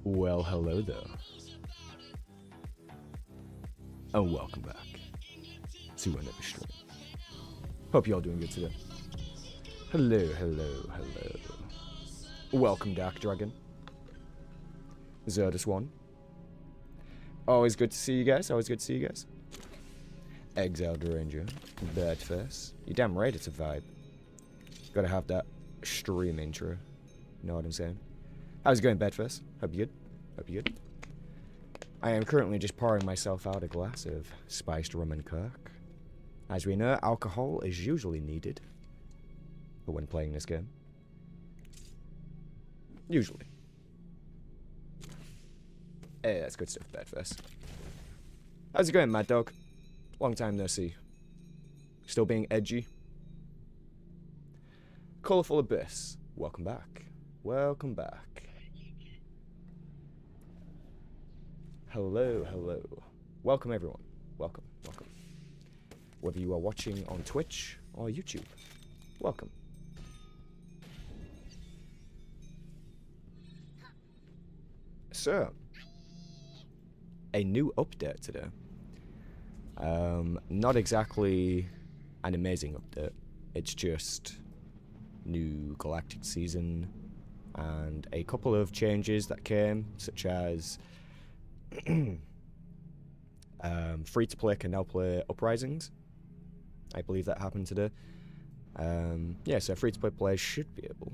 Well, hello there. And welcome back to another stream. Hope you're all doing good today. Hello. Welcome, Dark Dragon. Zerdus One. Always good to see you guys. Exiled Ranger. Birdface. You're damn right it's a vibe. Gotta have that stream intro. You know what I'm saying? How's it going, Bedfast? Hope you good. I am currently just pouring myself out a glass of spiced rum and coke. As we know, alcohol is usually needed for when playing this game. Usually. Hey, that's good stuff, Bedfast. How's it going, Mad Dog? Long time no see. Still being edgy? Colourful Abyss. Welcome back. Hello. Welcome, everyone. Welcome. Whether you are watching on Twitch or YouTube, welcome. So, a new update today. Not exactly an amazing update. It's just new Galactic season and a couple of changes that came, such as free-to-play can now play Uprisings. I believe that happened today. Yeah, so free-to-play players should be able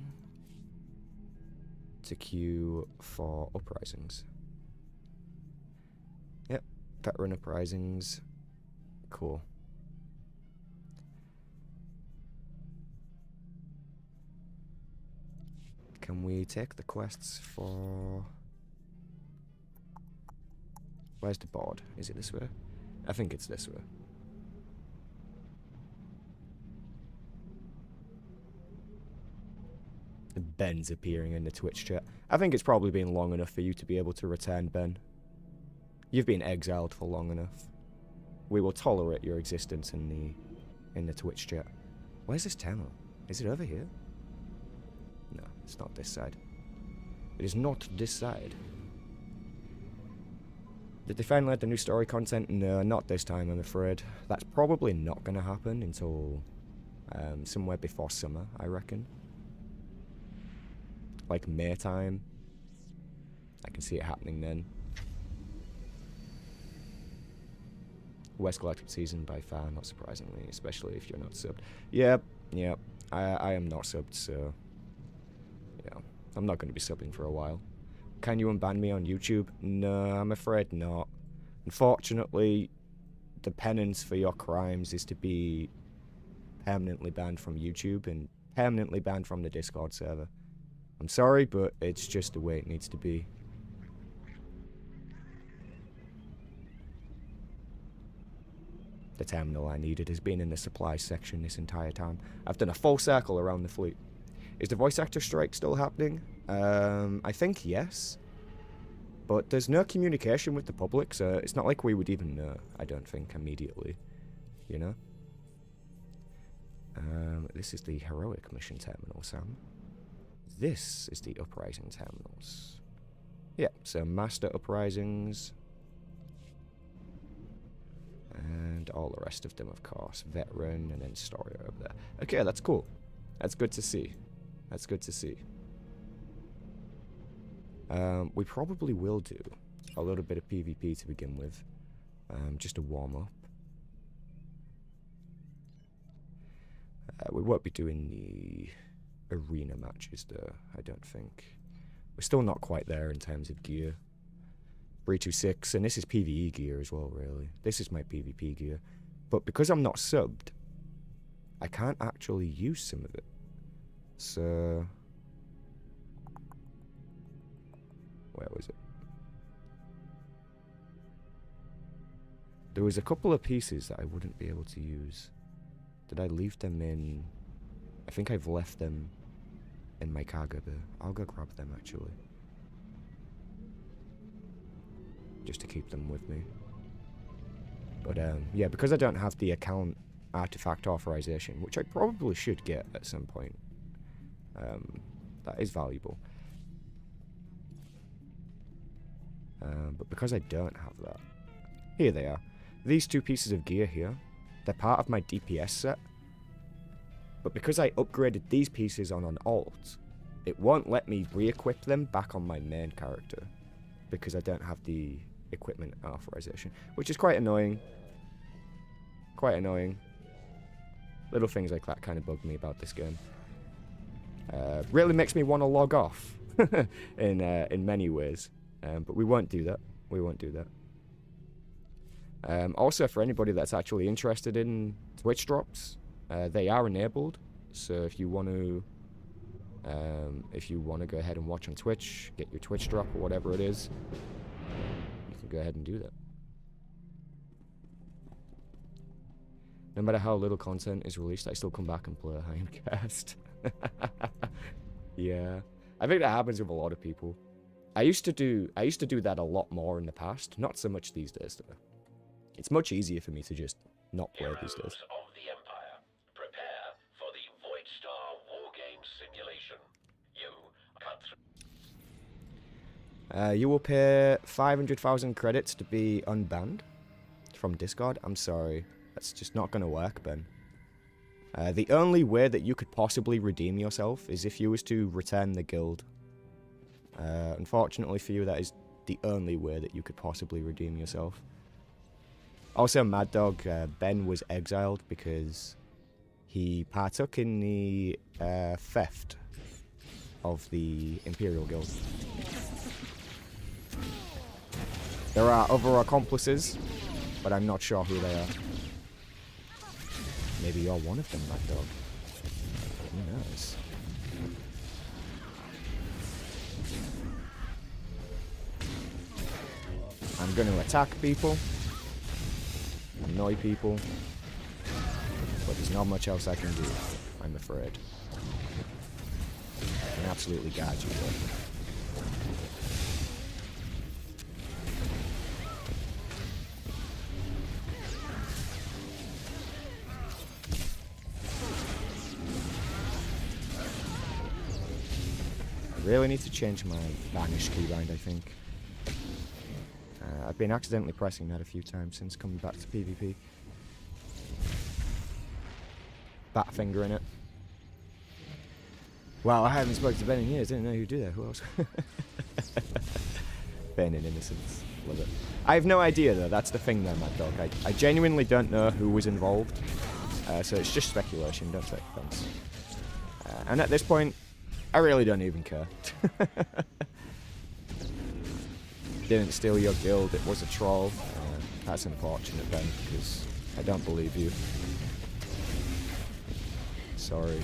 to queue for Uprisings. Yep, veteran Uprisings. Cool. Can we take the quests for... Where's the board? Is it this way? I think it's this way. Ben's appearing in the Twitch chat. I think it's probably been long enough for you to be able to return, Ben. You've been exiled for long enough. We will tolerate your existence in the Twitch chat. Where's this terminal? Is it over here? No, it's not this side. It is not this side. Did they finally add the new story content? No, not this time, I'm afraid. That's probably not going to happen until somewhere before summer, I reckon. Like May time. I can see it happening then. West Galactic season by far, not surprisingly, especially if you're not subbed. Yep. I am not subbed, so yeah, I'm not going to be subbing for a while. Can you unban me on YouTube? No, I'm afraid not. Unfortunately, the penance for your crimes is to be permanently banned from YouTube and permanently banned from the Discord server. I'm sorry, but it's just the way it needs to be. The terminal I needed has been in the supply section this entire time. I've done a full circle around the fleet. Is the voice actor strike still happening? I think yes. But there's no communication with the public, so it's not like we would even know, I don't think, immediately. You know? This is the heroic mission terminal, Sam. This is the uprising terminals. Yeah, so master uprisings. And all the rest of them, of course. Veteran and then story over there. Okay, that's cool. That's good to see. We probably will do a little bit of PvP to begin with. Just to warm up. We won't be doing the arena matches though, I don't think. We're still not quite there in terms of gear. 326, and this is PvE gear as well, really. This is my PvP gear. But because I'm not subbed, I can't actually use some of it. So... where was it? There was a couple of pieces that I wouldn't be able to use. Did I leave them in... I think I've left them in my cargo bay. I'll go grab them, actually. Just to keep them with me. But, yeah, because I don't have the account artifact authorization, which I probably should get at some point, that is valuable. But because I don't have that, here they are. These two pieces of gear here, they're part of my DPS set. But because I upgraded these pieces on an alt, it won't let me re-equip them back on my main character because I don't have the equipment authorization, which is quite annoying. Quite annoying. Little things like that kind of bug me about this game. Really makes me want to log off in many ways. But we won't do that. We won't do that. Also, for anybody that's actually interested in Twitch drops, they are enabled. So if you want to go ahead and watch on Twitch, get your Twitch drop or whatever it is, you can go ahead and do that. No matter how little content is released, I still come back and play Hymecast. Yeah, I think that happens with a lot of people. I used to do that a lot more in the past. Not so much these days, though. It's much easier for me to just not play these days. Of the Empire, prepare for the Voidstar Wargame simulation. You will pay 500,000 credits to be unbanned from Discord. I'm sorry. That's just not going to work, Ben. The only way that you could possibly redeem yourself is if you was to return the guild. Unfortunately for you, that is the only way that you could possibly redeem yourself. Also, Mad Dog, Ben was exiled because he partook in the theft of the Imperial Guild. There are other accomplices, but I'm not sure who they are. Maybe you're one of them, Mad Dog. Who knows? I'm going to attack people, annoy people, but there's not much else I can do, I'm afraid. I can absolutely guard you though. I really need to change my Vanish keybind, I think. I've been accidentally pressing that a few times since coming back to PvP. Batfinger in it. Wow, I haven't spoken to Ben in years. Didn't know who'd do that. Who else? Ben in Innocence. Love it. I have no idea, though. That's the thing, though, Mad Dog. I genuinely don't know who was involved. So it's just speculation. Don't take offense. And at this point, I really don't even care. Didn't steal your guild, it was a troll. That's unfortunate, Ben, because I don't believe you. Sorry.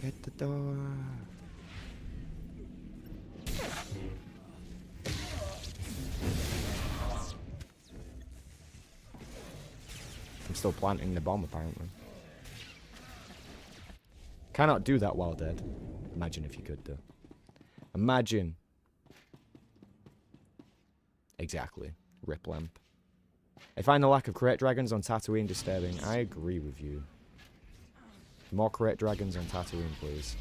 Get the door. I'm still planting the bomb, apparently. Cannot do that while dead. Imagine if you could, though. Imagine. Exactly. Rip Lamp. I find the lack of crate dragons on Tatooine disturbing. I agree with you. More crate dragons on Tatooine, please.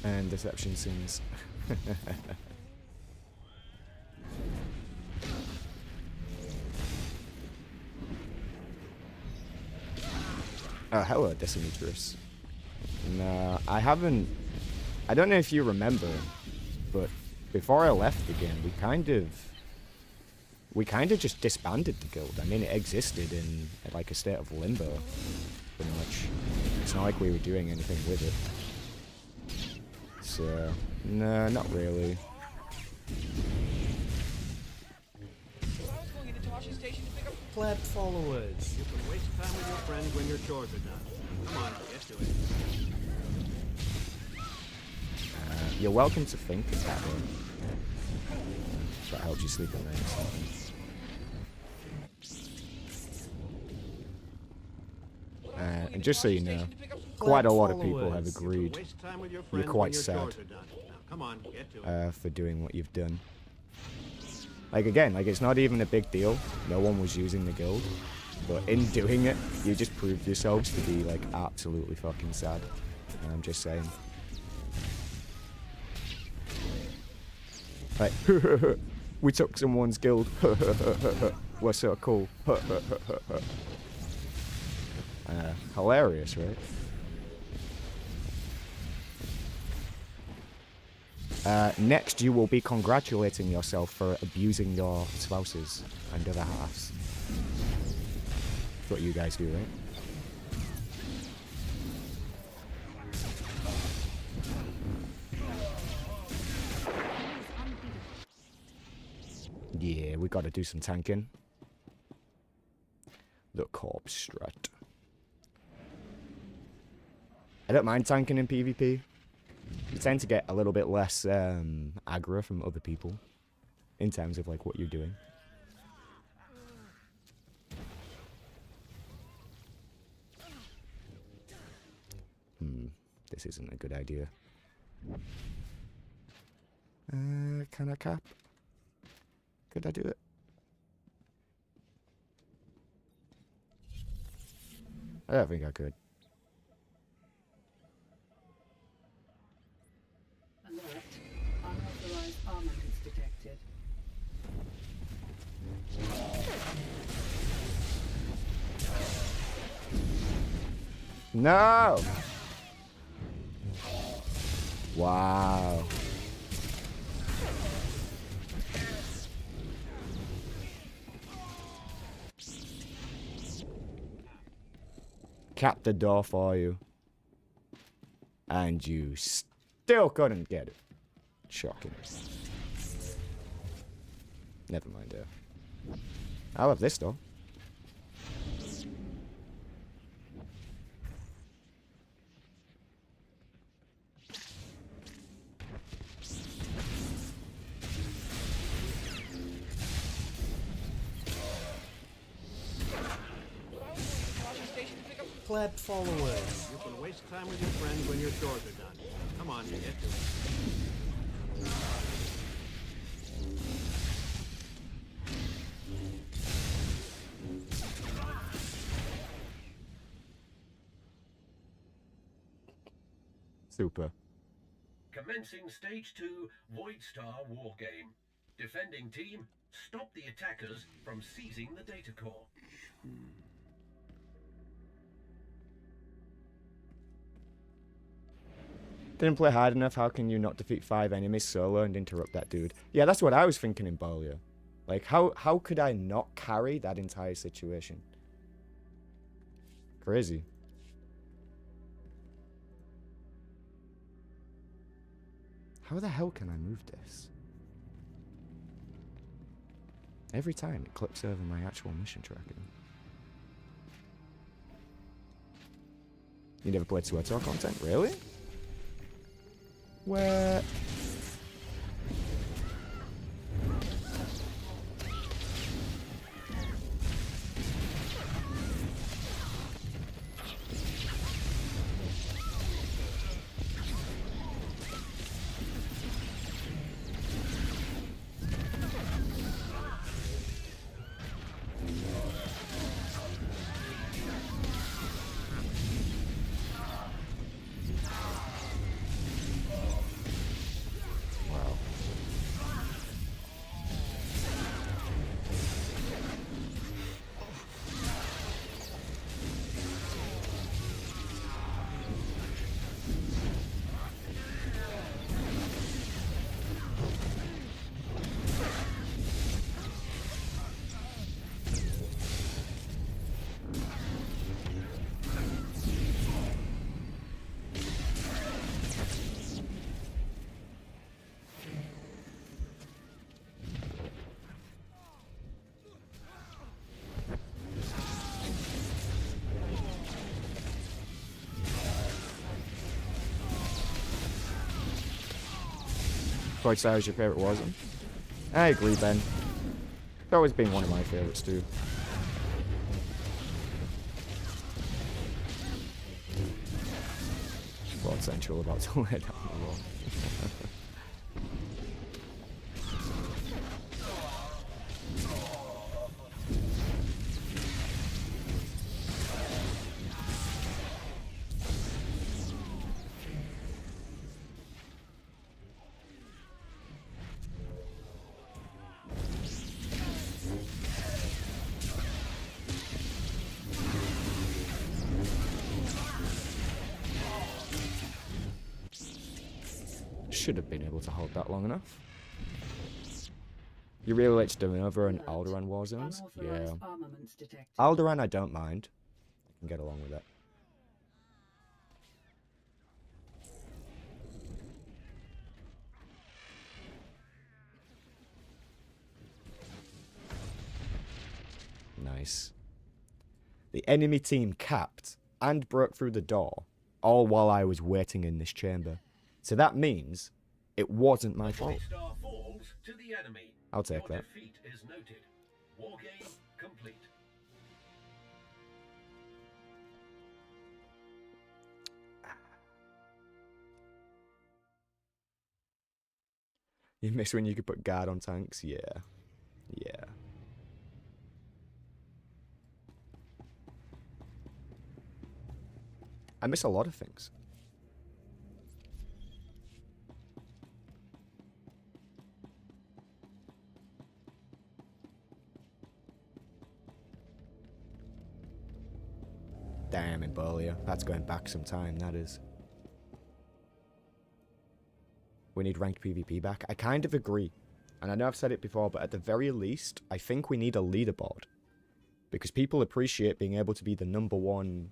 And deception sins. Oh, hello, Decimetrus. No, I haven't... I don't know if you remember, but before I left the game, we kind of just disbanded the guild. I mean, it existed in like a state of limbo, pretty much. It's not like we were doing anything with it. So, no, not really. Pleb followers. You can waste time with your friends when your chores are done. Come on, get to it. You're welcome to think it's that way. That helps you sleep at night. And just so you know, quite a lot of people have agreed Waste time with your you're friends quite when your sad chores are done. Now, come on, get to it. for doing what you've done. Like, again, like, it's not even a big deal. No one was using the guild. But in doing it, you just proved yourselves to be, like, absolutely fucking sad. And I'm just saying. Like, we took someone's guild. We're so cool. Hilarious, right? Next, you will be congratulating yourself for abusing your spouses and other halves. That's what you guys do, right? Yeah, we gotta do some tanking. The corpse strat. I don't mind tanking in PvP. You tend to get a little bit less aggro from other people in terms of like what you're doing. This isn't a good idea. Can I cap? Could I do it? I don't think I could. Alert. Unauthorized armaments detected. No! Wow. Capped the door for you. And you still couldn't get it. Shocking. Never mind, I'll have this though. Pleb followers. You can waste time with your friends when your chores are done. Come on, get to it. Super. Commencing Stage 2 Void Star Wargame. Defending team, stop the attackers from seizing the data core. Didn't play hard enough, how can you not defeat 5 enemies solo and interrupt that dude? Yeah, that's what I was thinking in Bolia. Like, how could I not carry that entire situation? Crazy. How the hell can I move this? Every time it clips over my actual mission tracking. You never played Sweater content? Really? Where? Void Star is your favorite Warzone? I agree, Ben. It's always been one of my favorites too. Broad Central about to lay down the wall. Should have been able to hold that long enough. You really like Stonova and Alderaan Warzones? Yeah. Unauthorized armaments detected. Alderaan I don't mind. I can get along with it. Nice. The enemy team capped and broke through the door, all while I was waiting in this chamber. So that means it wasn't my fault. Void Star falls to the enemy. I'll take Your that. defeat is noted. War game complete. You miss when you could put guard on tanks? Yeah. Yeah. I miss a lot of things. Damn, Embolia. That's going back some time, that is. We need ranked PvP back. I kind of agree. And I know I've said it before, but at the very least, I think we need a leaderboard. Because people appreciate being able to be the #1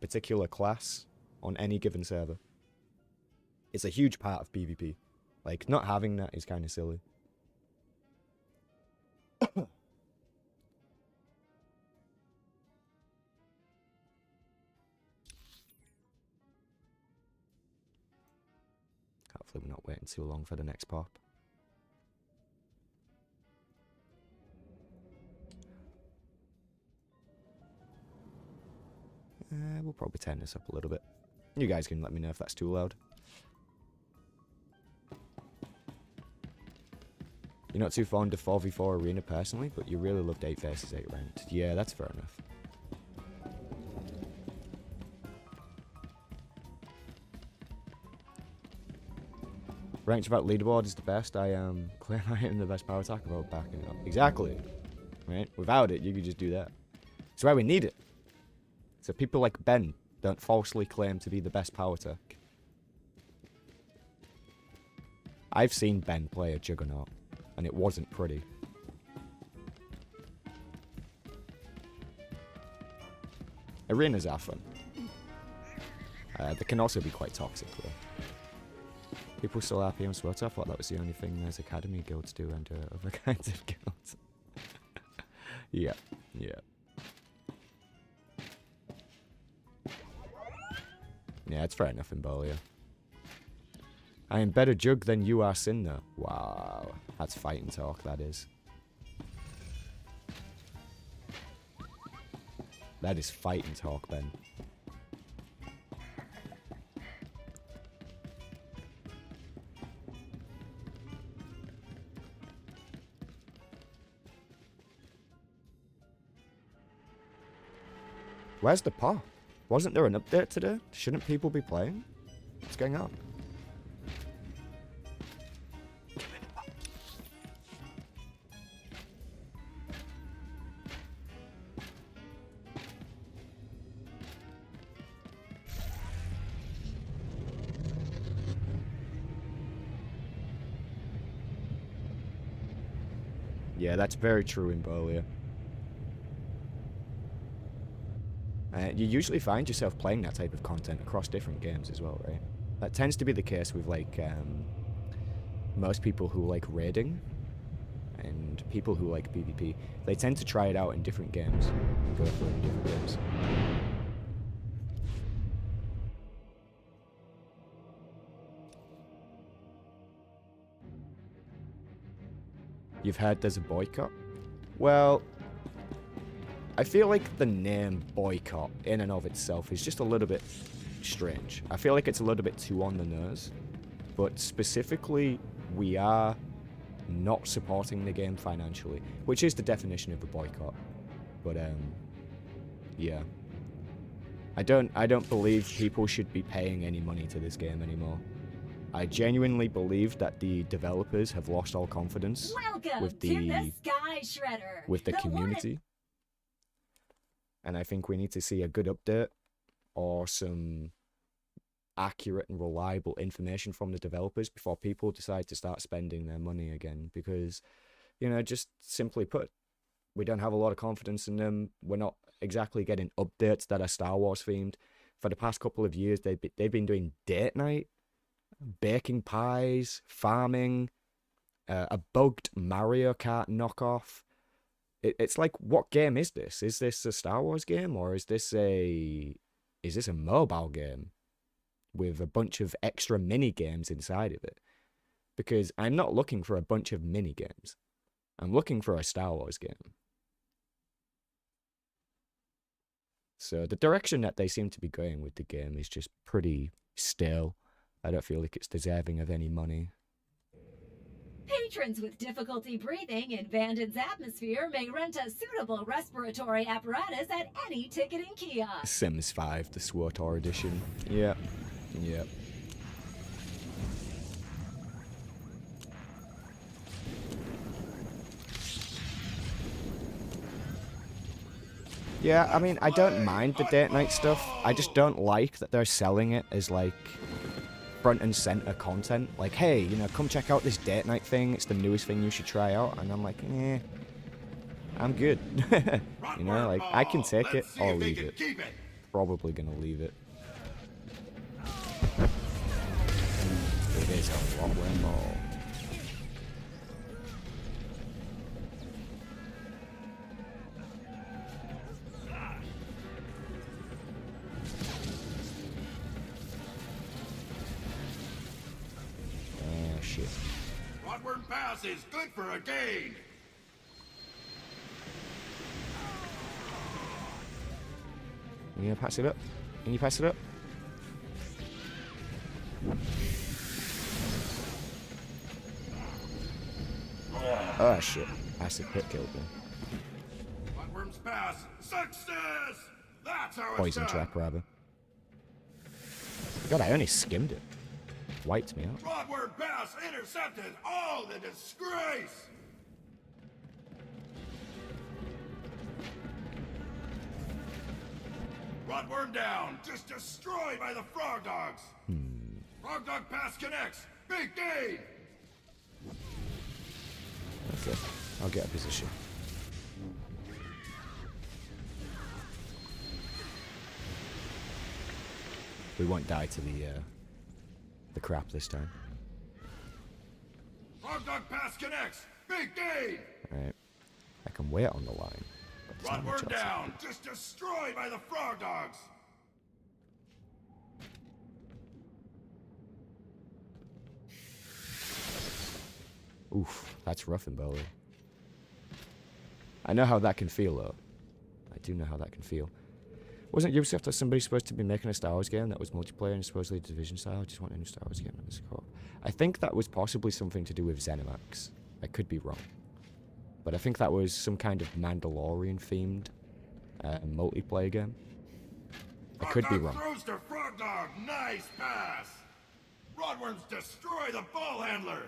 particular class on any given server. It's a huge part of PvP. Like, not having that is kind of silly. Hopefully we're not waiting too long for the next pop. We'll probably turn this up a little bit. You guys can let me know if that's too loud. You're not too fond of 4v4 arena personally, but you really loved 8 vs 8 ranked. Yeah, that's fair enough. Ranked about leaderboard is the best. I claim I am the best power attack about backing it up. Exactly. Right? Without it, you could just do that. That's why we need it. So people like Ben don't falsely claim to be the best power tech. I've seen Ben play a Juggernaut, and it wasn't pretty. Arenas are fun. They can also be quite toxic, though. People still RP on SWOT. I thought that was the only thing those academy guilds do, and other kinds of guilds. Yeah, yeah. Yeah, it's fair enough, Embolia. I am better Jug than you are Sin, though. Wow. That's fighting talk, that is. That is fighting talk, Ben. Where's the paw? Wasn't there an update today? Shouldn't people be playing? What's going on? Yeah, that's very true in Embolia. You usually find yourself playing that type of content across different games as well, right? That tends to be the case with, like, most people who like raiding and people who like PvP. They tend to try it out in different games and go for it in different games. You've heard there's a boycott? Well, I feel like the name boycott in and of itself is just a little bit strange. I feel like it's a little bit too on the nose. But specifically, we are not supporting the game financially, which is the definition of a boycott. But yeah. I don't believe people should be paying any money to this game anymore. I genuinely believe that the developers have lost all confidence with the Sky Shredder. with the community. And I think we need to see a good update or some accurate and reliable information from the developers before people decide to start spending their money again. Because, you know, just simply put, we don't have a lot of confidence in them. We're not exactly getting updates that are Star Wars themed. For the past couple of years, they've been doing date night, baking pies, farming, a bugged Mario Kart knockoff. It's like, what game is this? Is this a Star Wars game, or is this a mobile game with a bunch of extra mini games inside of it? Because I'm not looking for a bunch of mini games. I'm looking for a Star Wars game. So the direction that they seem to be going with the game is just pretty stale. I don't feel like it's deserving of any money. Patrons with difficulty breathing in Vandon's atmosphere may rent a suitable respiratory apparatus at any ticketing kiosk. Sims 5, the SWTOR edition. Yep. Yep. Yeah, I mean, I don't mind the date night stuff. I just don't like that they're selling it as, like, front and center content. Like, hey, you know, come check out this date night thing. It's the newest thing you should try out. And I'm like, I'm good. You know, like, I can take it or leave it. Probably gonna leave it. It is a lot more. Shit. Rodward Pass is good for a gain. Can you pass it up? Can you pass it up? Oh shit. Acid pit killed me. Rodworm's Pass, success! That's how Poison it's done. trap, rather. God, I only skimmed it. Wiped me out. Rodward Pass intercepted all the disgrace! Rodworm down, just destroyed by the Frog Dogs. Frog Dog Pass connects, big gain! Okay, I'll get a position. We won't die to the crap this time. Frog Dog Pass connects, big gain! Alright. I can wait on the line. But there's not much Rodworm else. down, just destroyed by the Frog Dogs. Oof, that's rough and belly. I know how that can feel, though. I do know how that can feel. Wasn't Ubisoft or somebody supposed to be making a Star Wars game that was multiplayer and supposedly Division style? I just want a new Star Wars game on this co-op. I think that was possibly something to do with ZeniMax. I could be wrong. But I think that was some kind of Mandalorian-themed multiplayer game. I could be wrong. Throws to Frog Dog, nice pass! Rodworms destroy the ball handler!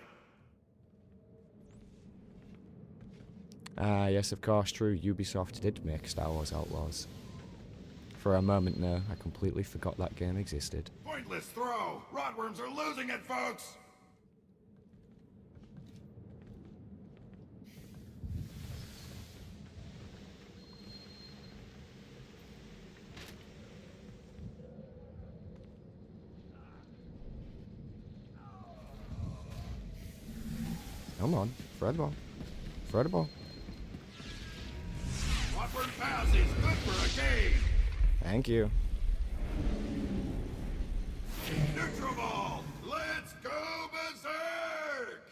Ah, yes, of course, true. Ubisoft did make Star Wars Outlaws. For a moment there, I completely forgot that game existed. Pointless throw! Rodworms are losing it, folks! Come on, throw the ball. Throw the ball. Rodworm Pass is good for a gain! Thank you. Neutral ball! Let's go berserk!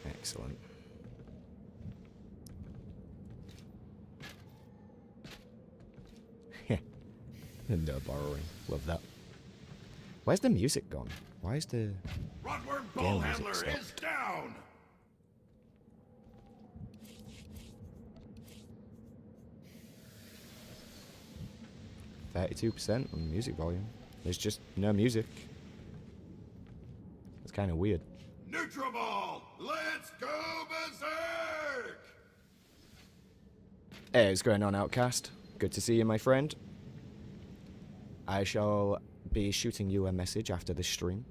Excellent. No borrowing. Love that. Where's the music gone? Why is the Rotworm game Ball music Handler is stopped? down. %32% on music volume. There's just no music. It's kind of weird. Neutral Ball, let's go berserk! Hey, what's going on, Outcast? Good to see you, my friend. I shall be shooting you a message after this stream.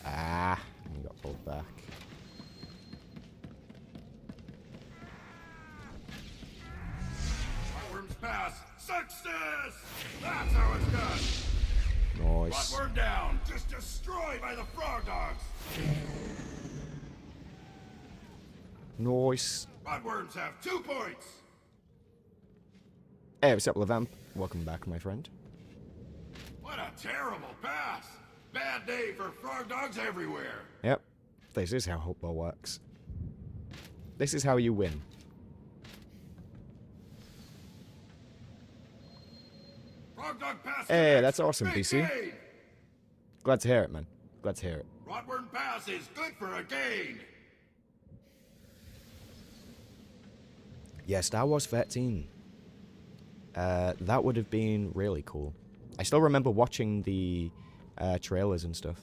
Ah, you got pulled back. Rotworm's pass, success! That's how it's done. Nice. Rotworm down, just destroyed by the frog dogs. Nice. Rotworms have 2 points. Hey, what's up, Levamp? Welcome back, my friend. What a terrible pass. Bad day for frog dogs everywhere. Yep. This is how football works. This is how you win. Frog dog pass. Hey, connects. that's awesome, Big BC. gain. Glad to hear it, man. Glad to hear it. Rotworm pass is good for a gain. Yeah, Star Wars 13. That would have been really cool. I still remember watching the trailers and stuff.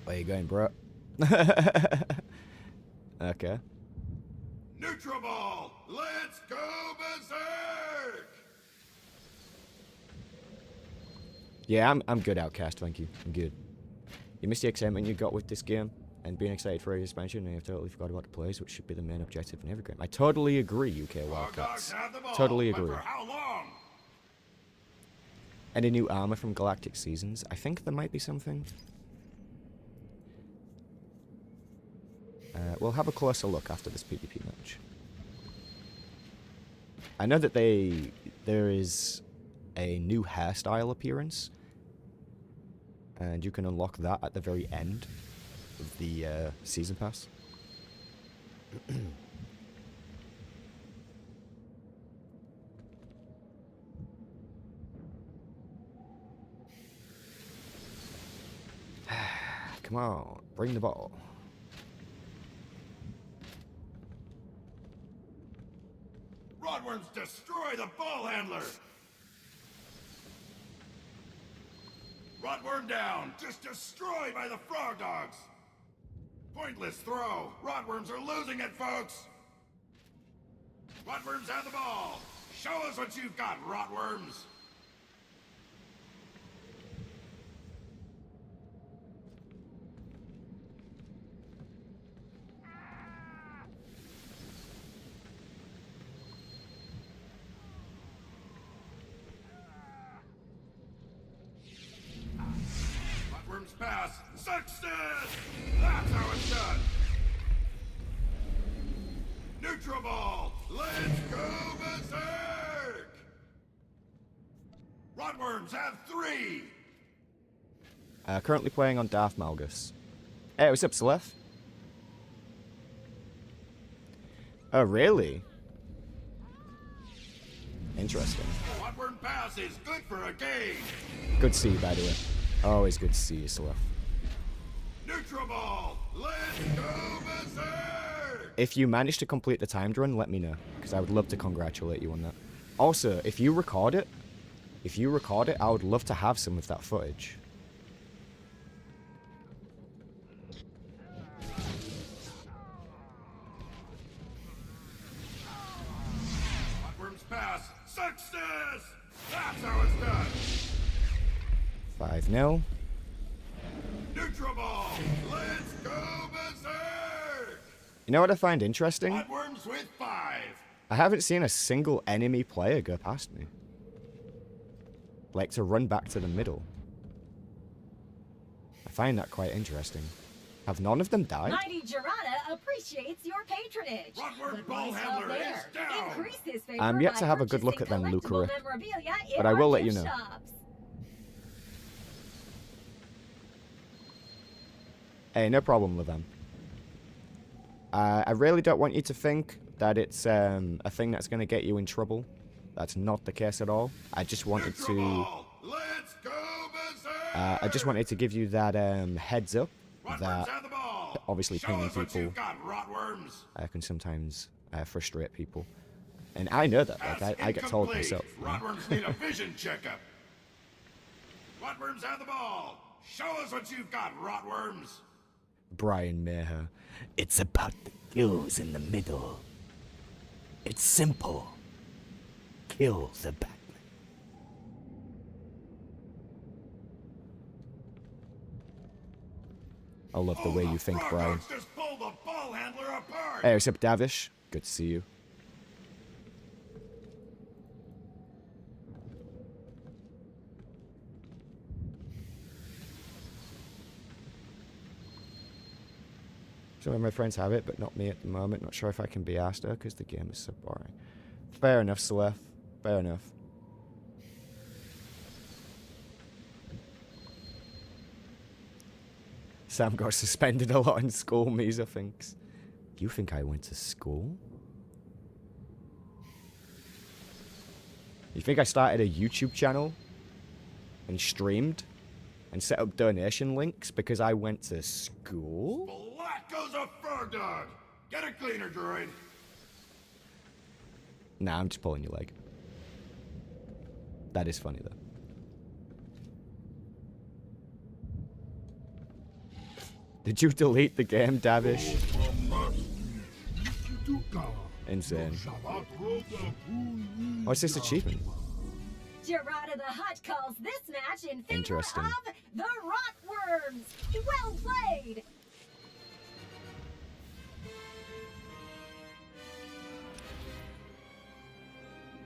Where you going, bro? Okay. Neutral Ball, let's go berserk. Yeah, I'm good, Outcast, thank you. I'm good. You missed the excitement you got with this game, and being excited for the expansion, and you've totally forgot about the plays, which should be the main objective in every game. I totally agree, UK Frog dogs Wildcats. have the ball, Totally but agree. for how long? Any new armor from Galactic Seasons? I think there might be something. We'll have a closer look after this PvP match. I know that there is a new hairstyle appearance, and you can unlock that at the very end of the season pass. Come on, bring the ball. Rodworms destroy the ball handler. Rodworm down, just destroyed by the frog dogs. Pointless throw. Rodworms are losing it, folks. Rodworms have the ball. Show us what you've got, Rodworms. Rodworms pass. Success! That's how it's done. Neutral ball. Let's go berserk. Rodworms have 3. Currently playing on Darth Malgus. Hey, what's up, Celeste? Oh, really? Interesting. Rodworm pass is good for a gain. Good to see you, by the way. Always good to see you, Celeste. Neutral ball. Let's go berserk. If you manage to complete the timed run, let me know, because I would love to congratulate you on that. Also, if you record it, I would love to have some of that footage. Rodworms pass. Success! That's how it's done. 5-0. Neutral ball. Let's go berserk. You know what I find interesting? Rodworms with 5. I haven't seen a single enemy player go past me. Like, to run back to the middle. I find that quite interesting. Have none of them died? Mighty Gerada appreciates your patronage. Rodworm Good ball place up handler there. is down. Increase his favor I'm yet by to have a good look purchasing at them, collectible Lucra. memorabilia in But I our will let gift you know. shops. Hey, no problem with them. I really don't want you to think that it's a thing that's going to get you in trouble. That's not the case at all. I just wanted to... Let's go, I just wanted to give you that heads up that have the ball. obviously Show pinging us what people you've got, rotworms. can sometimes frustrate people. And I know that. Like, That's I get told incomplete. myself. You know? Rotworms need a vision checkup. Rotworms have the ball. Show us what you've got, rotworms. Brian Maher. It's about the kills in the middle. It's simple. Kill the Batman. I love the way you think, Frog Brian. Dogs just pulled the ball handler apart. Hey, what's up, Davish? Good to see you. Some of my friends have it, but not me at the moment. Not sure if I can be asked her because the game is so boring. Fair enough, Celeste. Fair enough. Sam got suspended a lot in school, Misa thinks. You think I went to school? You think I started a YouTube channel and streamed and set up donation links because I went to school? Black goes a frog dog. Get a cleaner, droid. Nah, I'm just pulling your leg. That is funny, though. Did you delete the game, Davish? Insane. What's this achievement? Gerada the Hutt calls this match in favor Interesting. of the Rotworms. Well played.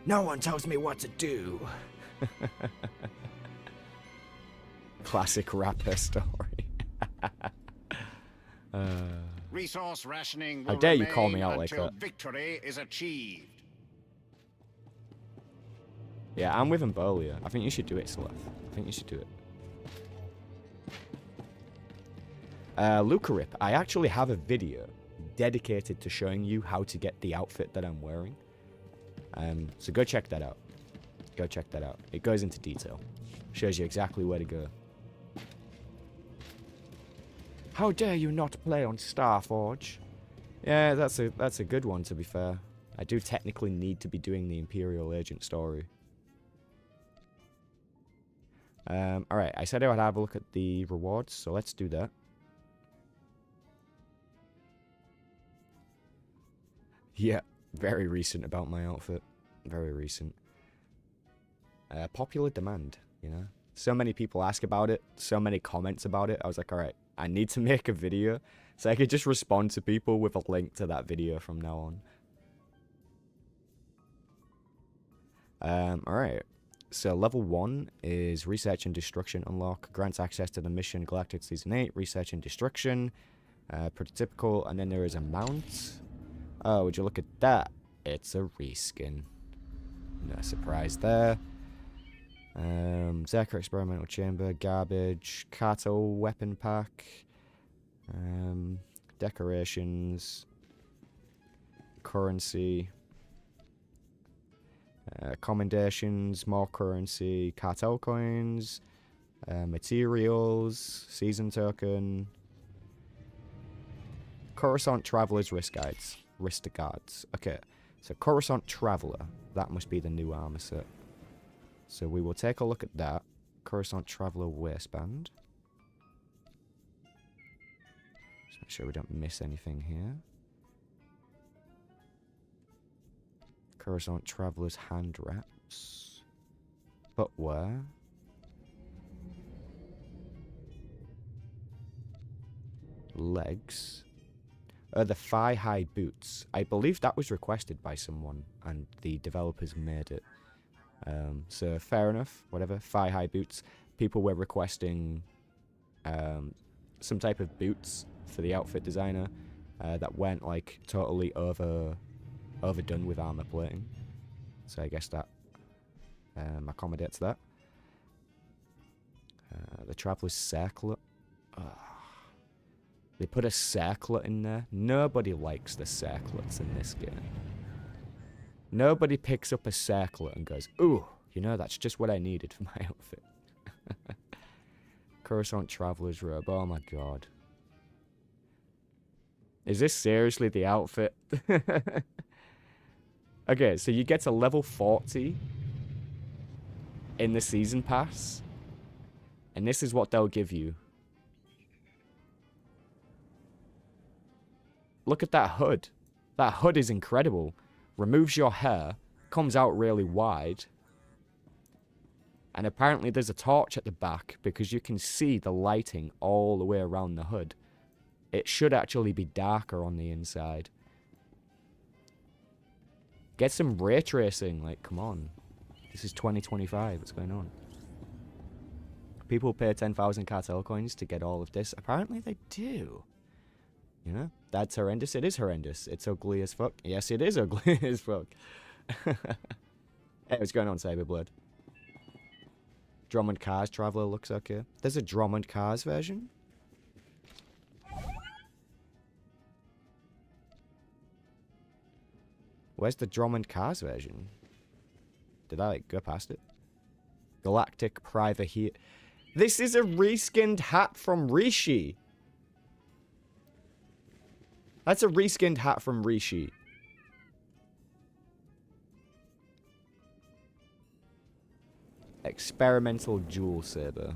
No one tells me what to do. Classic rapper story. Resource rationing How will dare you call me remain out like until that. victory is achieved. Yeah, I'm with Embolia. I think you should do it, Celeste. I think you should do it. Lucarip, I actually have a video dedicated to showing you how to get the outfit that I'm wearing. So go check that out. Go check that out. It goes into detail. Shows you exactly where to go. How dare you not play on Starforge? Yeah, that's a good one, to be fair. I do technically need to be doing the Imperial Agent story. Alright, I said I would have a look at the rewards, so let's do that. Yeah, very recent about my outfit. Very recent. Popular demand, you know? So many people ask about it, so many comments about it. I was like, alright, I need to make a video so I could just respond to people with a link to that video from now on. Alright. So level 1 is Research and Destruction unlock. Grants access to the mission Galactic Season 8, Research and Destruction. Prototypical, and then there is a mount. Oh, would you look at that? It's a reskin. No surprise there. Zerker Experimental Chamber, Garbage, Kato Weapon Pack, Decorations, Currency, Commendations, more Currency, Cartel Coins, Materials, Season Token, Coruscant Traveler's Wrist Guides. Okay, so Coruscant Traveler, that must be the new armor set. So we will take a look at that. Coruscant Traveler Waistband. Just make sure we don't miss anything here. Coruscant Traveler's Hand Wraps. Footwear. Legs. The thigh-high boots. I believe that was requested by someone, and the developers made it. So fair enough, whatever. Thigh-high boots. People were requesting some type of boots for the outfit designer that weren't like totally overdone with armor plating. So I guess that accommodates that. The Traveler's Circlet. They put a circlet in there. Nobody likes the circlets in this game. Nobody picks up a circlet and goes, ooh, you know, that's just what I needed for my outfit. Coruscant Traveler's Robe. Oh my god. Is this seriously the outfit? Okay, so you get to level 40 in the season pass. And this is what they'll give you. Look at that hood. That hood is incredible. Removes your hair. Comes out really wide. And apparently there's a torch at the back because you can see the lighting all the way around the hood. It should actually be darker on the inside. Get some ray tracing. Like, come on. This is 2025. What's going on? People pay 10,000 cartel coins to get all of this. Apparently they do. You know? That's horrendous. It is horrendous. It's ugly as fuck. Yes, it is ugly as fuck. Hey, what's going on, Cyberblood? Drummond Cars Traveler looks okay. There's a Drummond Cars version? Where's the Drummond Cars version? Did I, like, go past it? Galactic Privateer. This is a reskinned hat from Rishi. That's a reskinned hat from Rishi. Experimental Jewel Saber.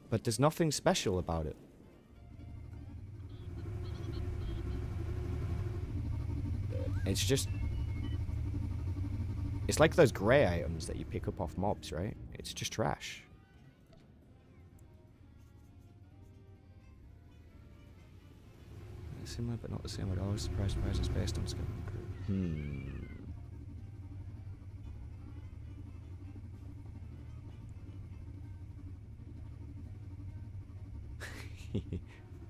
But there's nothing special about it. It's just... It's like those grey items that you pick up off mobs, right? It's just trash. Similar but not the same at all. Surprise prizes based on skill.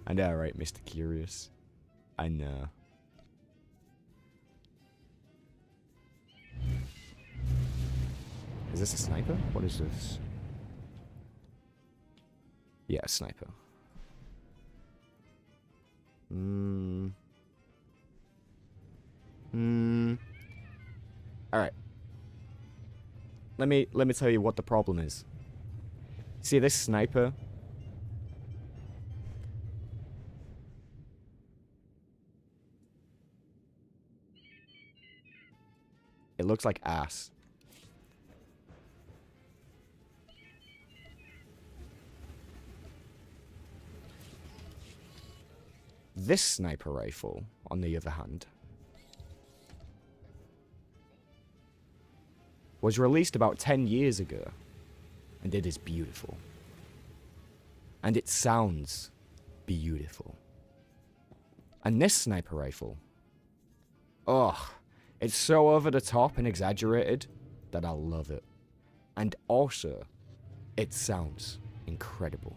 I know, right, Mr. Curious? I know. Is this a sniper? What is this? Yeah, a sniper. Alright. Let me tell you what the problem is. See this sniper? It looks like ass. This sniper rifle, on the other hand, was released about 10 years ago, and it is beautiful. And it sounds beautiful. And this sniper rifle, ugh, it's so over the top and exaggerated that I love it. And also, it sounds incredible.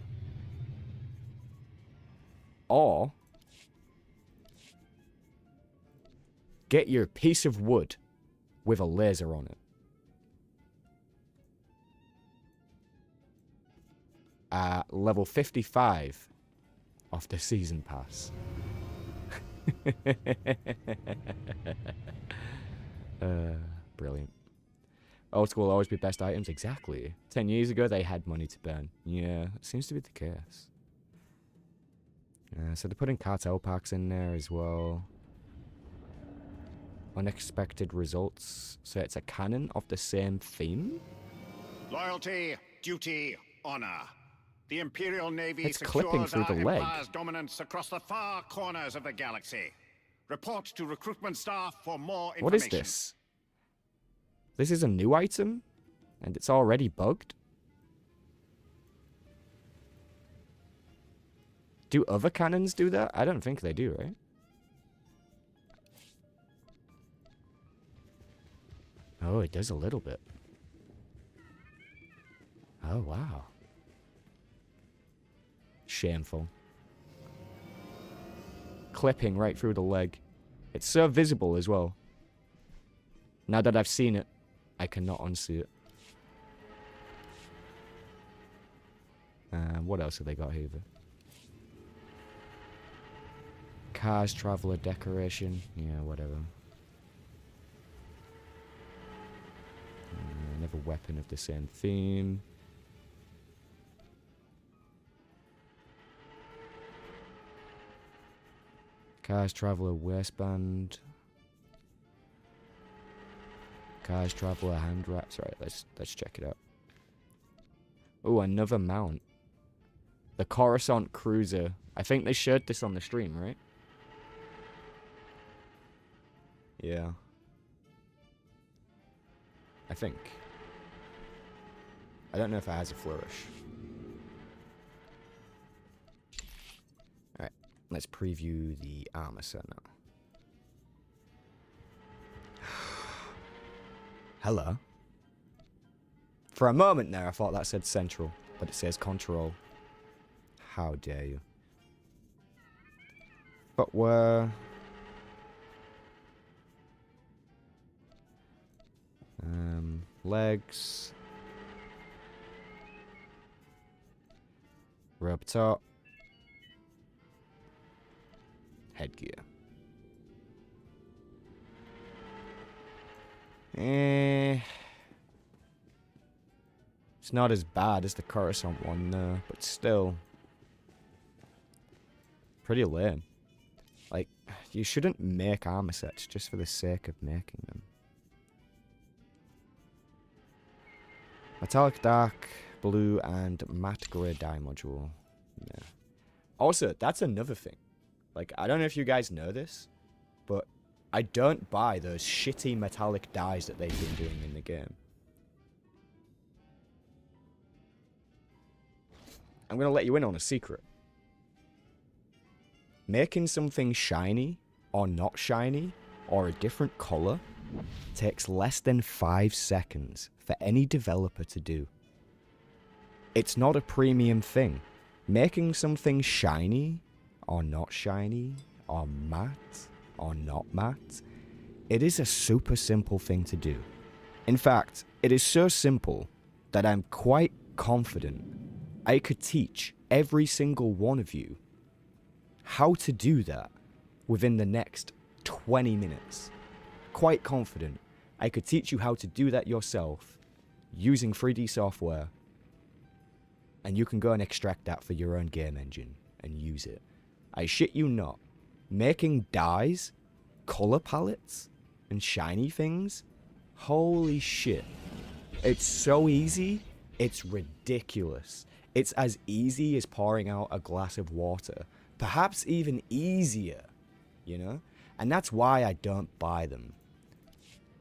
Or get your piece of wood with a laser on it. Level 55 of the season pass. Brilliant. Old school will always be best items. Exactly. 10 years ago, they had money to burn. Yeah, it seems to be the case. So they're putting cartel packs in there as well. Unexpected results. So it's a canon of the same theme? Loyalty, duty, honor. The Imperial Navy It's clipping secures through our the leg. Empire's dominance across the far corners of the galaxy. Report to recruitment staff for more information. What is this? This is a new item? And it's already bugged? Do other cannons do that? I don't think they do, right? Oh, it does a little bit. Oh, wow. Shameful. Clipping right through the leg. It's so visible as well. Now that I've seen it. I cannot unsee it. What else have they got here? Cars Traveler decoration. Yeah, whatever. Another weapon of the same theme. Cars Traveler waistband. Cars Traveler hand wraps. Right, let's check it out. Oh, another mount. The Coruscant Cruiser. I think they showed this on the stream, right? Yeah. I think. I don't know if it has a flourish. Alright, let's preview the armor set now. Hello. For a moment there, I thought that said Central, but it says Control. How dare you. But we're... legs. Rope top. Headgear. It's not as bad as the Coruscant one, but still. Pretty lame. Like, you shouldn't make armor sets just for the sake of making them. Metallic dark blue and matte grey dye module. Yeah. Also, that's another thing. Like, I don't know if you guys know this, but I don't buy those shitty metallic dyes that they've been doing in the game. I'm gonna let you in on a secret. Making something shiny, or not shiny, or a different color takes less than 5 seconds for any developer to do. It's not a premium thing. Making something shiny, or not shiny, or matte, or not matte, it is a super simple thing to do. In fact, it is so simple that I'm quite confident I could teach every single one of you how to do that within the next 20 minutes. Quite confident I could teach you how to do that yourself using 3D software, and you can go and extract that for your own game engine and use it. I shit you not. Making dyes, color palettes, and shiny things? Holy shit. It's so easy, it's ridiculous. It's as easy as pouring out a glass of water. Perhaps even easier, you know? And that's why I don't buy them.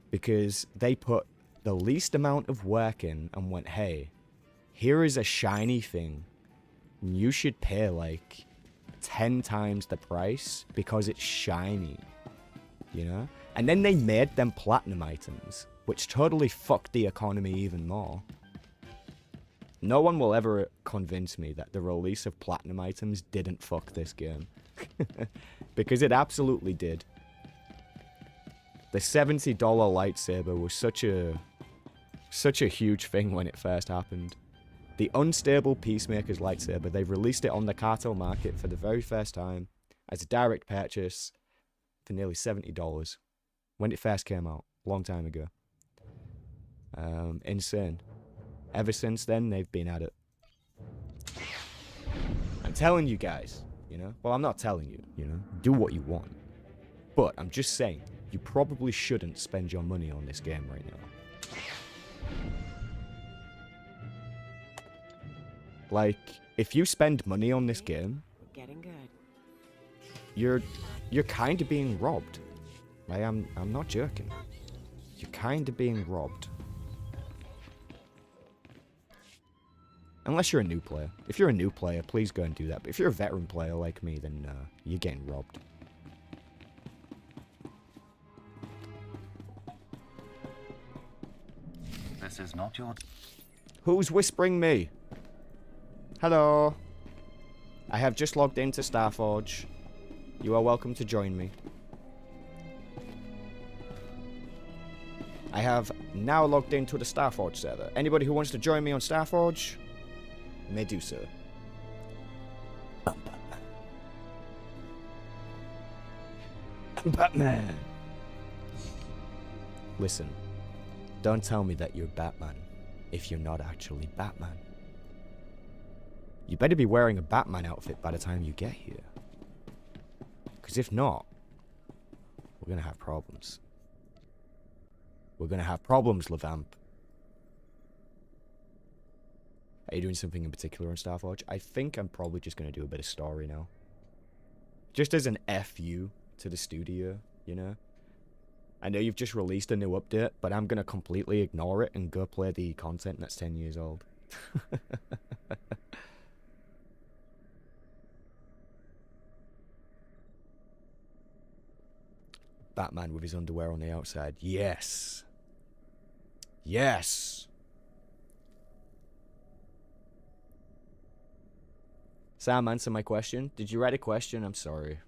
Because they put the least amount of work in and went, hey, here is a shiny thing. You should pay like 10 times the price because it's shiny, you know? And then they made them platinum items, which totally fucked the economy even more. No one will ever convince me that the release of platinum items didn't fuck this game. Because it absolutely did. The $70 lightsaber was such a huge thing when it first happened. The unstable Peacemaker's lightsaber, they released it on the cartel market for the very first time as a direct purchase for nearly $70 when it first came out, a long time ago. Insane. Ever since then, they've been at it. I'm telling you guys, you know? Well, I'm not telling you, you know? Do what you want. But I'm just saying, you probably shouldn't spend your money on this game right now. Like, if you spend money on this game, We're getting good. you're kind of being robbed. Like, I'm not joking. You're kind of being robbed. Unless you're a new player. If you're a new player, please go and do that. But if you're a veteran player like me, then you're getting robbed. This is not your... Who's whispering me? Hello. I have just logged into Starforge. You are welcome to join me. I have now logged into the Starforge server. Anybody who wants to join me on Starforge may do so. I'm Batman. Listen, don't tell me that you're Batman if you're not actually Batman. You better be wearing a Batman outfit by the time you get here. Because if not, we're going to have problems. We're going to have problems, Levamp. Are you doing something in particular on Starforge? I think I'm probably just going to do a bit of story now. Just as an FU to the studio, you know? I know you've just released a new update, but I'm going to completely ignore it and go play the content that's 10 years old. Batman with his underwear on the outside. Yes. Yes. Sam, answer my question. Did you write a question? I'm sorry.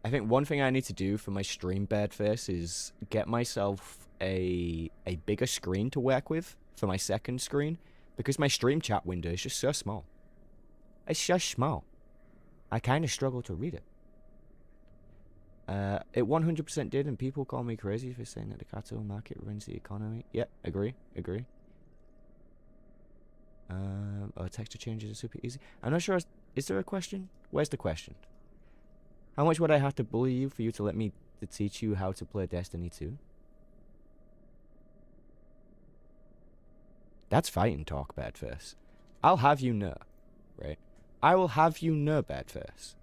I think one thing I need to do for my stream Bedface is get myself a bigger screen to work with for my second screen, because my stream chat window is just so small. It's just small. I kind of struggle to read it. It 100% did, and people call me crazy for saying that the cartel market ruins the economy. Yeah, agree. Texture changes are super easy. I'm not sure. Is there a question? Where's the question? How much would I have to bully you for you to let me teach you how to play Destiny 2? That's fighting talk, Bedface. I'll have you know, right? I will have you know, Bedface,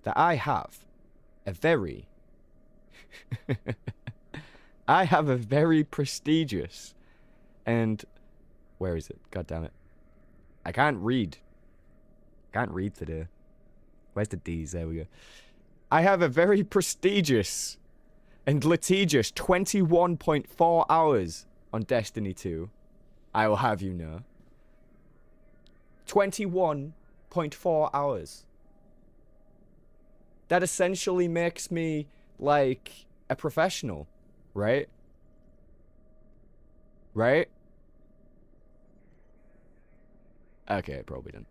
that I have a very... I have a very prestigious and... Where is it? God damn it. I can't read. Can't read today. Where's the D's? There we go. I have a very prestigious and litigious 21.4 hours on Destiny 2. I will have you know. 21.4 hours. That essentially makes me, like, a professional, right? Right? Okay, it probably didn't.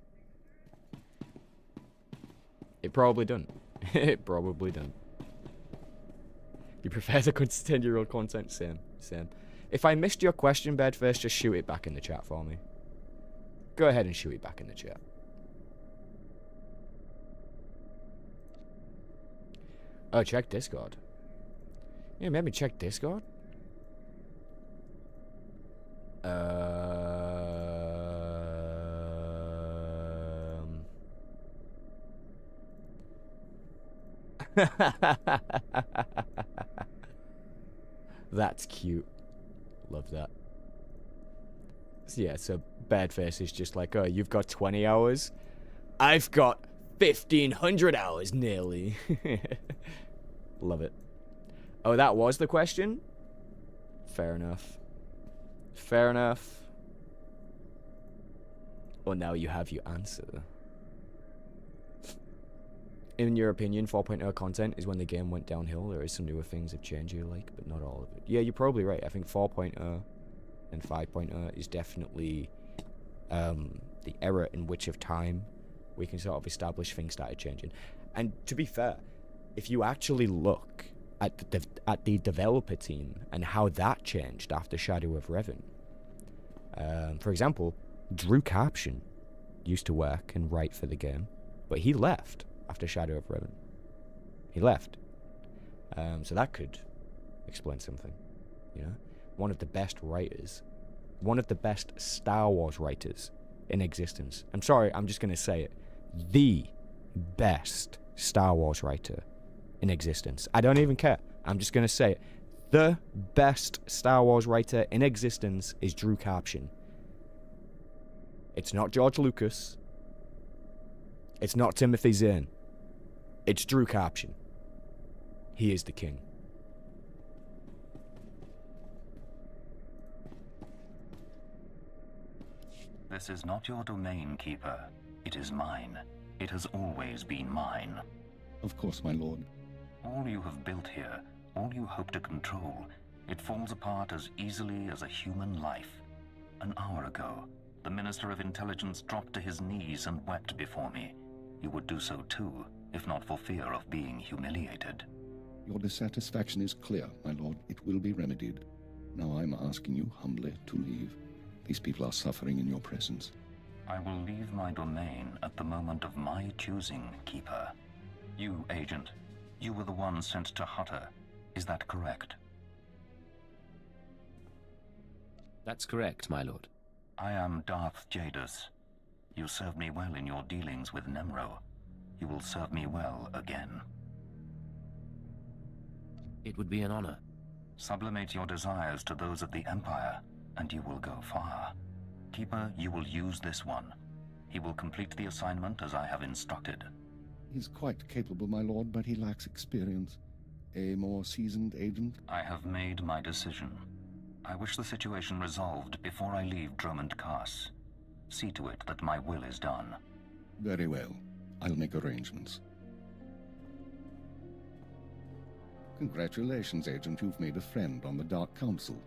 It probably didn't. It probably didn't. You prefer the 10-year-old content? Same. If I missed your question, Bedface, just shoot it back in the chat for me. Go ahead and shoot it back in the chat. Oh, check Discord. Yeah, maybe check Discord. That's cute. Love that. So yeah, so Bedface is just like, oh, you've got 20 hours? I've got 1,500 hours, nearly. Love it. Oh, that was the question? Fair enough. Fair enough. Well, now you have your answer. In your opinion, 4.0 content is when the game went downhill. There is some newer things that change you like, but not all of it. Yeah, you're probably right. I think 4.0 and 5.0 is definitely the era in which of time we can sort of establish things started changing. And to be fair, if you actually look at the developer team and how that changed after Shadow of Revan, for example, Drew Karpchen used to work and write for the game, but he left after Shadow of Revan. He left. So that could explain something, you know? One of the best writers, one of the best Star Wars writers in existence. I'm sorry, I'm just going to say it. The best Star Wars writer in existence. I don't even care. I'm just going to say it. The best Star Wars writer in existence is Drew Karpchen. It's not George Lucas. It's not Timothy Zahn. It's Drew Karpchen. He is the king. This is not your domain, Keeper. It is mine. It has always been mine. Of course, my lord. All you have built here, all you hope to control, it falls apart as easily as a human life. An hour ago, the Minister of Intelligence dropped to his knees and wept before me. You would do so too, if not for fear of being humiliated. Your dissatisfaction is clear, my lord. It will be remedied. Now I'm asking you humbly to leave. These people are suffering in your presence. I will leave my domain at the moment of my choosing, Keeper. You, Agent, you were the one sent to Hutter. Is that correct? That's correct, my lord. I am Darth Jadus. You served me well in your dealings with Nemro. You will serve me well again. It would be an honor. Sublimate your desires to those of the Empire, and you will go far. Keeper, you will use this one. He will complete the assignment as I have instructed. He's quite capable, my lord, but he lacks experience. A more seasoned agent? I have made my decision. I wish the situation resolved before I leave Dromund Kaas. See to it that my will is done. Very well. I'll make arrangements. Congratulations, Agent. You've made a friend on the Dark Council.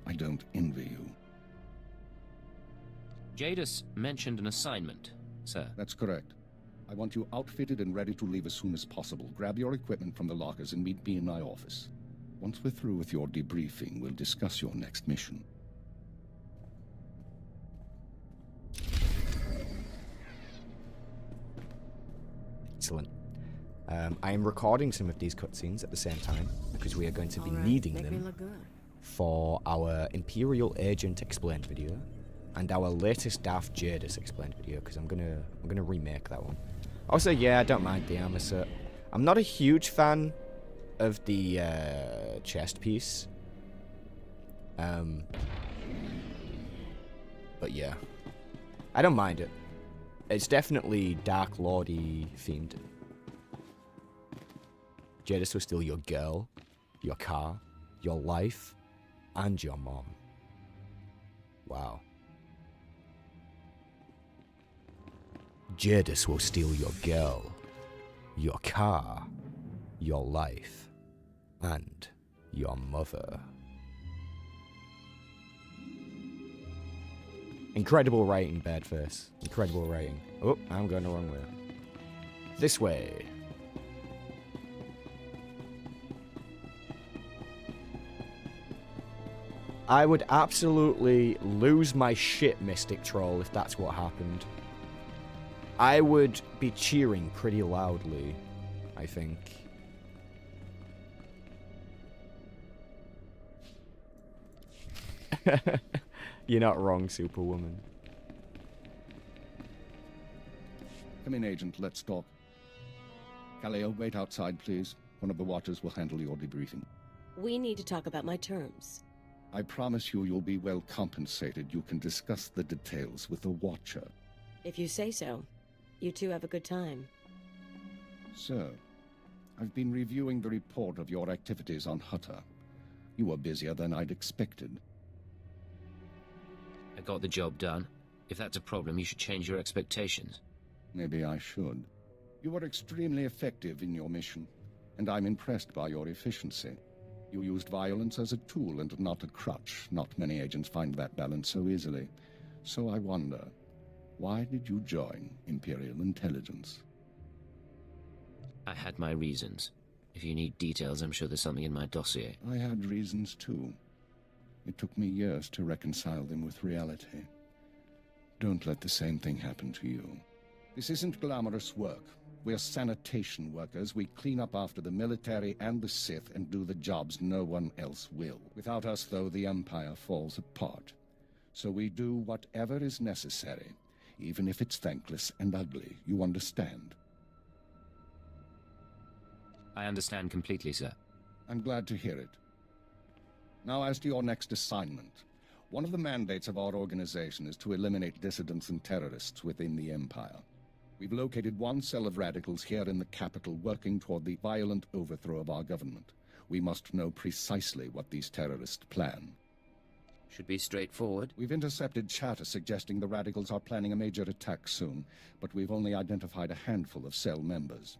I don't envy you. Jadus mentioned an assignment, sir. That's correct. I want you outfitted and ready to leave as soon as possible. Grab your equipment from the lockers and meet me in my office. Once we're through with your debriefing, we'll discuss your next mission. Excellent. I am recording some of these cutscenes at the same time because we are going to be needing them for our Imperial Agent Explained video and our latest Darth Jadus Explained video, because I'm gonna remake that one. Also, yeah, I don't mind the armor set. I'm not a huge fan of the chest piece. But yeah, I don't mind it. It's definitely Dark Lordy themed. Jadus was still your girl, your car, your life, and your mom. Wow. Jadus will steal your girl, your car, your life, and your mother. Incredible writing, Badface. Incredible writing. Oh, I'm going the wrong way. This way. I would absolutely lose my shit, Mystic Troll, if that's what happened. I would be cheering pretty loudly, I think. You're not wrong, Superwoman. Come in, Agent. Let's talk. Kaleo, wait outside, please. One of the Watchers will handle your debriefing. We need to talk about my terms. I promise you you'll be well compensated. You can discuss the details with the Watcher. If you say so. You two have a good time. Sir, I've been reviewing the report of your activities on Hutter. You were busier than I'd expected. I got the job done. If that's a problem, you should change your expectations. Maybe I should. You were extremely effective in your mission, and I'm impressed by your efficiency. You used violence as a tool and not a crutch. Not many agents find that balance so easily. So I wonder, why did you join Imperial Intelligence? I had my reasons. If you need details, I'm sure there's something in my dossier. I had reasons too. It took me years to reconcile them with reality. Don't let the same thing happen to you. This isn't glamorous work. We're sanitation workers. We clean up after the military and the Sith and do the jobs no one else will. Without us, though, the Empire falls apart. So we do whatever is necessary, even if it's thankless and ugly. You understand? I understand completely, sir. I'm glad to hear it. Now, as to your next assignment. One of the mandates of our organization is to eliminate dissidents and terrorists within the Empire. We've located one cell of radicals here in the capital working toward the violent overthrow of our government. We must know precisely what these terrorists plan. Should be straightforward. We've intercepted chatter suggesting the radicals are planning a major attack soon, but we've only identified a handful of cell members.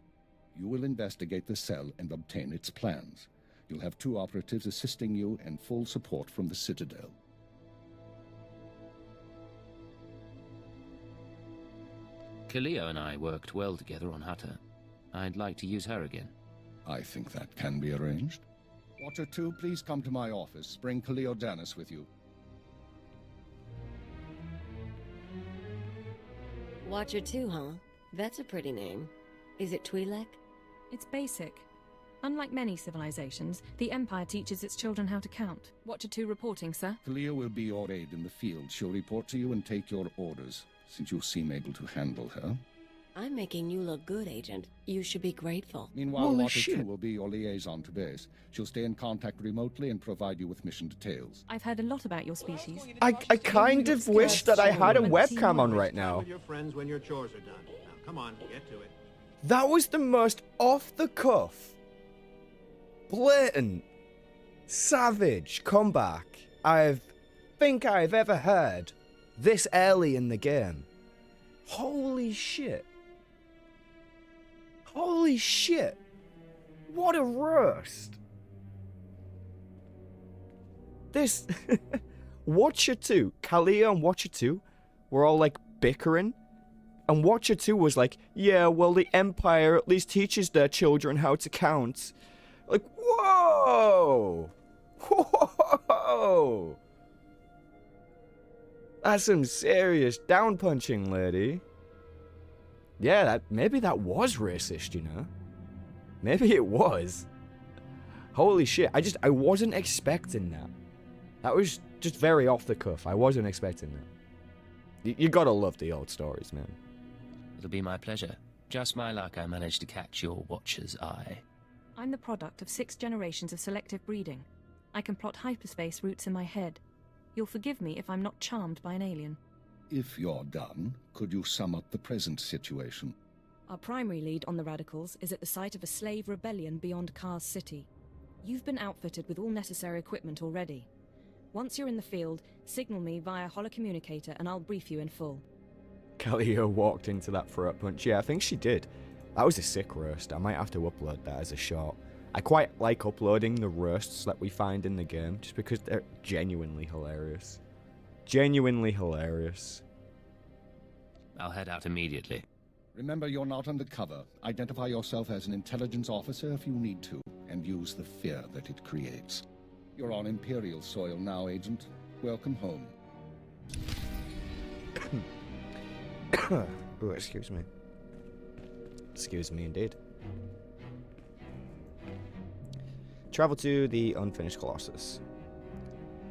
You will investigate the cell and obtain its plans. You'll have 2 operatives assisting you and full support from the Citadel. Kaleo and I worked well together on Hutter. I'd like to use her again. I think that can be arranged. Watcher 2, please come to my office. Bring Kaleo Danis with you. Watcher 2, huh? That's a pretty name. Is it Twi'lek? It's basic. Unlike many civilizations, the Empire teaches its children how to count. Watcher 2 reporting, sir. Kaleo will be your aide in the field. She'll report to you and take your orders, since you seem able to handle her. I'm making you look good, Agent. You should be grateful. Meanwhile, Holy Watcher shit. 2 will be your liaison to base. She'll stay in contact remotely and provide you with mission details. I've heard a lot about your species. I kind of wish that I had a webcam on right now. With your friends when your chores are done. Now, come on, get to it. That was the most off-the-cuff, blatant, savage comeback I think I've ever heard this early in the game. Holy shit. Holy shit. What a roast. This... Watcher 2, Kaleo and Watcher 2 were all like bickering. And Watcher 2 was like, yeah, well, the Empire at least teaches their children how to count. Like, whoa! Whoa! That's some serious down-punching, lady. Yeah, maybe that was racist, you know? Maybe it was. Holy shit, I wasn't expecting that. That was just very off the cuff. I wasn't expecting that. You gotta love the old stories, man. It'll be my pleasure. Just my luck I managed to catch your Watcher's eye. I'm the product of 6 generations of selective breeding. I can plot hyperspace routes in my head. You'll forgive me if I'm not charmed by an alien. If you're done, could you sum up the present situation? Our primary lead on the Radicals is at the site of a slave rebellion beyond Kars City. You've been outfitted with all necessary equipment already. Once you're in the field, signal me via holocommunicator and I'll brief you in full. Kaleo walked into that throat punch. Yeah, I think she did. That was a sick roast. I might have to upload that as a short. I quite like uploading the roasts that we find in the game, just because they're genuinely hilarious. Genuinely hilarious. I'll head out immediately. Remember, you're not undercover. Identify yourself as an intelligence officer if you need to, and use the fear that it creates. You're on Imperial soil now, Agent. Welcome home. Oh, excuse me. Excuse me indeed. Travel to the Unfinished Colossus.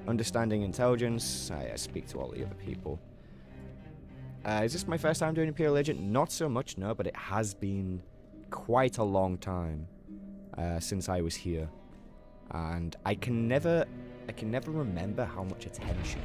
Understanding intelligence. I speak to all the other people. Is this my first time doing Imperial Agent? Not so much, no, but it has been quite a long time since I was here. And I can never remember how much attention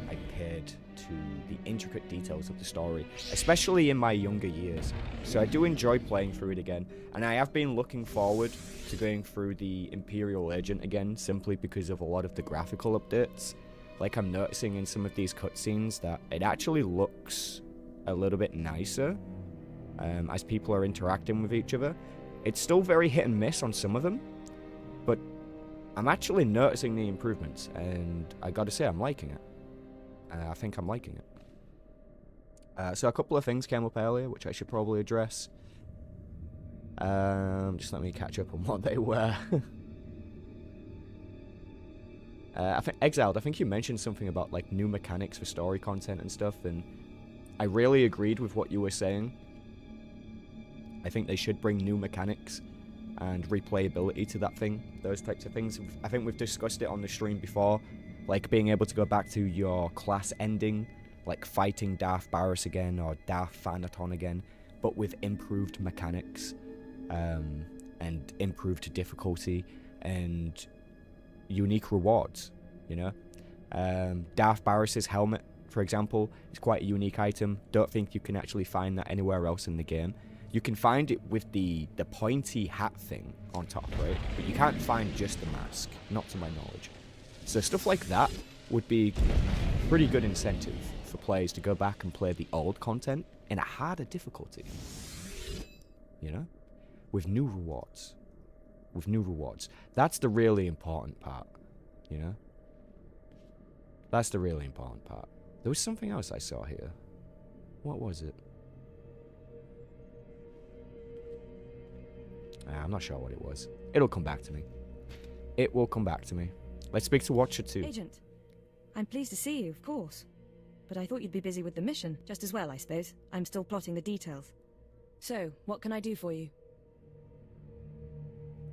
I paid to the intricate details of the story, especially in my younger years. So I do enjoy playing through it again, and I have been looking forward to going through the Imperial Agent again, simply because of a lot of the graphical updates. Like, I'm noticing in some of these cutscenes that it actually looks a little bit nicer as people are interacting with each other. It's still very hit and miss on some of them, but I'm actually noticing the improvements, and I gotta say, I'm liking it. I think I'm liking it. So a couple of things came up earlier, which I should probably address. Just let me catch up on what they were. I think Exiled, I think you mentioned something about like new mechanics for story content and stuff, and I really agreed with what you were saying. I think they should bring new mechanics and replayability to that thing, those types of things. I think we've discussed it on the stream before, like being able to go back to your class ending, like fighting Darth Barris again or Darth Thanaton again, but with improved mechanics and improved difficulty and unique rewards, you know? Darth Barris's helmet, for example, is quite a unique item. Don't think you can actually find that anywhere else in the game. You can find it with the pointy hat thing on top, right? But you can't find just the mask, not to my knowledge. So stuff like that would be pretty good incentive for players to go back and play the old content in a harder difficulty. You know? With new rewards. with new rewards. That's the really important part, you know? That's the really important part. There was something else I saw here. What was it? I'm not sure what it was. It'll come back to me. It will come back to me. Let's speak to Watcher 2. Agent, I'm pleased to see you, of course. But I thought you'd be busy with the mission. Just as well, I suppose. I'm still plotting the details. So, what can I do for you?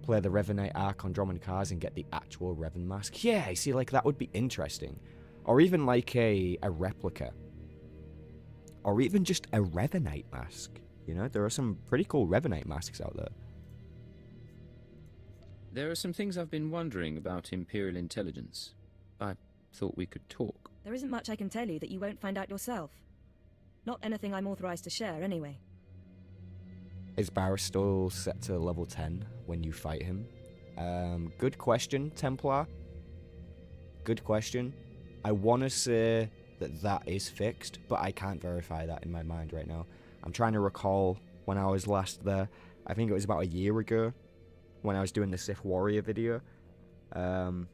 Play the Revenite arc on Drummond cars and get the actual Revan mask. Yeah, I see, like, that would be interesting. Or even, like, a replica. Or even just a Revenite mask. You know, there are some pretty cool Revenite masks out there. There are some things I've been wondering about Imperial intelligence. I thought we could talk. There isn't much I can tell you that you won't find out yourself. Not anything I'm authorized to share, anyway. Is Barriss still set to level 10 when you fight him? Good question, Templar. Good question. I want to say that that is fixed, but I can't verify that in my mind right now. I'm trying to recall when I was last there. I think it was about a year ago when I was doing the Sith Warrior video. Man.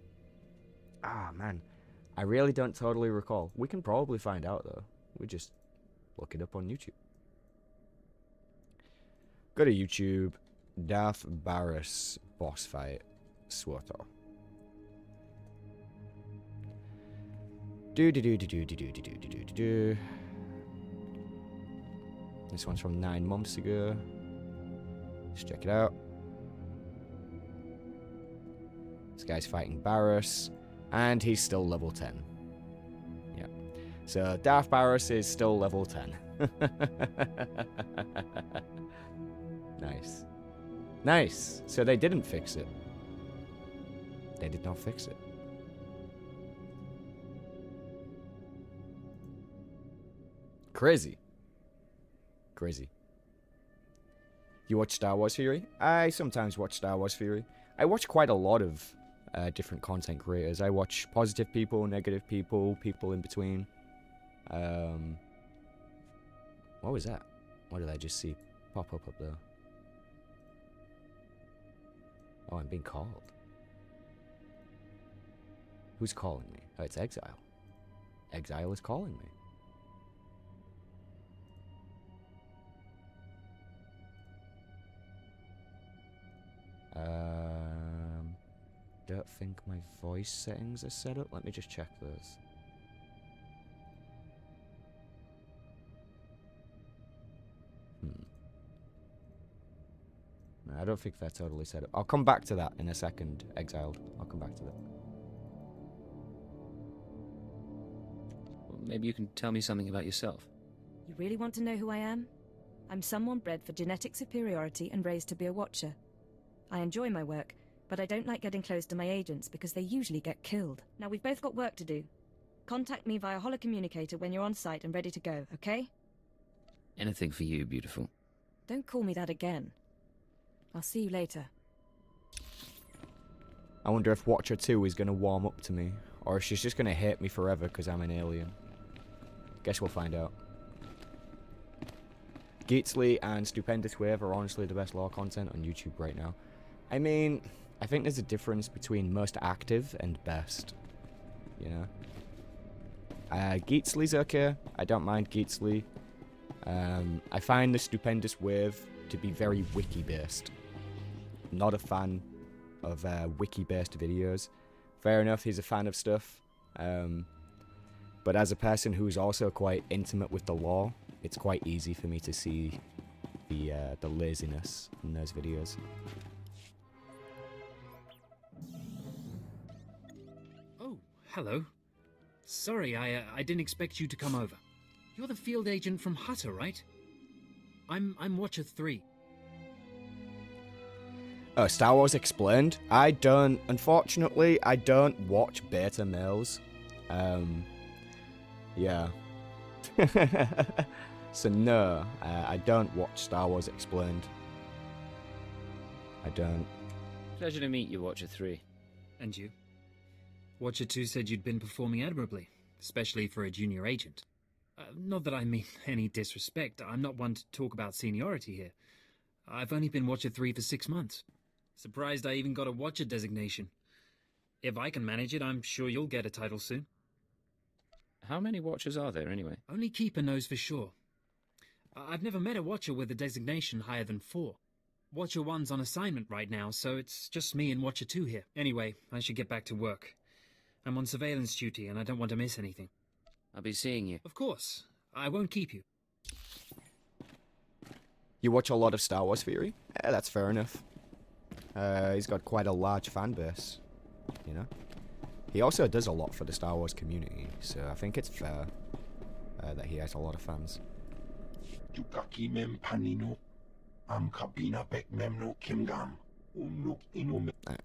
I really don't totally recall. We can probably find out, though. We just look it up on YouTube. Go to YouTube. Darth Barriss boss fight. SWTOR. This one's from 9 months ago. Let's check it out. This guy's fighting Barriss, and he's still level 10. Yeah. So Darth Barriss is still level 10. Nice. Nice. So they didn't fix it. They did not fix it. Crazy. Crazy. You watch Star Wars Theory? I sometimes watch Star Wars Theory. I watch quite a lot of different content creators. I watch positive people, negative people, people in between. What was that? What did I just see pop up there? Oh, I'm being called. Who's calling me? Oh, it's Exile. Exile is calling me. Don't think my voice settings are set up. Let me just check those. No, I don't think they're totally set up. I'll come back to that in a second, Exiled. I'll come back to that. Well, maybe you can tell me something about yourself. You really want to know who I am? I'm someone bred for genetic superiority and raised to be a watcher. I enjoy my work, but I don't like getting close to my agents because they usually get killed. Now, we've both got work to do. Contact me via holocommunicator when you're on site and ready to go, okay? Anything for you, beautiful. Don't call me that again. I'll see you later. I wonder if Watcher 2 is going to warm up to me, or if she's just going to hate me forever because I'm an alien. Guess we'll find out. Geatsley and Stupendous Wave are honestly the best lore content on YouTube right now. I mean, I think there's a difference between most active and best, you know? Geatsley's okay. I don't mind Geatsley. I find the Stupendous Wave to be very wiki-based. Not a fan of wiki-based videos. Fair enough, he's a fan of stuff. But as a person who's also quite intimate with the lore, it's quite easy for me to see the laziness in those videos. Oh, hello. Sorry, I didn't expect you to come over. You're the field agent from Hutter, right? I'm Watcher 3. Star Wars Explained. Unfortunately, I don't watch beta males. Yeah. So no, I don't watch Star Wars Explained. I don't. Pleasure to meet you, Watcher 3. And you? Watcher 2 said you'd been performing admirably, especially for a junior agent. Not that I mean any disrespect. I'm not one to talk about seniority here. I've only been Watcher 3 for 6 months. Surprised I even got a Watcher designation. If I can manage it, I'm sure you'll get a title soon. How many Watchers are there, anyway? Only Keeper knows for sure. I've never met a Watcher with a designation higher than 4. Watcher 1's on assignment right now, so it's just me and Watcher 2 here. Anyway, I should get back to work. I'm on surveillance duty, and I don't want to miss anything. I'll be seeing you. Of course. I won't keep you. You watch a lot of Star Wars Theory? Yeah, that's fair enough. He's got quite a large fan base, you know? He also does a lot for the Star Wars community, so I think it's fair that he has a lot of fans.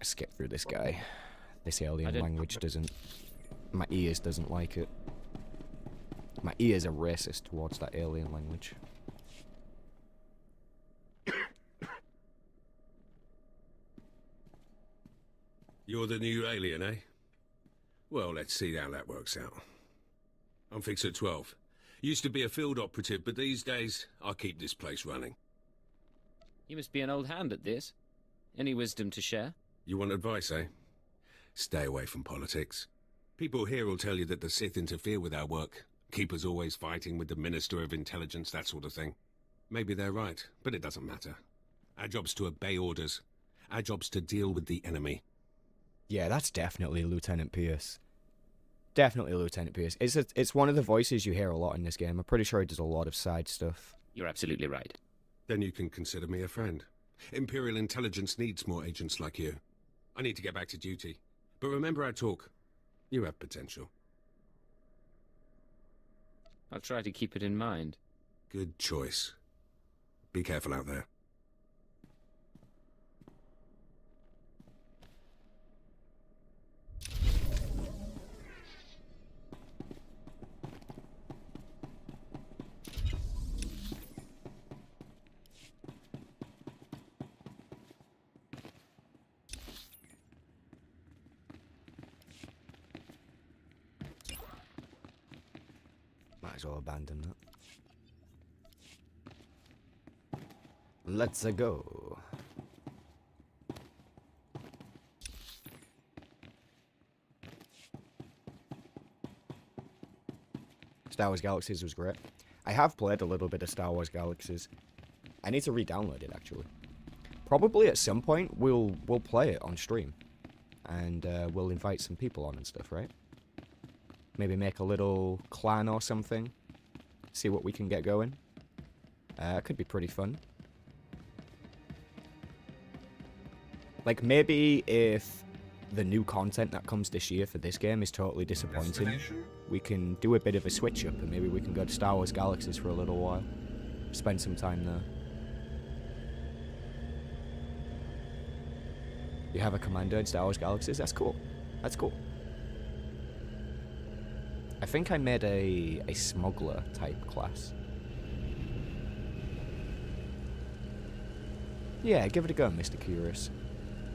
Skip through this guy. This alien language doesn't... My ears doesn't like it. My ears are racist towards that alien language. You're the new alien, eh? Well, let's see how that works out. I'm Fixer 12. Used to be a field operative, but these days, I keep this place running. You must be an old hand at this. Any wisdom to share? You want advice, eh? Stay away from politics. People here will tell you that the Sith interfere with our work. Keeper's always fighting with the Minister of Intelligence, that sort of thing. Maybe they're right, but it doesn't matter. Our job's to obey orders. Our job's to deal with the enemy. Yeah, that's definitely Lieutenant Pierce. Definitely Lieutenant Pierce. It's one of the voices you hear a lot in this game. I'm pretty sure he does a lot of side stuff. You're absolutely right. Then you can consider me a friend. Imperial Intelligence needs more agents like you. I need to get back to duty. But remember our talk. You have potential. I'll try to keep it in mind. Good choice. Be careful out there. Might as well abandon that. Let's go. Star Wars Galaxies was great. I have played a little bit of Star Wars Galaxies. I need to re-download it, actually. Probably at some point we'll play it on stream. And we'll invite some people on and stuff, right? Maybe make a little clan or something. See what we can get going. Could be pretty fun. Like, maybe if the new content that comes this year for this game is totally disappointing, we can do a bit of a switch up and maybe we can go to Star Wars Galaxies for a little while. Spend some time there. You have a commander in Star Wars Galaxies? That's cool. That's cool. I think I made a smuggler type class. Yeah, give it a go, Mr. Curious.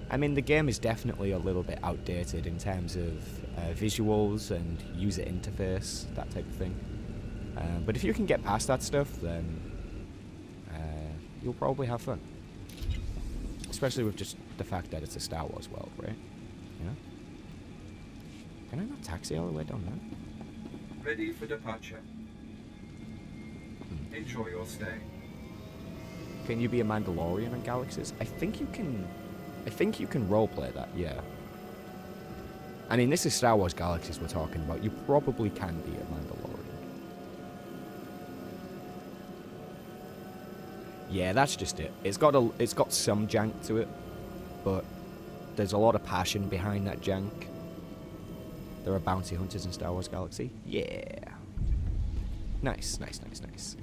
I mean, the game is definitely a little bit outdated in terms of visuals and user interface, that type of thing. But if you can get past that stuff, then you'll probably have fun. Especially with just the fact that it's a Star Wars world, right? Yeah? Can I not taxi all the way down there? Ready for departure. Enjoy your stay. Can you be a Mandalorian on Galaxies? I think you can roleplay that, yeah. I mean, this is Star Wars Galaxies we're talking about. You probably can be a Mandalorian. Yeah, that's just it. It's got some jank to it, but there's a lot of passion behind that jank. There are bounty hunters in Star Wars Galaxy. Yeah. Nice, nice, nice, nice.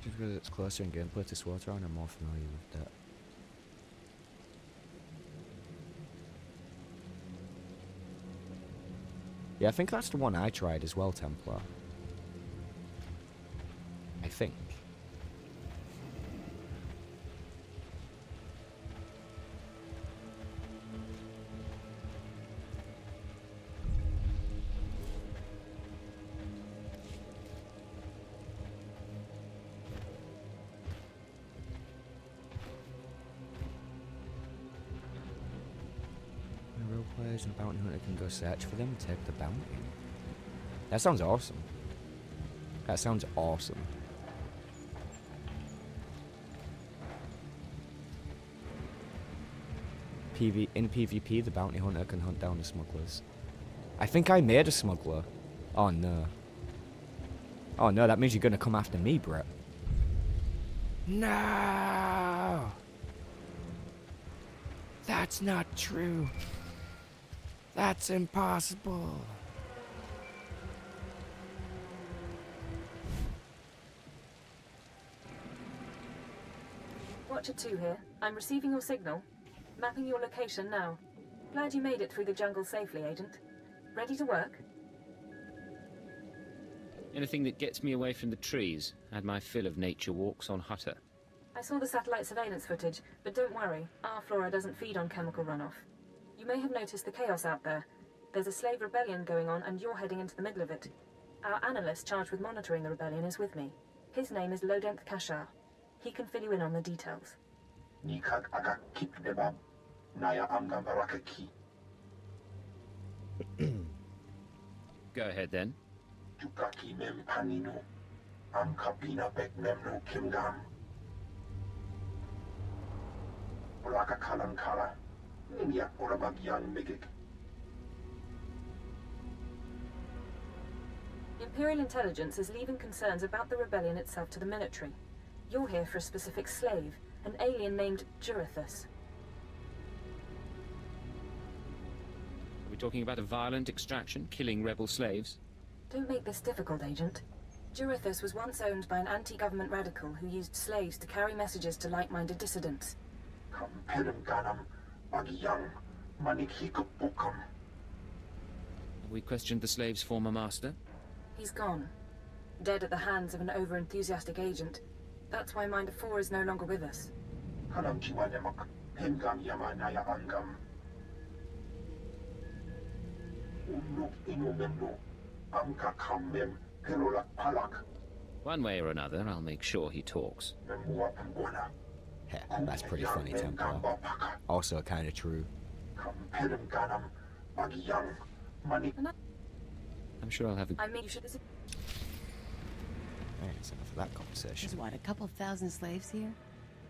Just because it's closer in gameplay to SWTOR, I'm more familiar with that. Yeah, I think that's the one I tried as well, Templar. I think. disappears and a bounty hunter can go search for them and take the bounty. That sounds awesome. That sounds awesome. In PvP, the bounty hunter can hunt down the smugglers. I think I made a smuggler. Oh no. Oh no, that means you're gonna come after me, Brett. No! That's not true. That's impossible. Watcher 2 here. I'm receiving your signal. Mapping your location now. Glad you made it through the jungle safely, Agent. Ready to work? Anything that gets me away from the trees. Had my fill of nature walks on Hutter. I saw the satellite surveillance footage, but don't worry, our flora doesn't feed on chemical runoff. You may have noticed the chaos out there. There's a slave rebellion going on, and you're heading into the middle of it. Our analyst charged with monitoring the rebellion is with me. His name is Lodenth Kashar. He can fill you in on the details. Go ahead then. Imperial intelligence is leaving concerns about the rebellion itself to the military. You're here for a specific slave, an alien named Jurithus. Are we talking about a violent extraction, killing rebel slaves? Don't make this difficult, Agent. Jurithus was once owned by an anti-government radical who used slaves to carry messages to like-minded dissidents. Have we questioned the slave's former master? He's gone. Dead at the hands of an over-enthusiastic agent. That's why Minder 4 is no longer with us. One way or another, I'll make sure he talks. Heh, that's pretty funny, Templar. Also kind of true. I'm sure I'll have a... I mean, you should... That's enough of that conversation. There's what, a couple thousand slaves here?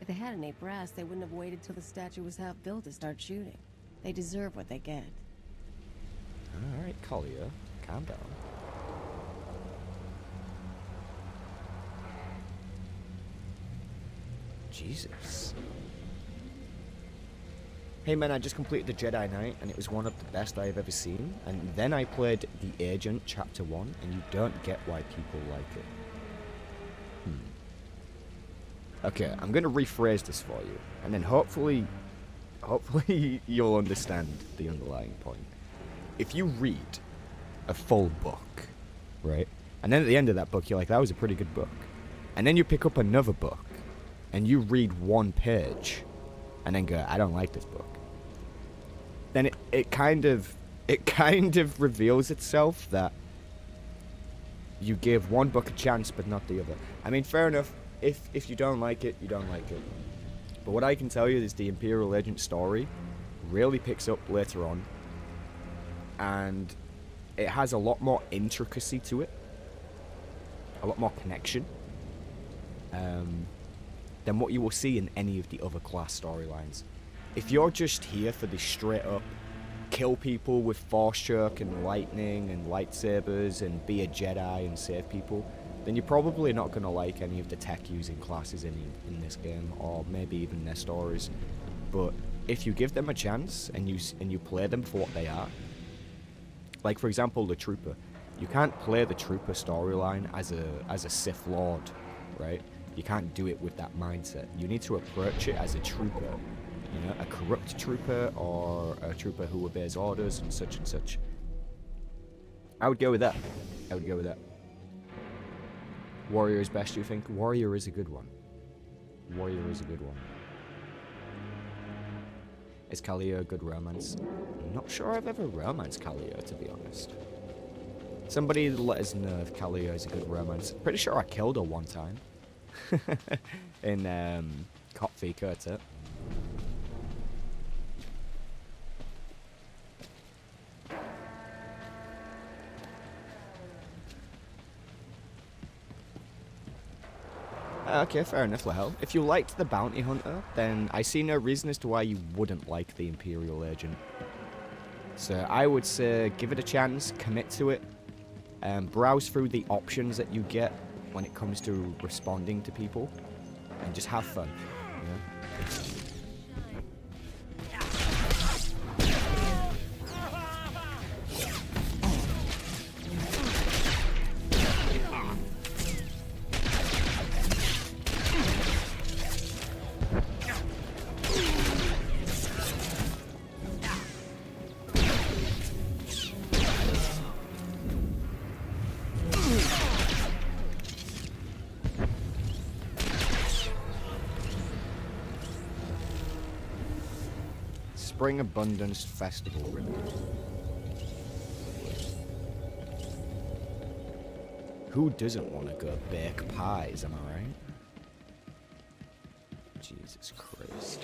If they had any brass, they wouldn't have waited till the statue was half built to start shooting. They deserve what they get. Alright, Collier, calm down. Jesus. Hey man, I just completed the Jedi Knight and it was one of the best I have ever seen. And then I played The Agent Chapter 1 and you don't get why people like it. Okay, I'm going to rephrase this for you. And then hopefully you'll understand the underlying point. If you read a full book, right? And then at the end of that book, you're like, that was a pretty good book. And then you pick up another book, and you read one page, and then go, I don't like this book. Then it kind of reveals itself that you give one book a chance, but not the other. I mean, fair enough. If you don't like it, you don't like it. But what I can tell you is the Imperial Agent story really picks up later on. And it has a lot more intricacy to it. A lot more connection. Than what you will see in any of the other class storylines. If you're just here for the straight up kill people with force choke and lightning and lightsabers and be a Jedi and save people, then you're probably not going to like any of the tech using classes in this game, or maybe even their stories. But if you give them a chance and you play them for what they are, like for example the Trooper, you can't play the Trooper storyline as a Sith Lord, right? You can't do it with that mindset. You need to approach it as a trooper, you know, a corrupt trooper or a trooper who obeys orders and such and such. I would go with that. Warrior is best, you think? Warrior is a good one. Is Kalia a good romance? I'm not sure I've ever romanced Kalia, to be honest. Somebody let us know if Kalia is a good romance. Pretty sure I killed her one time. In Cop v Curta. Okay, fair enough, Lahel. If you liked the Bounty Hunter, then I see no reason as to why you wouldn't like the Imperial Agent. So I would say give it a chance, commit to it, browse through the options that you get when it comes to responding to people, and just have fun, you know? Spring Abundance Festival ribbon. Who doesn't want to go bake pies, am I right? Jesus Christ.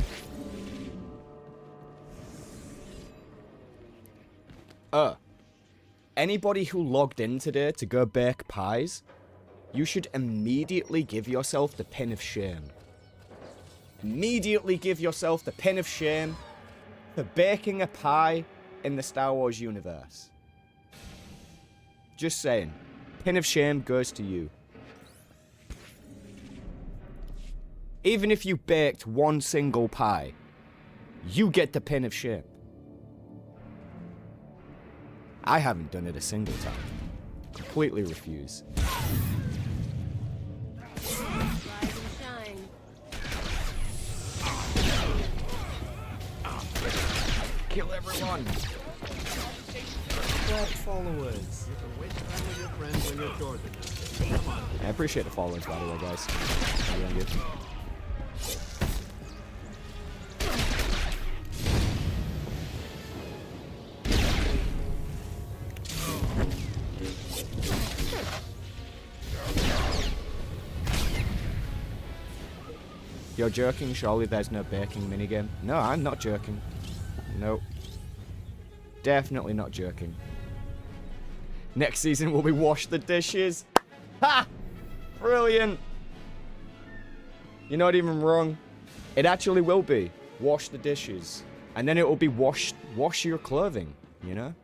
Anybody who logged in today to go bake pies, you should immediately give yourself the pin of shame. Immediately give yourself the pin of shame for baking a pie in the Star Wars universe. Just saying. Pin of shame goes to you. Even if you baked one single pie, you get the pin of shame. I haven't done it a single time. Completely refuse. Kill everyone! Club followers. You can waste time with your friends when your doors are done. Come on. I appreciate the followers, by the way, guys. Really good. You're joking? Surely there's no baking minigame? No, I'm not joking. Nope. Definitely not joking. Next season will be wash the dishes. Ha! Brilliant! You're not even wrong. It actually will be. Wash the dishes. And then it will be wash your clothing, you know?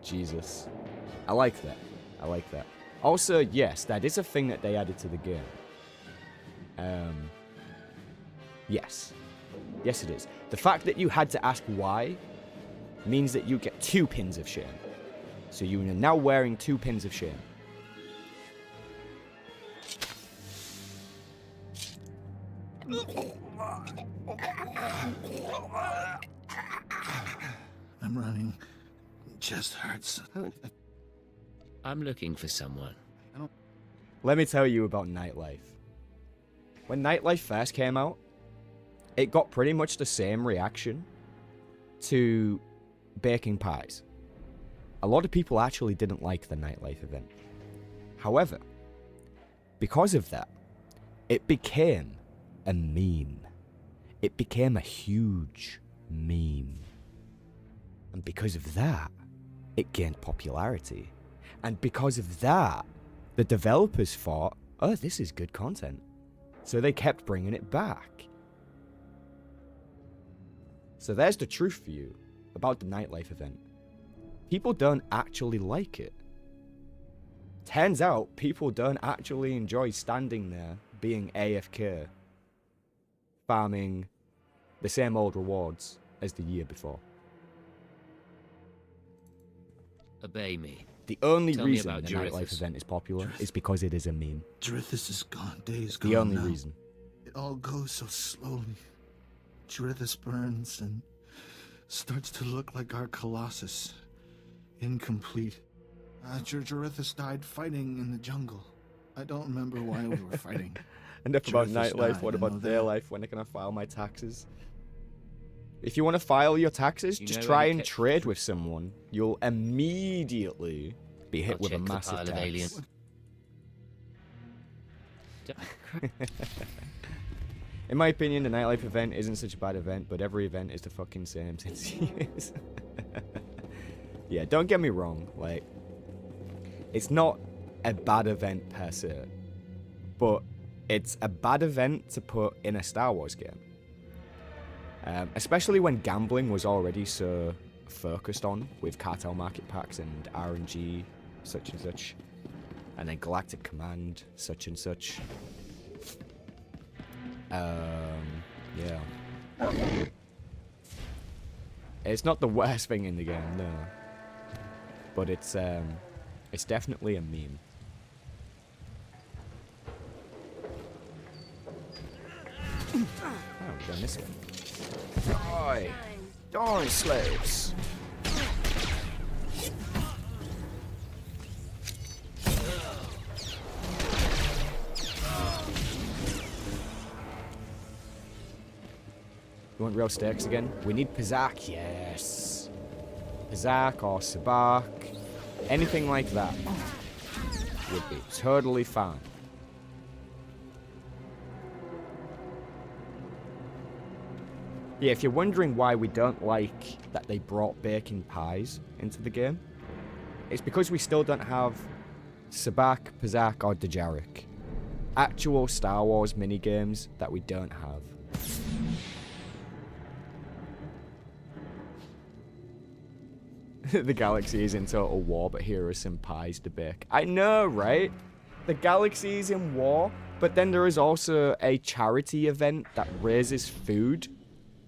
Jesus. I like that. I like that. Also, yes, that is a thing that they added to the game. Yes. Yes, it is. The fact that you had to ask why means that you get 2 pins of shame. So you are now wearing 2 pins of shame. I'm running. Chest hurts. I'm looking for someone. Let me tell you about Nightlife. When Nightlife first came out, it got pretty much the same reaction to baking pies. A lot of people actually didn't like the Nightlife event. However, because of that, it became a meme. It became a huge meme. And because of that, it gained popularity. And because of that, the developers thought, oh, this is good content. So they kept bringing it back. So there's the truth for you about the Nightlife event. People don't actually like it. Turns out, people don't actually enjoy standing there, being AFK, farming the same old rewards as the year before. Obey me. The only Tell me reason about the Nightlife Jarithus. event is popular is because it is a meme. Jarithus is gone. Days The gone only now. reason. It all goes so slowly. Jarithus burns and starts to look like our Colossus. Incomplete. Jarithus died fighting in the jungle. I don't remember why we were fighting. Enough about Jarithus Nightlife, died, what I know about that. day life? When can I file my taxes? If you want to file your taxes, You just know try any and ca- trade with someone. You'll immediately be hit I'll with a check the massive pile of tax. aliens. In my opinion, the Nightlife event isn't such a bad event, but every event is the fucking same since years. Yeah, don't get me wrong, like, it's not a bad event per se, but it's a bad event to put in a Star Wars game. Especially when gambling was already so focused on with cartel market packs and RNG such and such, and then Galactic Command such and such. Yeah. It's not the worst thing in the game, no. But it's definitely a meme. Oh, we've done this one. Die! Die, slaves! You want real stakes again? We need Pizak, yes. Pizak or Sabak, anything like that would be totally fine. Yeah, if you're wondering why we don't like that they brought baking pies into the game, it's because we still don't have Sabak, Pizak, or Dejarik. Actual Star Wars minigames that we don't have. The galaxy is in total war, but here are some pies to bake. I know, right? The galaxy is in war, but then there is also a charity event that raises food.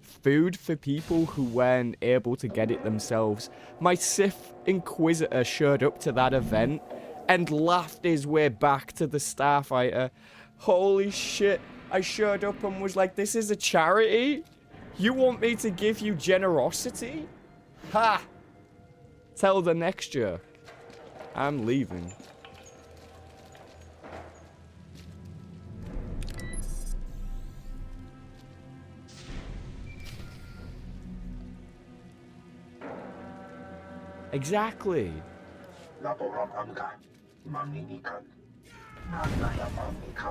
Food for people who weren't able to get it themselves. My Sith Inquisitor showed up to that event and laughed his way back to the Starfighter. Holy shit. I showed up and was like, this is a charity? You want me to give you generosity? Ha! Tell the next year. I'm leaving. Exactly.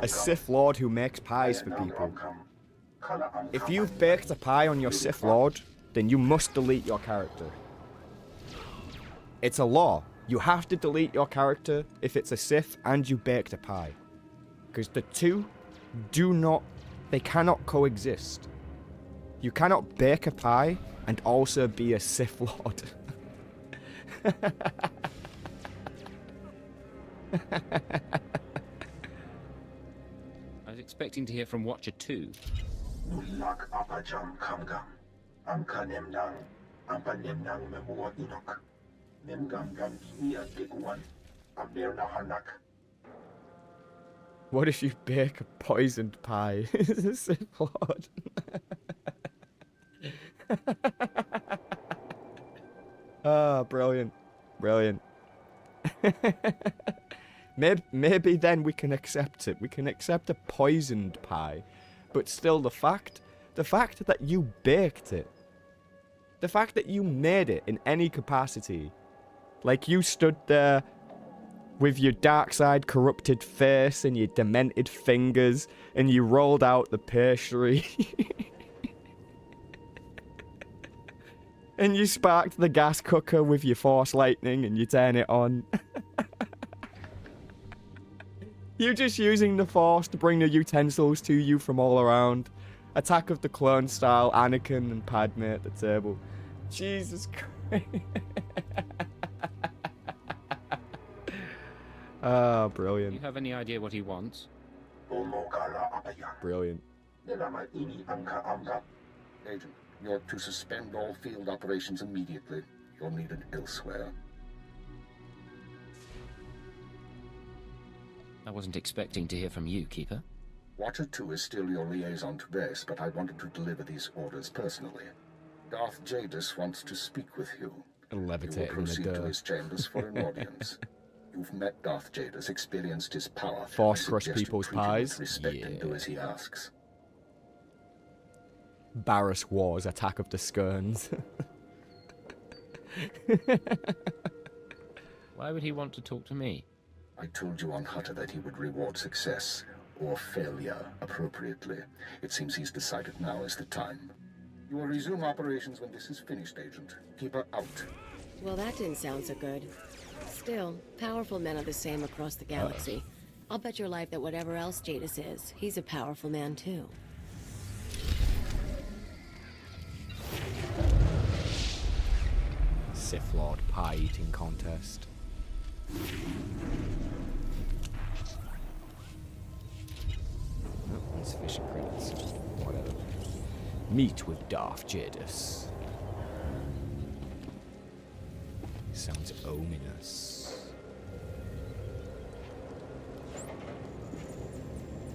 A Sith Lord who makes pies for people. If you've baked a pie on your Sith Lord, then you must delete your character. It's a law. You have to delete your character if it's a Sith and you baked a pie. Because the two they cannot coexist. You cannot bake a pie and also be a Sith Lord. I was expecting to hear from Watcher 2. What if you bake a poisoned pie? It's a Sith Lord. Ah, brilliant. Brilliant. Maybe then we can accept it. We can accept a poisoned pie. But still, the fact that you baked it, the fact that you made it in any capacity, like you stood there with your dark side corrupted face and your demented fingers, and you rolled out the pastry. And you sparked the gas cooker with your force lightning and you turn it on. You're just using the force to bring the utensils to you from all around. Attack of the Clone style, Anakin and Padme at the table. Jesus Christ. Ah, brilliant. Do you have any idea what he wants? Brilliant. Agent, you're to suspend all field operations immediately. You're needed elsewhere. I wasn't expecting to hear from you, Keeper. Watcher 2 is still your liaison to base, but I wanted to deliver these orders personally. Darth Jadis wants to speak with you. Levitate you will proceed in the to dirt. his chambers for an audience. You've met Darth Jadis, experienced his power. Force I crush suggest you people's treat him pies? with respect Yeah. and do as he asks. Barriss Wars, Attack of the Skerns. Why would he want to talk to me? I told you on Hutter that he would reward success, or failure, appropriately. It seems he's decided now is the time. You will resume operations when this is finished, Agent. Keep her out. Well, that didn't sound so good. Still, powerful men are the same across the galaxy. I'll bet your life that whatever else Jadis is, he's a powerful man too. Sith Lord pie eating contest. Oh, insufficient credits. Whatever. Meet with Darth Jadis. Sounds ominous.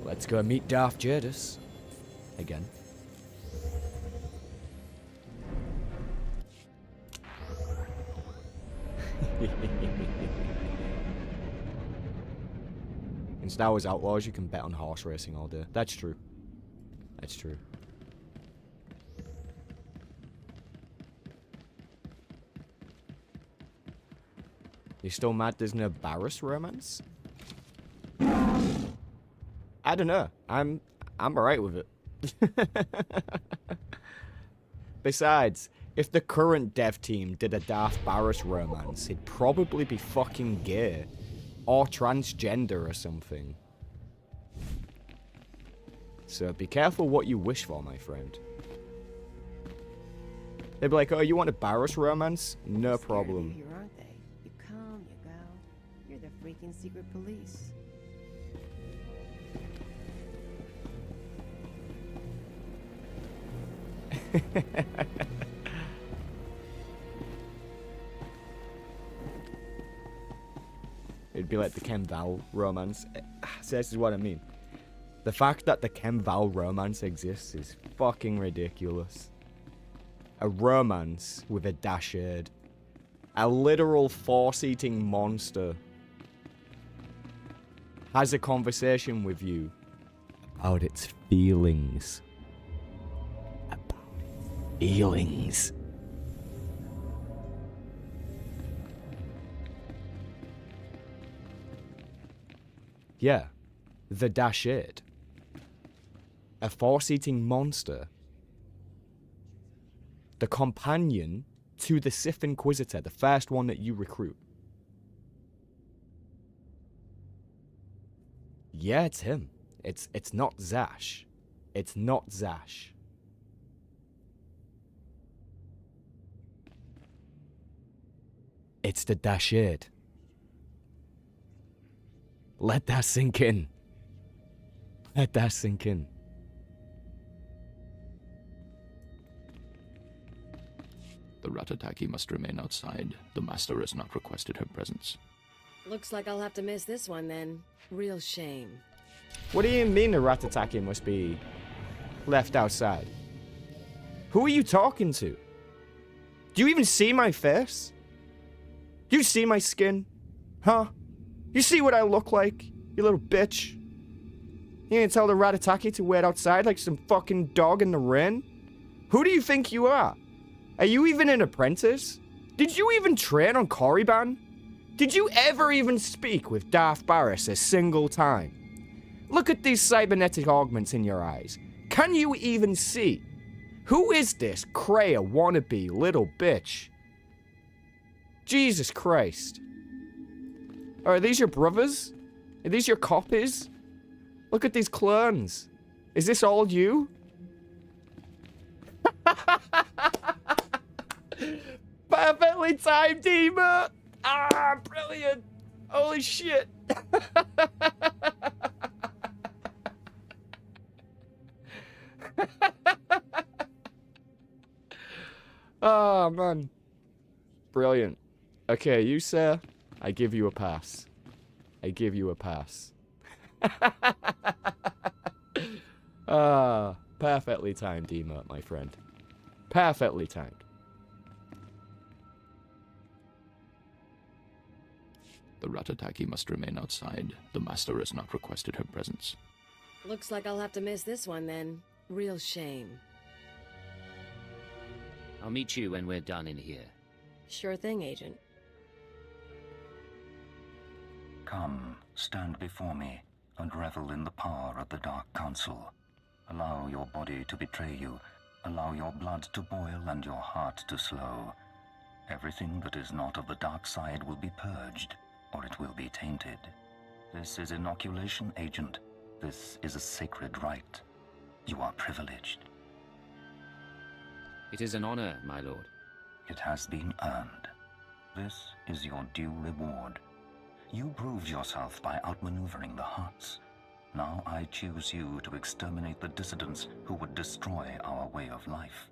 Let's go meet Darth Jadis. Again. In Star Wars Outlaws, you can bet on horse racing all day. That's true. That's true. You still mad there's no Barriss romance? I don't know. I'm alright with it. Besides, if the current dev team did a Darth Barriss romance, he'd probably be fucking gay. Or transgender or something. So be careful what you wish for, my friend. They'd be like, oh, you want a Barriss romance? No problem. Here, aren't they? You come, you go. You're the freaking secret police. It'd be like the Ken Val romance. So this is what I mean. The fact that the Ken Val romance exists is fucking ridiculous. A romance with a Dashard. A literal force-eating monster has a conversation with you about its feelings. About feelings. Yeah, the Dashard. A force-eating monster. The companion to the Sith Inquisitor, the first one that you recruit. Yeah, it's him. It's not Zash. It's not Zash. It's the Dashard. Let that sink in. Let that sink in. The Ratataki must remain outside. The Master has not requested her presence. Looks like I'll have to miss this one then. Real shame. What do you mean the Ratataki must be left outside? Who are you talking to? Do you even see my face? Do you see my skin? Huh? You see what I look like, you little bitch? You gonna tell the Ratataki to wait outside like some fucking dog in the rain? Who do you think you are? Are you even an apprentice? Did you even train on Korriban? Did you ever even speak with Darth Barriss a single time? Look at these cybernetic augments in your eyes. Can you even see? Who is this Kreia wannabe little bitch? Jesus Christ. Are these your brothers? Are these your copies? Look at these clones. Is this all you? Perfectly timed, Dima! Ah, brilliant! Holy shit! Oh, man. Brilliant. Okay, you, sir, I give you a pass. I give you a pass. Ah, perfectly timed emote, my friend. Perfectly timed. The Ratataki must remain outside. The Master has not requested her presence. Looks like I'll have to miss this one then. Real shame. I'll meet you when we're done in here. Sure thing, Agent. Come, stand before me, and revel in the power of the Dark Council. Allow your body to betray you. Allow your blood to boil and your heart to slow. Everything that is not of the dark side will be purged, or it will be tainted. This is inoculation, Agent. This is a sacred right. You are privileged. It is an honor, my lord. It has been earned. This is your due reward. You proved yourself by outmaneuvering the Hutts. Now I choose you to exterminate the dissidents who would destroy our way of life.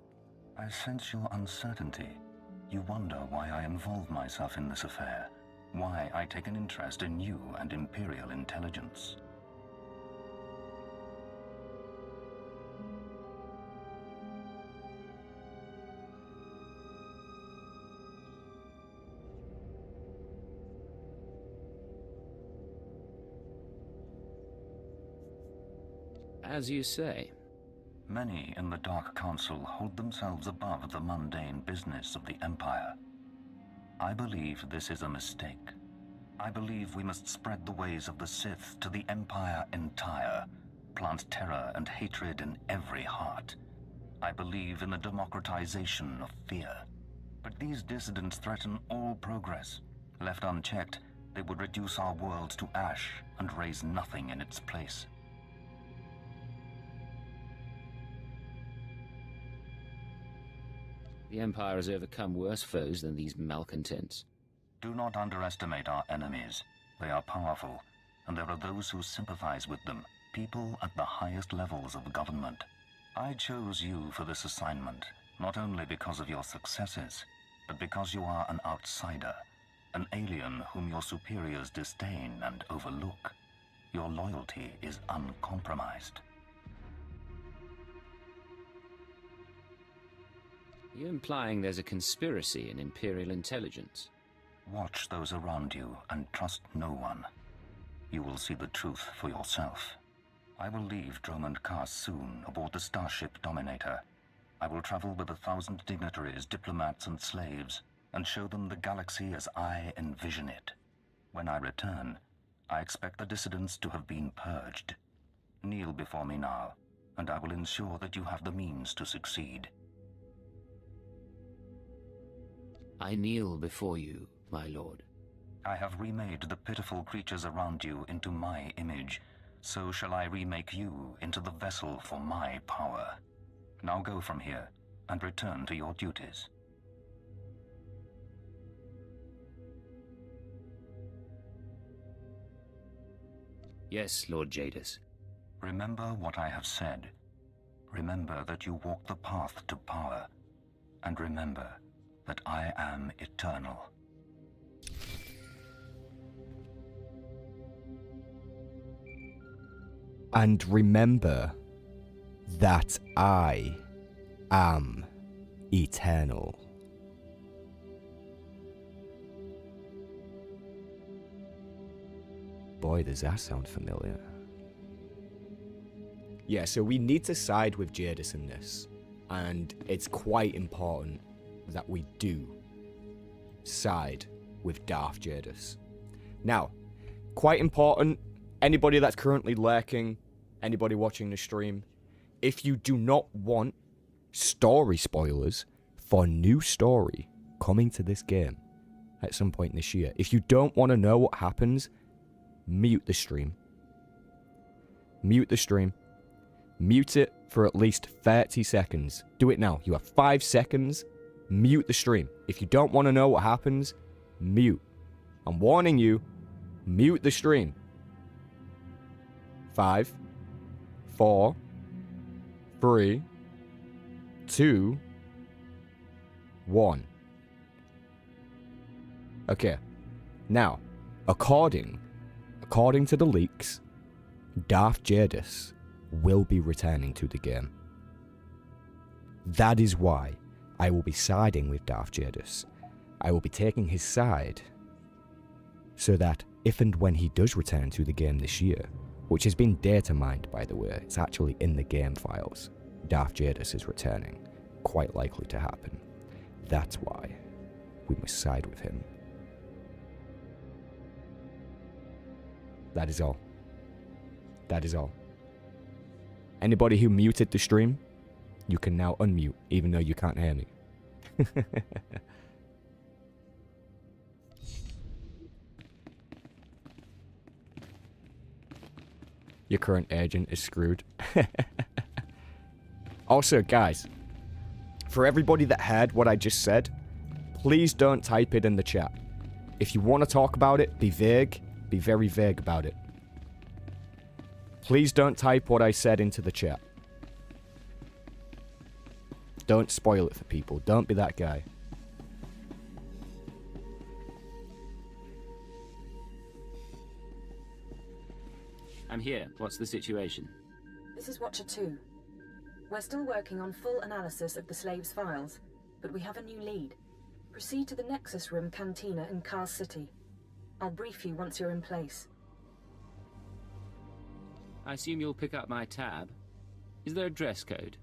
I sense your uncertainty. You wonder why I involve myself in this affair, why I take an interest in you and Imperial intelligence. As you say. Many in the Dark Council hold themselves above the mundane business of the Empire. I believe this is a mistake. I believe we must spread the ways of the Sith to the Empire entire, plant terror and hatred in every heart. I believe in the democratization of fear. But these dissidents threaten all progress. Left unchecked, they would reduce our world to ash and raise nothing in its place. The Empire has overcome worse foes than these malcontents. Do not underestimate our enemies. They are powerful, and there are those who sympathize with them, people at the highest levels of government. I chose you for this assignment, not only because of your successes, but because you are an outsider, an alien whom your superiors disdain and overlook. Your loyalty is uncompromised. Are you implying there's a conspiracy in Imperial intelligence? Watch those around you and trust no one. You will see the truth for yourself. I will leave Dromund Kaas soon aboard the Starship Dominator. I will travel with 1,000 dignitaries, diplomats, and slaves, and show them the galaxy as I envision it. When I return, I expect the dissidents to have been purged. Kneel before me now, and I will ensure that you have the means to succeed. I kneel before you, my lord. I have remade the pitiful creatures around you into my image. So shall I remake you into the vessel for my power. Now go from here, and return to your duties. Yes, Lord Jadis. Remember what I have said. Remember that you walk the path to power. And remember that I am eternal. And remember that I am eternal. Boy, does that sound familiar. Yeah, so we need to side with Jadis in this. And it's quite important that we do side with Darth Jadis. Now, quite important, anybody that's currently lurking, anybody watching the stream, if you do not want story spoilers for a new story coming to this game at some point this year, if you don't want to know what happens, mute the stream. Mute the stream. Mute it for at least 30 seconds. Do it now. You have 5 seconds. Mute the stream. If you don't want to know what happens, mute. I'm warning you, mute the stream. 5, 4, 3, 2, 1. Okay. Now, according to the leaks, Darth Jadis will be returning to the game. That is why I will be siding with Darth Jadis. I will be taking his side so that if and when he does return to the game this year, which has been data mined by the way, it's actually in the game files, Darth Jadis is returning, quite likely to happen. That's why we must side with him. That is all. That is all. Anybody who muted the stream, you can now unmute, even though you can't hear me. Your current agent is screwed. Also, guys, for everybody that heard what I just said, please don't type it in the chat. If you want to talk about it, be vague. Be very vague about it. Please don't type what I said into the chat. Don't spoil it for people. Don't be that guy. I'm here. What's the situation? This is Watcher 2. We're still working on full analysis of the slaves' files, but we have a new lead. Proceed to the Nexus Room Cantina in Cars City. I'll brief you once you're in place. I assume you'll pick up my tab. Is there a dress code?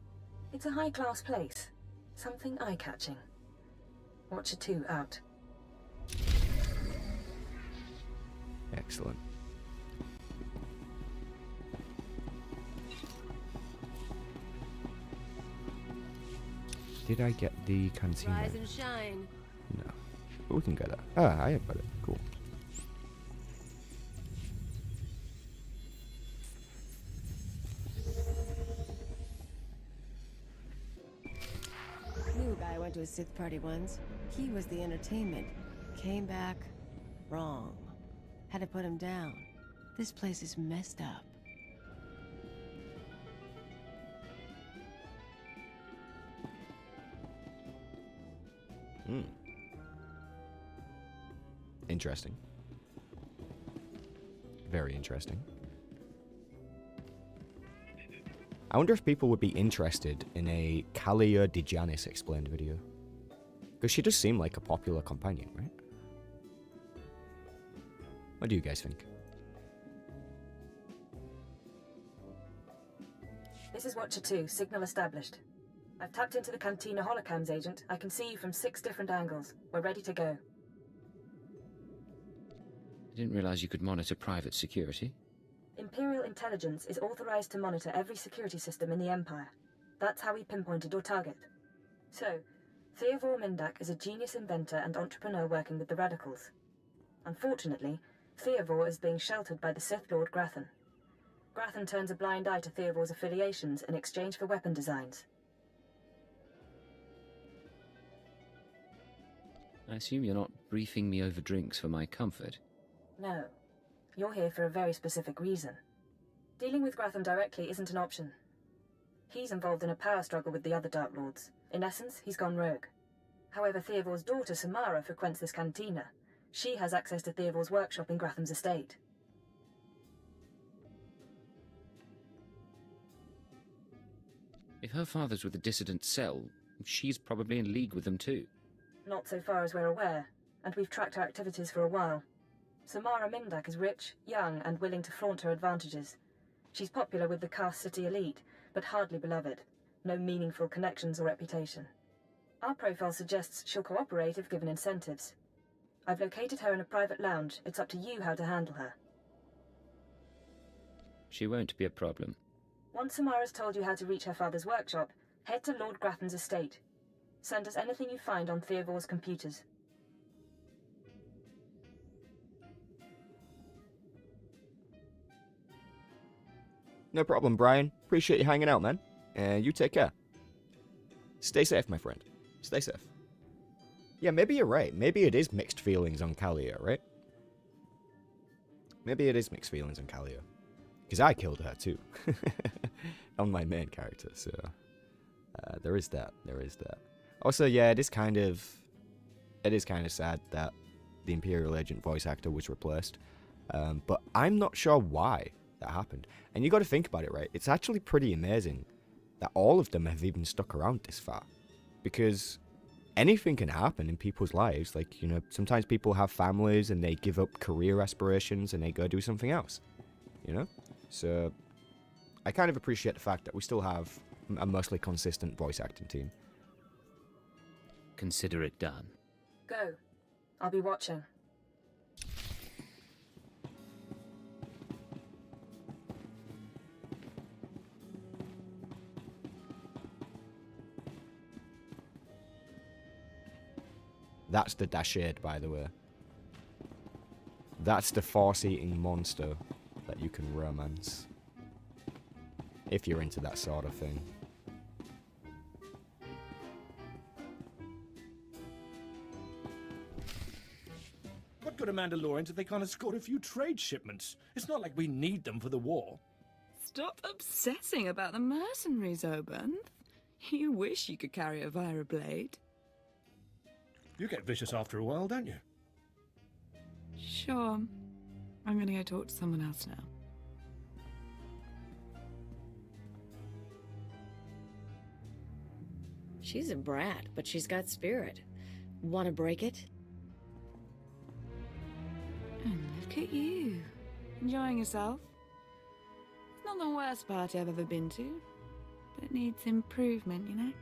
It's a high-class place. Something eye-catching. Watcher 2 out. Excellent. Did I get the cantina? Rise and shine. No. But we can get it. Ah, I have got it. Cool. Knew a guy who went to a Sith party once. He was the entertainment. Came back wrong. Had to put him down. This place is messed up. Hmm. Interesting. Very interesting. I wonder if people would be interested in a Kalia Dejanis explained video. Because she does seem like a popular companion, right? What do you guys think? This is Watcher 2, signal established. I've tapped into the Cantina holocams agent. I can see you from 6 different angles. We're ready to go. I didn't realize you could monitor private security. Imperial Intelligence is authorized to monitor every security system in the Empire. That's how we pinpointed your target. So, Theovor Mindak is a genius inventor and entrepreneur working with the Radicals. Unfortunately, Theovor is being sheltered by the Sith Lord Grathan. Grathan turns a blind eye to Theovor's affiliations in exchange for weapon designs. I assume you're not briefing me over drinks for my comfort. No. You're here for a very specific reason. Dealing with Grathan directly isn't an option. He's involved in a power struggle with the other Dark Lords. In essence, he's gone rogue. However, Theovor's daughter Samara frequents this cantina. She has access to Theovor's workshop in Grathan's estate. If her father's with the dissident cell, she's probably in league with them too. Not so far as we're aware, and we've tracked her activities for a while. Samara Mindak is rich, young, and willing to flaunt her advantages. She's popular with the Cars City elite, but hardly beloved. No meaningful connections or reputation. Our profile suggests she'll cooperate if given incentives. I've located her in a private lounge. It's up to you how to handle her. She won't be a problem. Once Samara's told you how to reach her father's workshop, head to Lord Grathan's estate. Send us anything you find on Theovor's computers. No problem, Brian. Appreciate you hanging out, man. You take care. Stay safe, my friend. Stay safe. Yeah, maybe you're right. Maybe it is mixed feelings on Kalia, right? Maybe it is mixed feelings on Kalia. Because I killed her, too. On my main character, so... there is that. There is that. Also, yeah, it is kind of sad that the Imperial Agent voice actor was replaced. But I'm not sure why that happened. And you got to think about it, right? It's actually pretty amazing that all of them have even stuck around this far. Because anything can happen in people's lives. Like, you know, sometimes people have families and they give up career aspirations and they go do something else. You know? So, I kind of appreciate the fact that we still have a mostly consistent voice acting team. Consider it done. Go. I'll be watching. That's the Dashade, by the way. That's the force-eating monster that you can romance. if you're into that sort of thing. What good are Mandalorians if they can't escort a few trade shipments? It's not like we need them for the war. Stop obsessing about the mercenaries, Obenth. You wish you could carry a Vira blade. You get vicious after a while, don't you? Sure. I'm gonna go talk to someone else now. She's a brat, but she's got spirit. Want to break it? And look at you. Enjoying yourself? It's not the worst party I've ever been to, but it needs improvement, you know?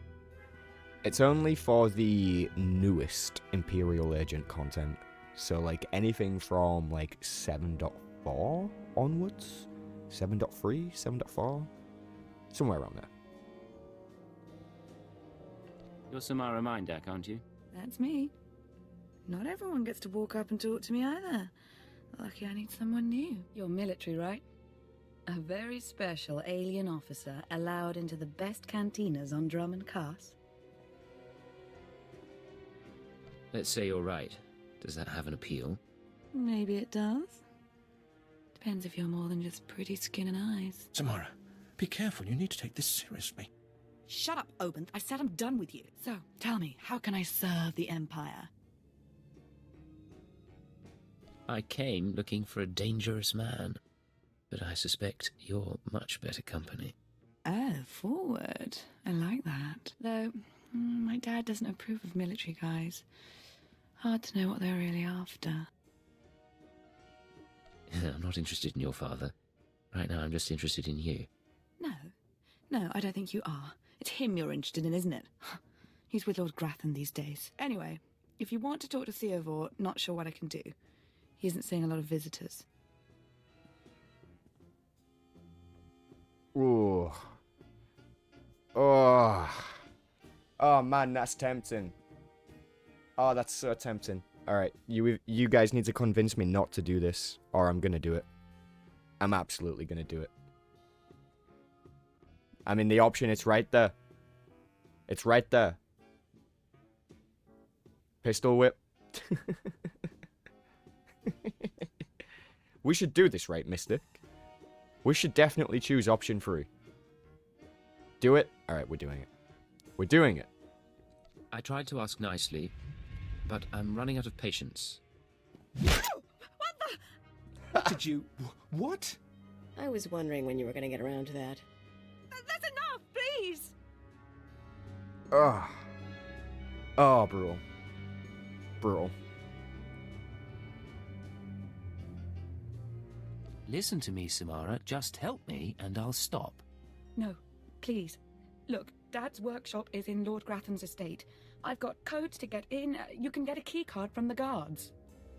It's only for the newest Imperial Agent content. So, like, anything from, like, 7.4 onwards? 7.3? 7.4? Somewhere around there. You're Samara Mindak, aren't you? That's me. Not everyone gets to walk up and talk to me either. Lucky I need someone new. You're military, right? A very special alien officer allowed into the best cantinas on Drummond Cast. Let's say you're right. Does that have an appeal? Maybe it does. Depends if you're more than just pretty skin and eyes. Samara, be careful. You need to take this seriously. Shut up, Obenth. I said I'm done with you. So, tell me, how can I serve the Empire? I came looking for a dangerous man, but I suspect you're much better company. Oh, forward. I like that. Though, my dad doesn't approve of military guys. Hard to know what they're really after. I'm not interested in your father. Right now, I'm just interested in you. No, I don't think you are. It's him you're interested in, isn't it? He's with Lord Grathan these days. Anyway, if you want to talk to Theovor, not sure what I can do. He isn't seeing a lot of visitors. Ooh. Oh. Oh, man, that's tempting. Oh, that's so tempting. Alright, you guys need to convince me not to do this, or I'm gonna do it. I'm absolutely gonna do it. I mean, the option, it's right there. It's right there. Pistol whip. We should do this, right, Mystic? We should definitely choose option 3. Do it? Alright, we're doing it. We're doing it. I tried to ask nicely, but I'm running out of patience. What did you... What? I was wondering when you were going to get around to that. That's enough, please! Ugh. Oh, brutal. Brutal. Listen to me, Samara. Just help me, and I'll stop. No, please. Look, Dad's workshop is in Lord Grathan's estate. I've got codes to get in. You can get a keycard from the guards.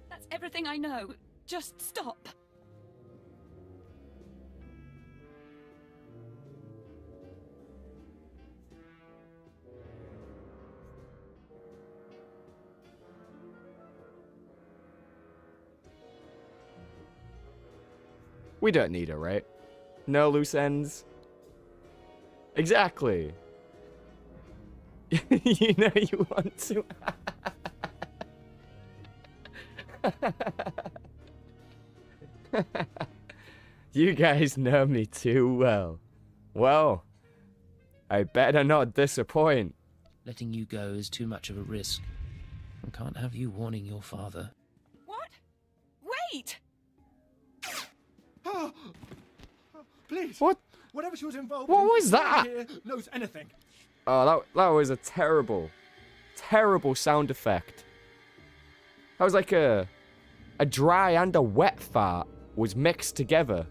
That's everything I know. Just stop. We don't need her, right? No loose ends. Exactly. You know you want to. You guys know me too well. Well, I better not disappoint. Letting you go is too much of a risk. I can't have you warning your father. What? Wait! Please. What? Whatever she was involved What in, was that? Here knows anything. Oh, that was a terrible, terrible sound effect. That was like a dry and a wet fart was mixed together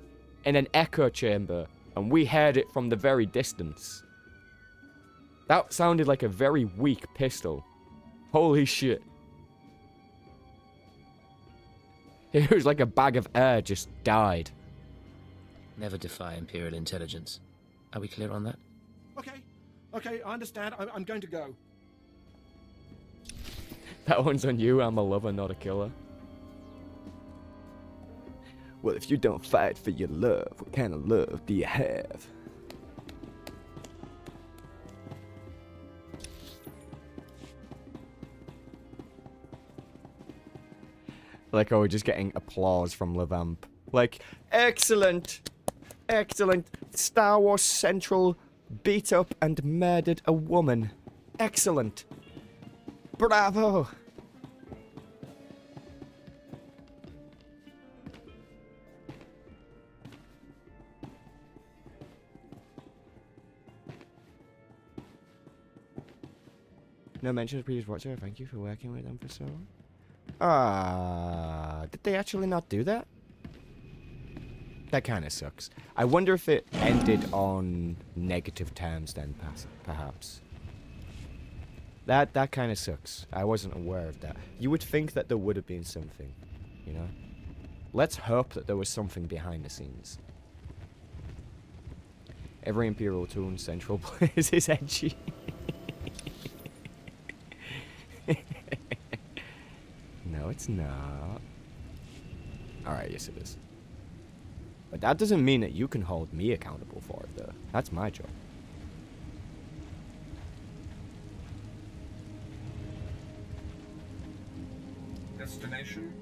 in an echo chamber, and we heard it from the very distance. That sounded like a very weak pistol. Holy shit. It was like a bag of air just died. Never defy Imperial intelligence. Are we clear on that? Okay, I understand. I'm going to go. That one's on you. I'm a lover, not a killer. Well, if you don't fight for your love, what kind of love do you have? Like, oh, we're just getting applause from Levamp. Like, excellent! Excellent! Star Wars Central beat up and murdered a woman. Excellent! Bravo! No mention of previous watcher. Thank you for working with them for so long. Did they actually not do that? That kind of sucks. I wonder if it ended on negative terms then, perhaps. That kind of sucks. I wasn't aware of that. You would think that there would have been something, you know? Let's hope that there was something behind the scenes. Every Imperial Toon Central plays is edgy. No, it's not. Alright, yes it is. But that doesn't mean that you can hold me accountable for it, though. That's my job. Destination?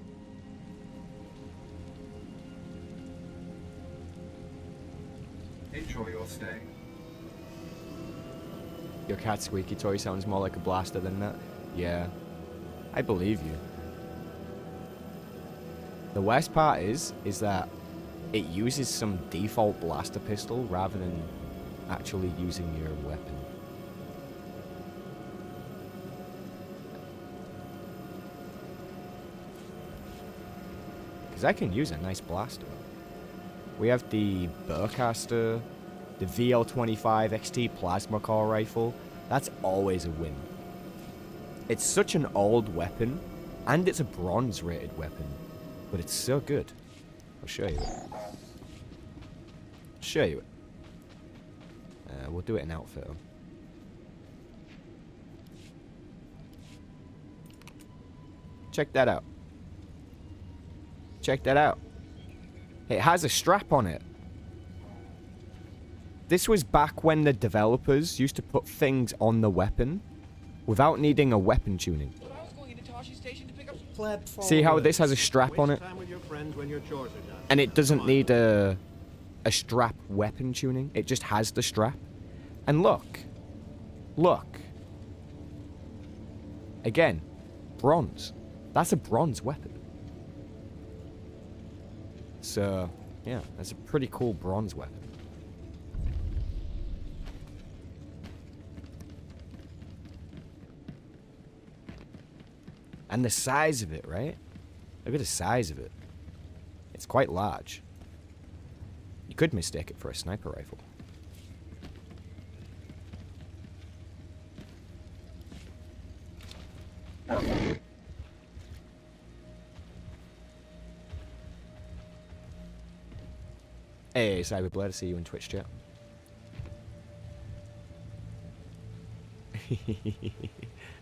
Enjoy your stay. Your cat's squeaky toy sounds more like a blaster than that. Yeah, I believe you. The worst part is that it uses some default blaster pistol rather than actually using your weapon. Because I can use a nice blaster. We have the Burcaster, the VL25 XT Plasma Core Rifle. That's always a win. It's such an old weapon, and it's a bronze rated weapon, but it's so good. I'll show you it. Show you it. We'll do it in outfit. Check that out. Check that out. It has a strap on it. This was back when the developers used to put things on the weapon without needing a weapon tuning. See how this has a strap on it? And it doesn't need a strap weapon tuning. It just has the strap. And look. Look. Again, bronze. That's a bronze weapon. So, yeah, that's a pretty cool bronze weapon. And the size of it, right? Look at the size of it. It's quite large. You could mistake it for a sniper rifle. Hey, Cyberblade, I see you in Twitch chat.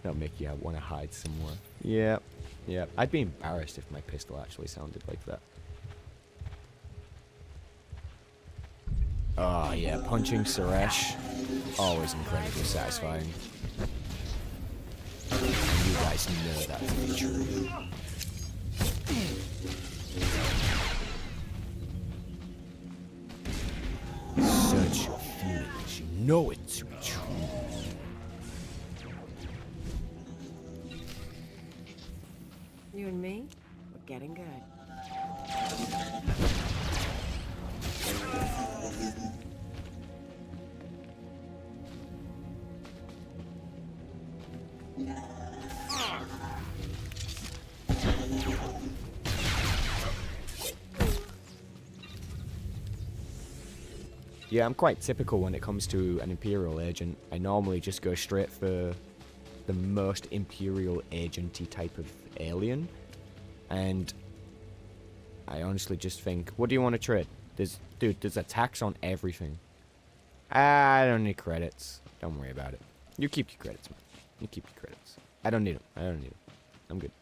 That'll make you want to hide somewhere. Yeah, yeah. I'd be embarrassed if my pistol actually sounded like that. Oh, yeah. Punching Suresh. Always incredibly satisfying. And you guys know that to be true. Search your feelings. You know it to be true. You and me, we're getting good. Yeah, I'm quite typical when it comes to an Imperial agent. I normally just go straight for the most Imperial agenty type of alien. And I honestly just think, what do you want to trade? Dude, there's a tax on everything. I don't need credits. Don't worry about it. You keep your credits, man. You keep your credits. I don't need them. I don't need them. I'm good.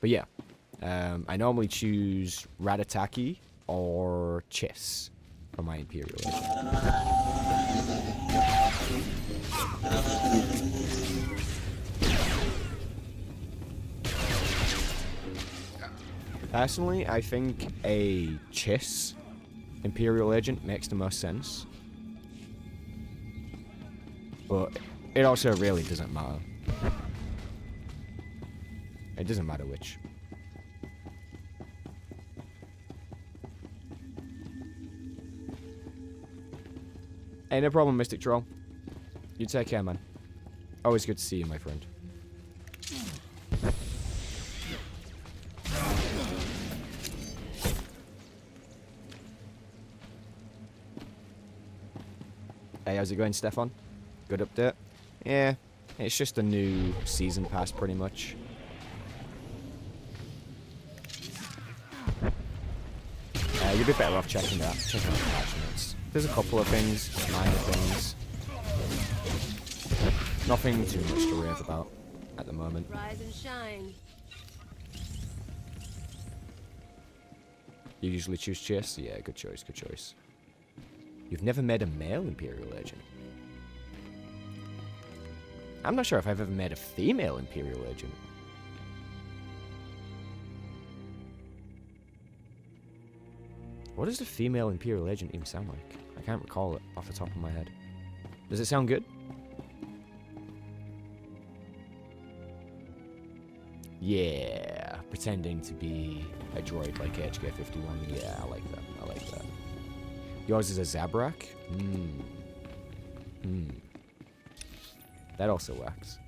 But yeah, I normally choose Ratataki or Chiss for my Imperial agent. Personally, I think a Chiss Imperial agent makes the most sense. But it also really doesn't matter. It doesn't matter which. Hey, no problem, Mystic Troll. You take care, man. Always good to see you, my friend. Hey, how's it going, Stefan? Good update? Yeah, it's just a new season pass, pretty much. You'd be better off checking out the patch notes. There's a couple of things, minor things. Nothing too much to rave about at the moment. Rise and shine. You usually choose Chiss? Yeah, good choice, good choice. You've never met a male Imperial agent? I'm not sure if I've ever met a female Imperial agent. What does the female Imperial agent even sound like? I can't recall it off the top of my head. Does it sound good? Yeah, pretending to be a droid like HK-51. Yeah, I like that. I like that. Yours is a Zabrak? That also works.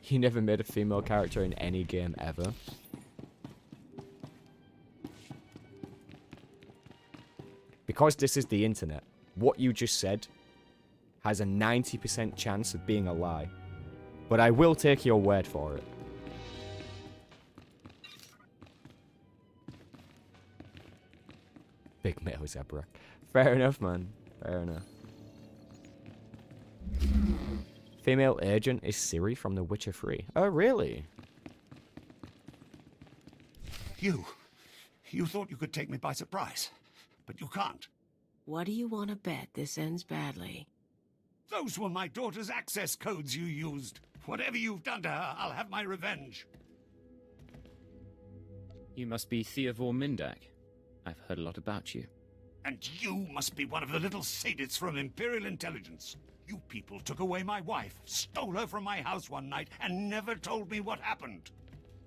You never made a female character in any game ever? Because this is the internet, what you just said has a 90% chance of being a lie. But I will take your word for it. Big male Zabrak. Fair enough, man. Fair enough. Female agent is Ciri from The Witcher 3. Oh, really? You thought you could take me by surprise, but you can't. What do you want to bet this ends badly? Those were my daughter's access codes you used. Whatever you've done to her, I'll have my revenge. You must be Theodore Mindak. I've heard a lot about you. And you must be one of the little sadists from Imperial Intelligence. You people took away my wife, stole her from my house one night, and never told me what happened.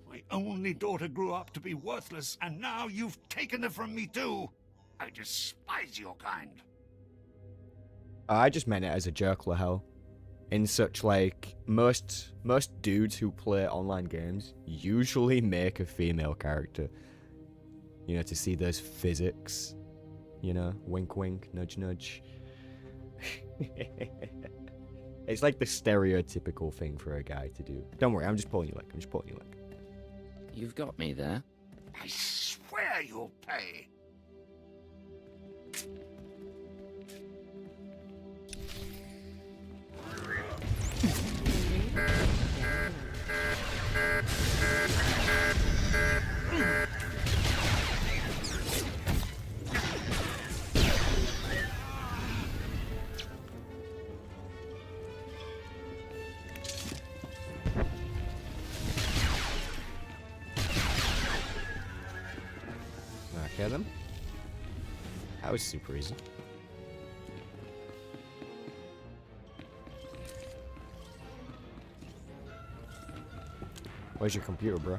My only daughter grew up to be worthless, and now you've taken her from me too. I despise your kind. I just meant it as a joke, Lahel. In such, like, most dudes who play online games usually make a female character. You know, to see those physics. You know, wink wink, nudge nudge. It's like the stereotypical thing for a guy to do. Don't worry, I'm just pulling your leg. I'm just pulling your leg. You've got me there. I swear you'll pay. Okay then. That was super easy. Where's your computer, bro?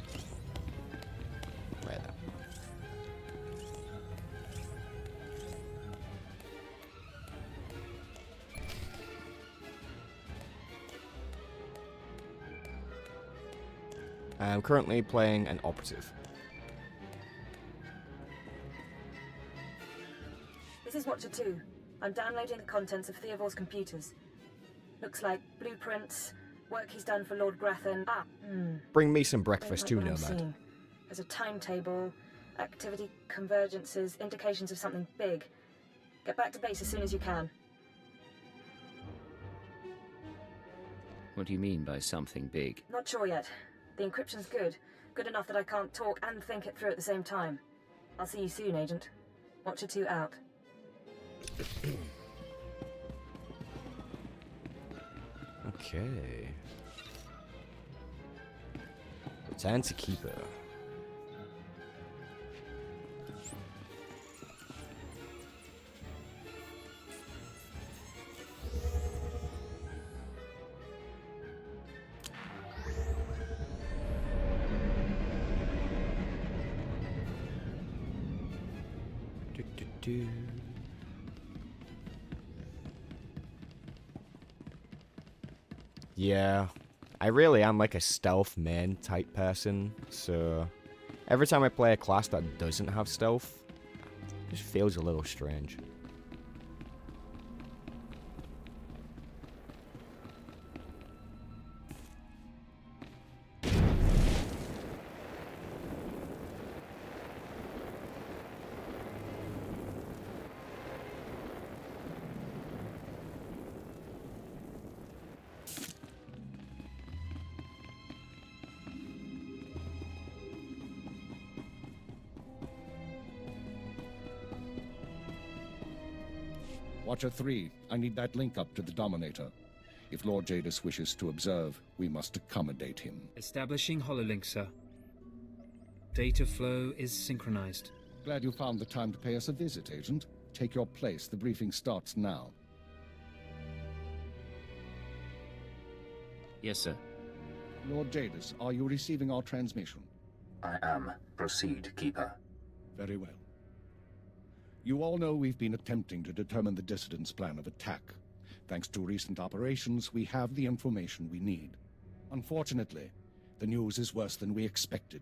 Right there. I'm currently playing an operative. This is Watcher 2. I'm downloading the contents of Theovor's computers. Looks like blueprints, work he's done for Lord Grathan. Bring me some breakfast too, Don't like what I'm Nomad. seeing. There's a timetable, activity convergences, indications of something big. Get back to base as soon as you can. What do you mean by something big? Not sure yet. The encryption's good. Good enough that I can't talk and think it through at the same time. I'll see you soon, Agent. Watcher 2 out. Okay. Time to keep her. Yeah, I really am like a stealth main type person, so every time I play a class that doesn't have stealth, it just feels a little strange. Watcher 3, I need that link up to the Dominator. If Lord Jadis wishes to observe, we must accommodate him. Establishing hololink, sir. Data flow is synchronized. Glad you found the time to pay us a visit, Agent. Take your place. The briefing starts now. Yes, sir. Lord Jadis, are you receiving our transmission? I am. Proceed, Keeper. Very well. You all know we've been attempting to determine the Dissidents' plan of attack. Thanks to recent operations, we have the information we need. Unfortunately, the news is worse than we expected.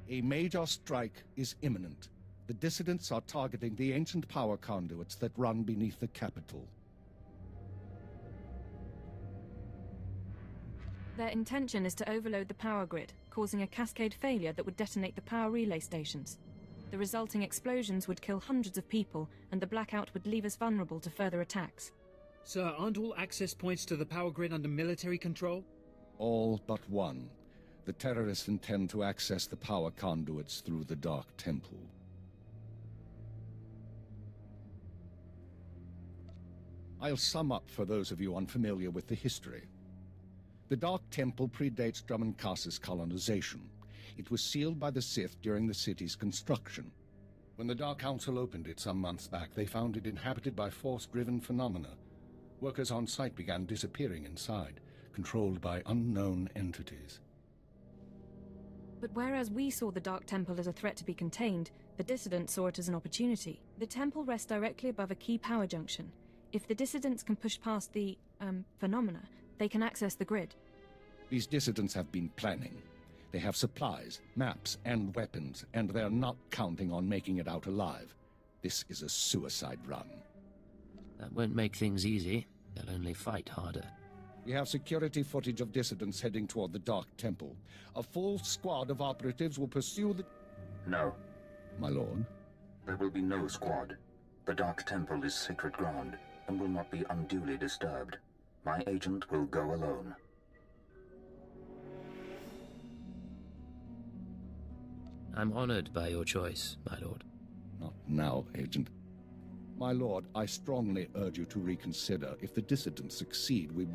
A major strike is imminent. The Dissidents are targeting the ancient power conduits that run beneath the capital. Their intention is to overload the power grid, causing a cascade failure that would detonate the power relay stations. The resulting explosions would kill hundreds of people, and the blackout would leave us vulnerable to further attacks. Sir, aren't all access points to the power grid under military control? All but one. The terrorists intend to access the power conduits through the Dark Temple. I'll sum up for those of you unfamiliar with the history. The Dark Temple predates Drummonkasa's colonization. It was sealed by the Sith during the city's construction. When the Dark Council opened it some months back, they found it inhabited by force-driven phenomena. Workers on site began disappearing inside, controlled by unknown entities. But whereas we saw the Dark Temple as a threat to be contained, the Dissidents saw it as an opportunity. The temple rests directly above a key power junction. If the Dissidents can push past the, phenomena, they can access the grid. These Dissidents have been planning. They have supplies, maps, and weapons, and they're not counting on making it out alive. This is a suicide run. That won't make things easy. They'll only fight harder. We have security footage of Dissidents heading toward the Dark Temple. A full squad of operatives will pursue the... No. My lord? There will be no squad. The Dark Temple is sacred ground and will not be unduly disturbed. My agent will go alone. I'm honored by your choice, my lord. Not now, Agent. My lord, I strongly urge you to reconsider. If the Dissidents succeed, we...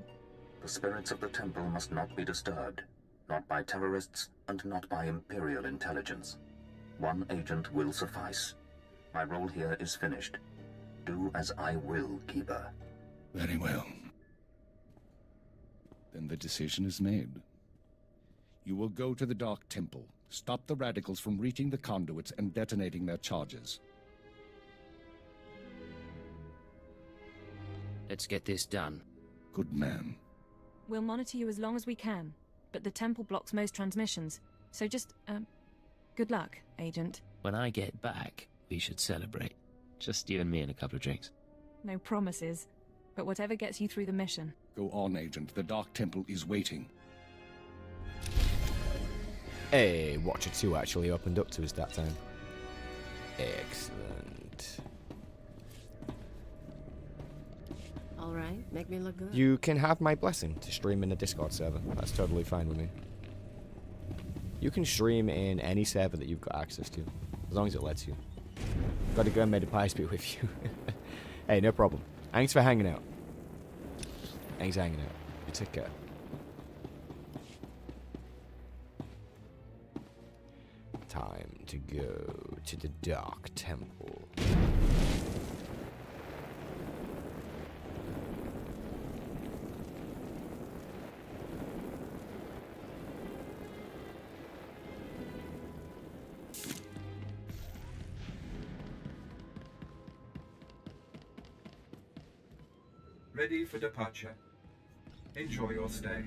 The spirits of the temple must not be disturbed. Not by terrorists, and not by Imperial intelligence. One agent will suffice. My role here is finished. Do as I will, Keeper. Very well. Then the decision is made. You will go to the Dark Temple, stop the radicals from reaching the conduits and detonating their charges. Let's get this done. Good man. We'll monitor you as long as we can, but the temple blocks most transmissions, so just, good luck, Agent. When I get back, we should celebrate. Just you and me and a couple of drinks. No promises, but whatever gets you through the mission. Go on, Agent. The Dark Temple is waiting. Hey, Watcher 2 actually opened up to us that time. Excellent. Alright, make me look good. You can have my blessing to stream in a Discord server. That's totally fine with me. You can stream in any server that you've got access to, as long as it lets you. Gotta go and make a pie spit with you. Hey, no problem. Thanks for hanging out. Thanks for hanging out. You take care. to go to the Dark Temple. Ready for departure. Enjoy your stay.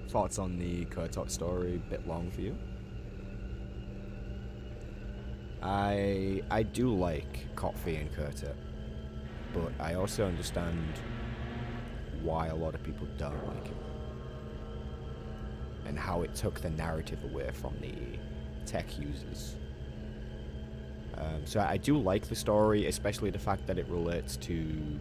Thoughts on the Kurtok story? A bit long for you? I do like Kotfi and Kurtok, but I also understand why a lot of people don't like it, and how it took the narrative away from the tech users. So I do like the story, especially the fact that it relates to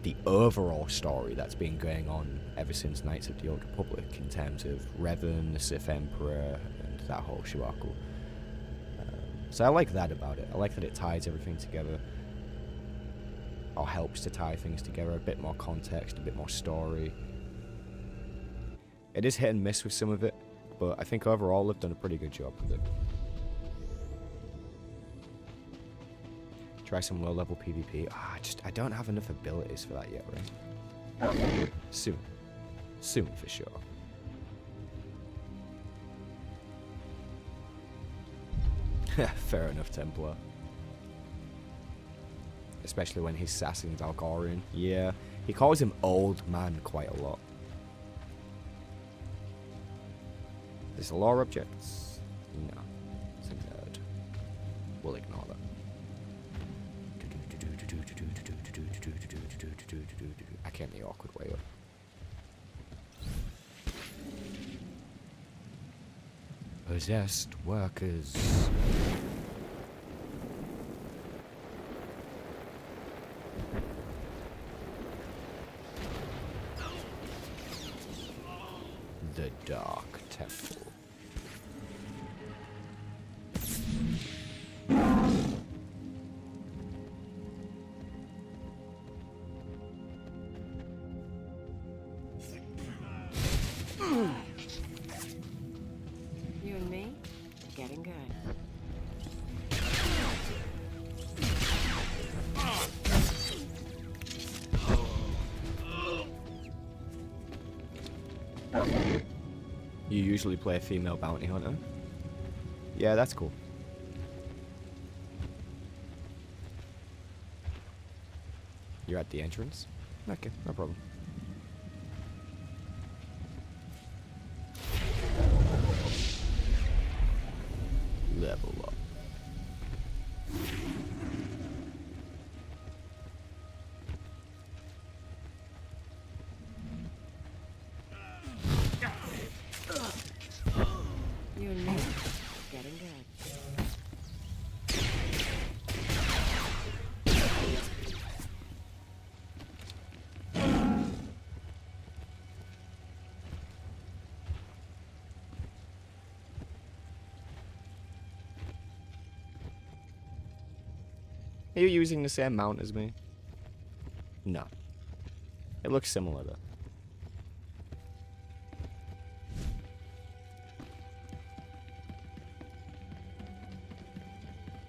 the overall story that's been going on ever since Knights of the Old Republic in terms of Revan, the Sith Emperor, and that whole shabaku. So I like that about it. I like that it ties everything together, or helps to tie things together, a bit more context, a bit more story. It is hit and miss with some of it, but I think overall they've done a pretty good job with it. Try some low-level PvP. I don't have enough abilities for that yet, right? Soon. Soon, for sure. Fair enough, Templar. Especially when he's sassing Valgorian. Yeah, he calls him old man quite a lot. There's lore objects? No. It's a nerd. We'll ignore that. I came the awkward way up. Possessed workers. The Dark Temple. You and me, getting good. You usually play a female bounty hunter? Yeah, that's cool. You're at the entrance? Okay, no problem. Level up. You and me, getting good. Are you using the same mount as me? No. It looks similar though.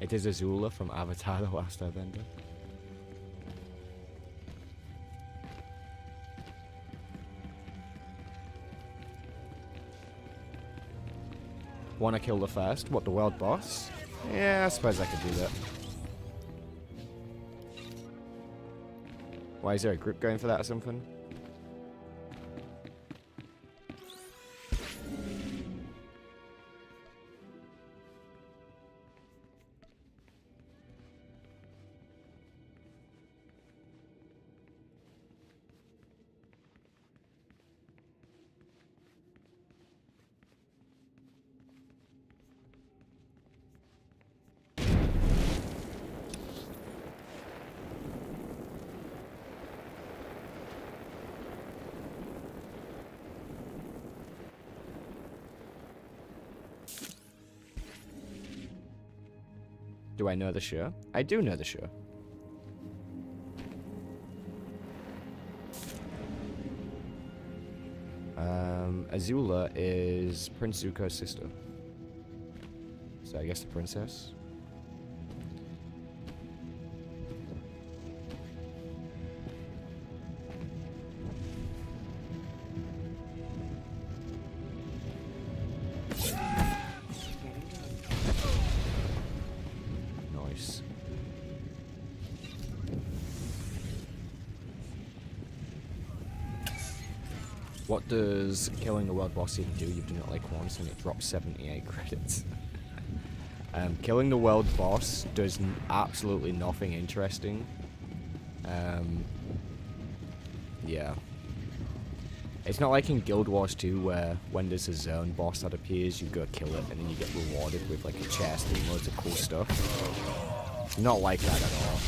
It is Azula from Avatar: The Last Airbender. Wanna kill the first? What, the world boss? Yeah, I suppose I could do that. Why, is there a group going for that or something? Do I know the show? I do know the show. Azula is Prince Zuko's sister. So I guess the princess. Nice. What does killing the world boss even do? You've done it like once and it drops 78 credits. Killing the world boss does absolutely nothing interesting. Yeah. It's not like in Guild Wars 2 where when there's a zone boss that appears, you go kill it and then you get rewarded with like a chest and loads of cool stuff. Not like that at all.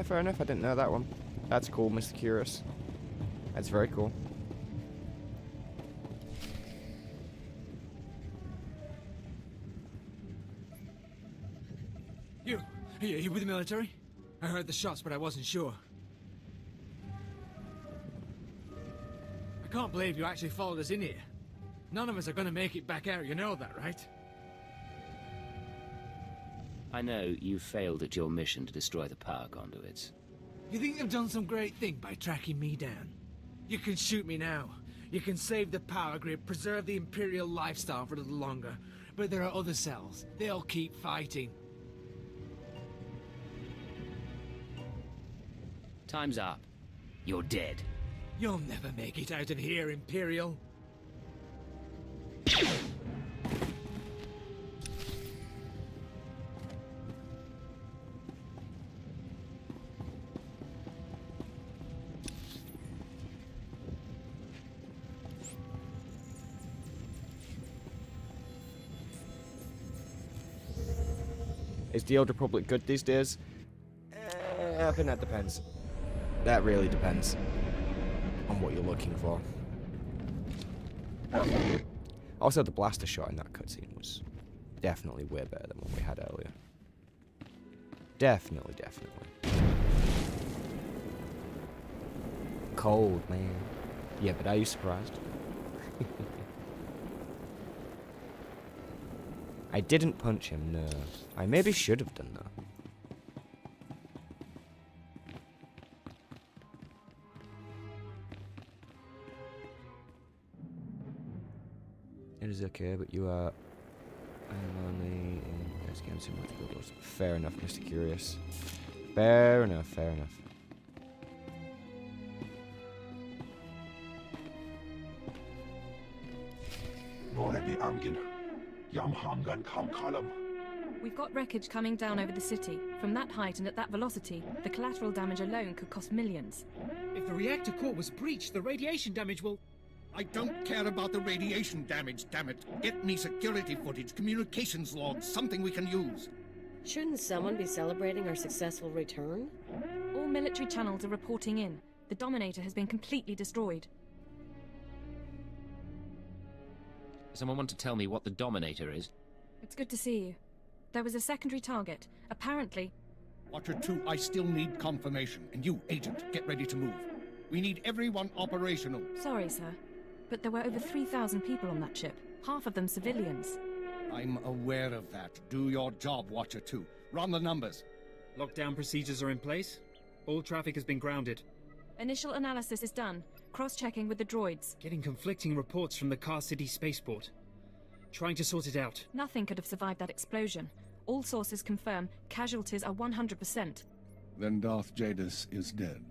Fair enough, I didn't know that one. That's cool, Mr. Curious. That's very cool. You with the military? I heard the shots, but I wasn't sure. I can't believe you actually followed us in here. None of us are gonna make it back out, you know that, right? I know you failed at your mission to destroy the power conduits. You think they've done some great thing by tracking me down? You can shoot me now. You can save the power grid, preserve the Imperial lifestyle for a little longer. But there are other cells. They'll keep fighting. Time's up. You're dead. You'll never make it out of here, Imperial. Is the Old Republic good these days? I think that depends. That really depends on what you're looking for. Also, the blaster shot in that cutscene was definitely way better than what we had earlier. Definitely. Cold, man. Yeah, but are you surprised? I didn't punch him, no. I maybe should have done that. It is okay, but you are... I'm only in this game so much good. Fair enough, Mr. Curious. Fair enough. We've got wreckage coming down over the city. From that height and at that velocity, the collateral damage alone could cost millions. If the reactor core was breached, the radiation damage will... I don't care about the radiation damage, damn it. Get me security footage, communications logs, something we can use. Shouldn't someone be celebrating our successful return? All military channels are reporting in. The Dominator has been completely destroyed. Someone want to tell me what the Dominator is? It's good to see you. There was a secondary target. Apparently... Watcher 2, I still need confirmation. And you, Agent, get ready to move. We need everyone operational. Sorry, sir. But there were over 3,000 people on that ship. Half of them civilians. I'm aware of that. Do your job, Watcher 2. Run the numbers. Lockdown procedures are in place. All traffic has been grounded. Initial analysis is done. Cross-checking with the droids. Getting conflicting reports from the Car City spaceport. Trying to sort it out. Nothing could have survived that explosion. All sources confirm casualties are 100%. Then Darth Jadis is dead.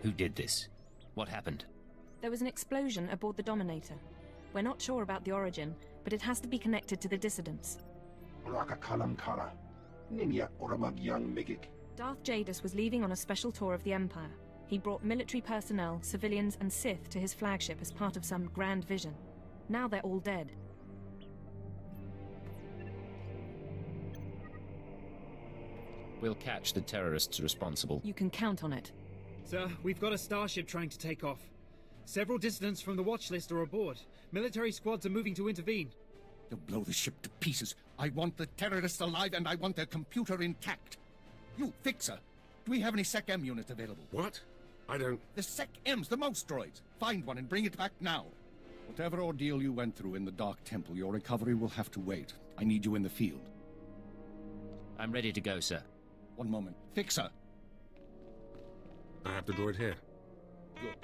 Who did this? What happened? There was an explosion aboard the Dominator. We're not sure about the origin, but it has to be connected to the dissidents. Darth Jadus was leaving on a special tour of the Empire. He brought military personnel, civilians, and Sith to his flagship as part of some grand vision. Now they're all dead. We'll catch the terrorists responsible. You can count on it. Sir, we've got a starship trying to take off. Several dissidents from the watch list are aboard. Military squads are moving to intervene. They'll blow the ship to pieces. I want the terrorists alive and I want their computer intact. You, Fixer, do we have any Sec-M units available? What? I don't... The Sec-Ms, the mouse droids. Find one and bring it back now. Whatever ordeal you went through in the Dark Temple, your recovery will have to wait. I need you in the field. I'm ready to go, sir. One moment. Fixer! I have the droid here. Good.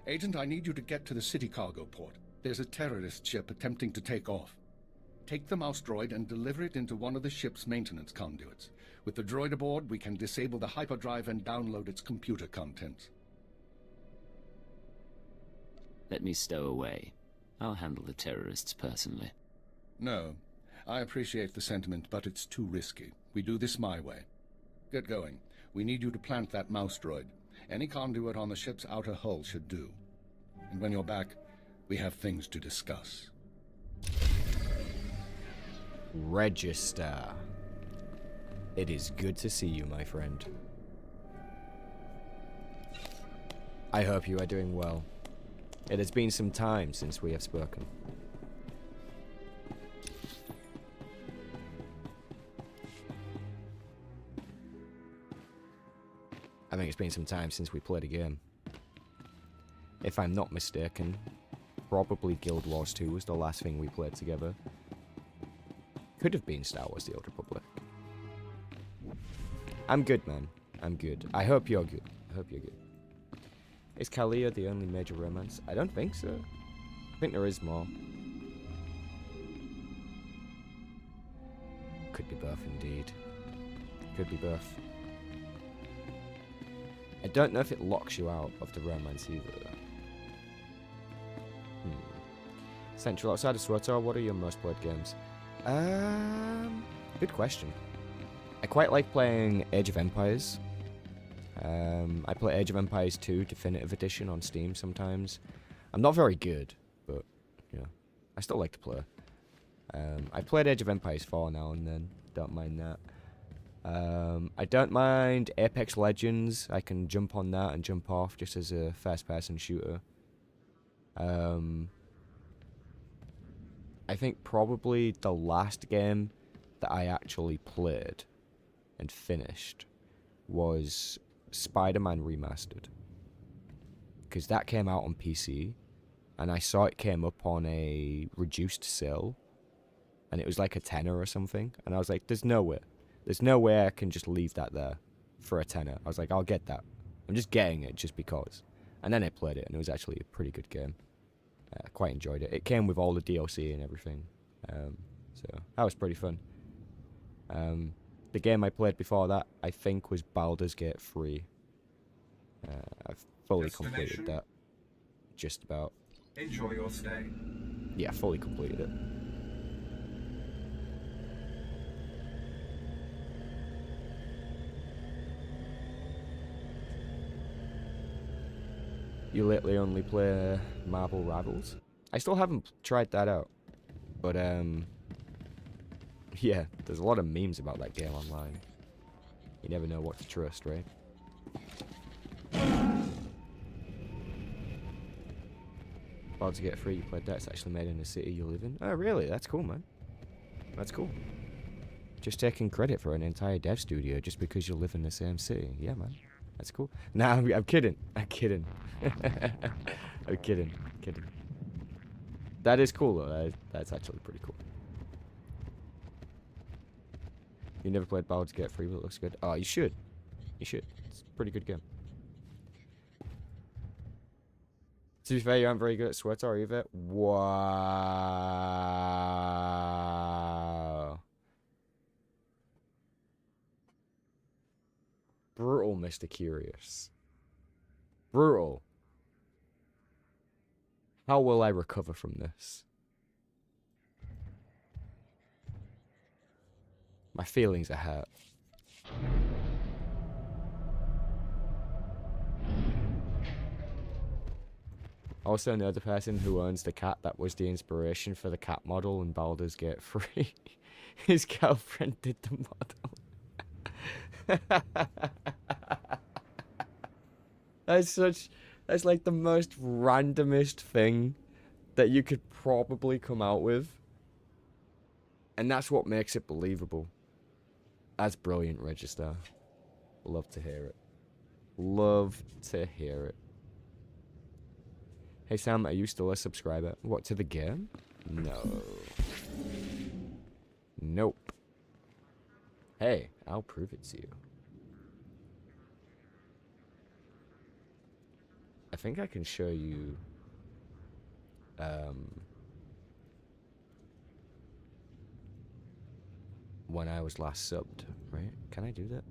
Agent, I need you to get to the city cargo port. There's a terrorist ship attempting to take off. Take the mouse droid and deliver it into one of the ship's maintenance conduits. With the droid aboard, we can disable the hyperdrive and download its computer contents. Let me stow away. I'll handle the terrorists personally. No. I appreciate the sentiment, but it's too risky. We do this my way. Get going. We need you to plant that mouse droid. Any conduit on the ship's outer hull should do. And when you're back, we have things to discuss. Register. It is good to see you, my friend. I hope you are doing well. It has been some time since we have spoken. I think it's been some time since we played a game. If I'm not mistaken, probably Guild Wars 2 was the last thing we played together. Could have been Star Wars The Old Republic. I'm good, man. I'm good. I hope you're good. I hope you're good. Is Kalia the only major romance? I don't think so. I think there is more. Could be both, indeed. Could be both. I don't know if it locks you out of the romance either. Central, outside of SWTOR, what are your most played games? Good question. I quite like playing Age of Empires. I play Age of Empires 2 Definitive Edition on Steam sometimes. I'm not very good, but, you know, I still like to play. I played Age of Empires 4 now and then. Don't mind that. I don't mind Apex Legends. I can jump on that and jump off just as a first-person shooter. I think probably the last game that I actually played and finished was Spider-Man Remastered. Because that came out on PC, and I saw it came up on a reduced sale, and it was like a tenner or something, and I was like, there's no way. There's no way I can just leave that there for a tenner. I was like, I'll get that. I'm just getting it just because. And then I played it, and it was actually a pretty good game. I quite enjoyed it. It came with all the DLC and everything. So that was pretty fun. The game I played before that, I think, was Baldur's Gate 3. I've fully completed that. Just about. Enjoy your stay. Yeah, fully completed it. You lately only play Marvel Rivals? I still haven't tried that out. But, yeah, there's a lot of memes about that game online. You never know what to trust, right? Baldur's Gate 3, you played that. It's actually made in the city you live in. Oh, really? That's cool, man. That's cool. Just taking credit for an entire dev studio just because you live in the same city. Yeah, man. That's cool. Nah, I'm kidding. I'm kidding. I'm kidding. Kidding. That is cool, though. That's actually pretty cool. You never played Baldur's Gate 3, but it looks good. Oh, you should. You should. It's a pretty good game. To be fair, you aren't very good at SWTOR either. Wow. Brutal, Mr. Curious. Brutal. How will I recover from this? My feelings are hurt. Also know the person who owns the cat that was the inspiration for the cat model in Baldur's Gate 3. His girlfriend did the model. That's like the most randomest thing that you could probably come out with. And that's what makes it believable. That's brilliant, Register. Love to hear it. Love to hear it. Hey Sam, are you still a subscriber? What, to the game? No. Nope. Hey, I'll prove it to you. I think I can show you when I was last subbed, right? Can I do that?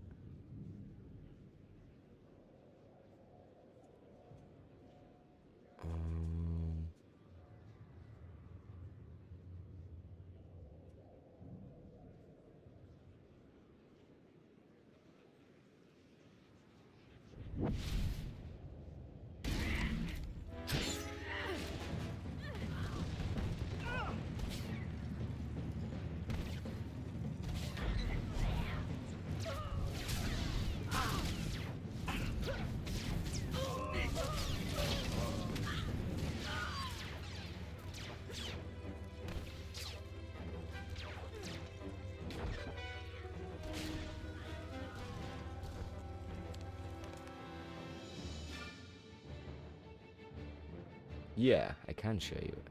Yeah, I can show you it.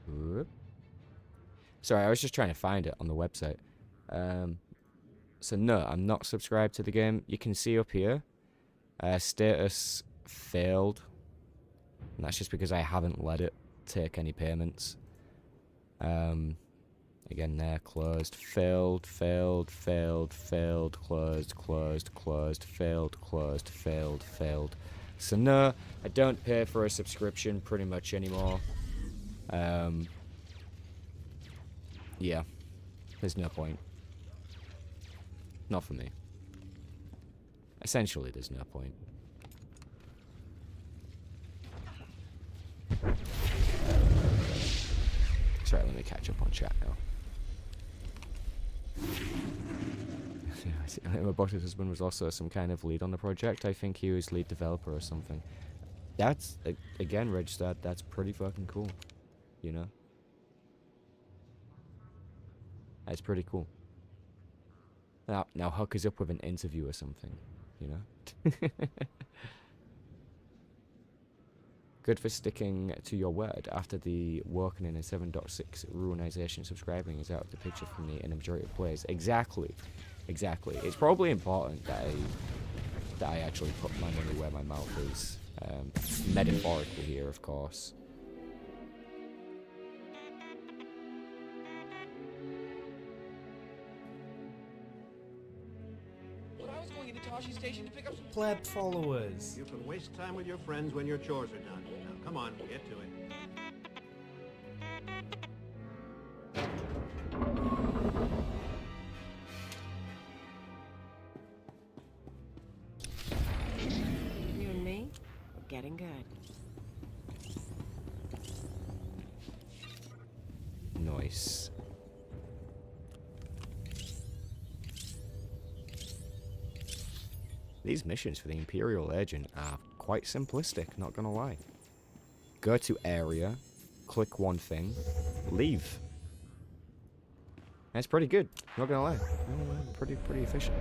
Whoop. Sorry, I was just trying to find it on the website. So no, I'm not subscribed to the game. You can see up here, status failed. And that's just because I haven't let it take any payments. Again there, closed, failed, failed, failed, failed, closed, closed, closed, failed, closed, failed, failed. So no, I don't pay for a subscription pretty much anymore. Yeah, there's no point. Not for me. Essentially, there's no point. Sorry, let me catch up on chat now. My boss's husband was also some kind of lead on the project. I think he was lead developer or something. That's, again, registered. That's pretty fucking cool. You know? That's pretty cool. Now hook us up with an interview or something. You know? Good for sticking to your word. After the working in a 7.6 ruinization, subscribing is out of the picture for me in a majority of players. Exactly. Exactly. It's probably important that I actually put my money where my mouth is. Metaphorically here, of course. I was going into Toshi Station to pick up some pleb followers. You can waste time with your friends when your chores are done. Now, come on, get to it. You and me, we're getting good. Nice. These missions for the Imperial Agent are quite simplistic, not gonna lie. Go to area, click one thing, leave. That's pretty good, not gonna lie. Pretty efficient.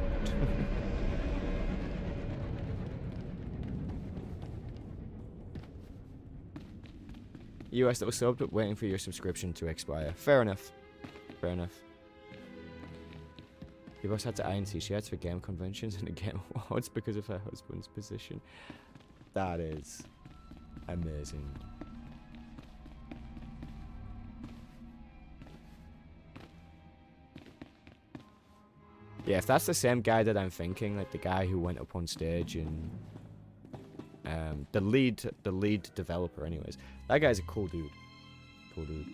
US that was subbed, but waiting for your subscription to expire. Fair enough. Fair enough. Your boss had to iron t-shirts for game conventions and the game awards because of her husband's position. That is amazing. Yeah, if that's the same guy that I'm thinking, like the guy who went up on stage and the lead developer anyways. That guy's a cool dude. Cool dude.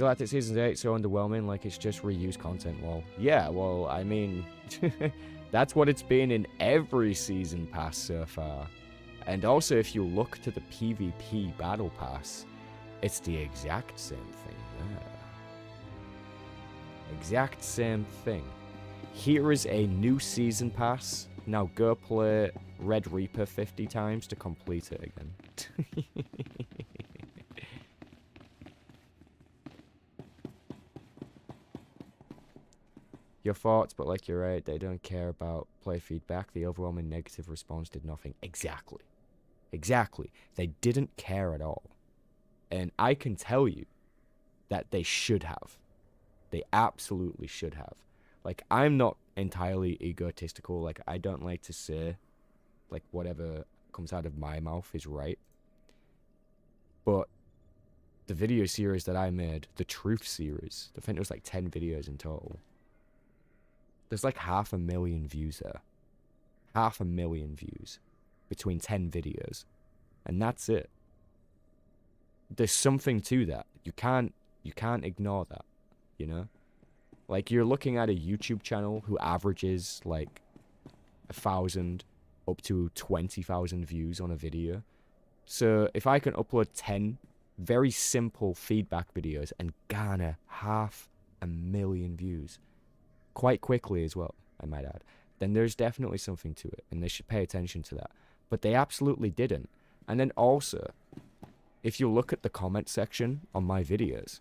Galactic Season 8 so underwhelming, like it's just reused content. Well, yeah, well, I mean, that's what it's been in every season pass so far. And also, if you look to the PvP Battle Pass, it's the exact same thing there. Exact same thing. Here is a new season pass. Now go play Red Reaper 50 times to complete it again. Your thoughts, but like you're right, they don't care about play feedback. The overwhelming negative response did nothing. Exactly. Exactly. They didn't care at all. And I can tell you that they should have. They absolutely should have. Like, I'm not entirely egotistical. Like, I don't like to say, like, whatever comes out of my mouth is right. But the video series that I made, the Truth series, I think it was like 10 videos in total. There's like 500,000 views there. 500,000 views between 10 videos. And that's it. There's something to that. You can't ignore that, you know? Like, you're looking at a YouTube channel who averages like 1,000 up to 20,000 views on a video. So if I can upload 10 very simple feedback videos and garner 500,000 views quite quickly as well, I might add, then there's definitely something to it, and they should pay attention to that. But they absolutely didn't. And then also, if you look at the comment section on my videos,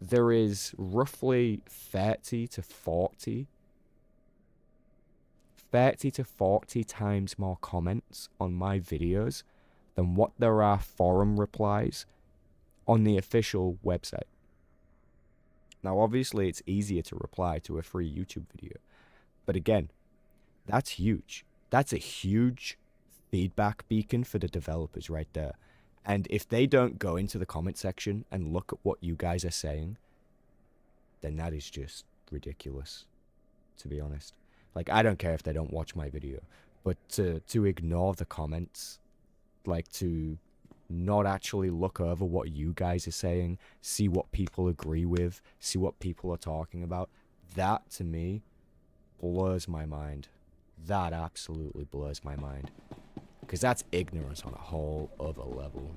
there is roughly 30 to 40 times more comments on my videos than what there are forum replies on the official website. Now, obviously, it's easier to reply to a free YouTube video. But again, that's huge. That's a huge feedback beacon for the developers right there. And if they don't go into the comment section and look at what you guys are saying, then that is just ridiculous, to be honest. Like, I don't care if they don't watch my video, but to ignore the comments, like to not actually look over what you guys are saying, see what people agree with, see what people are talking about, that to me blows my mind. That absolutely blows my mind. Because that's ignorance on a whole other level.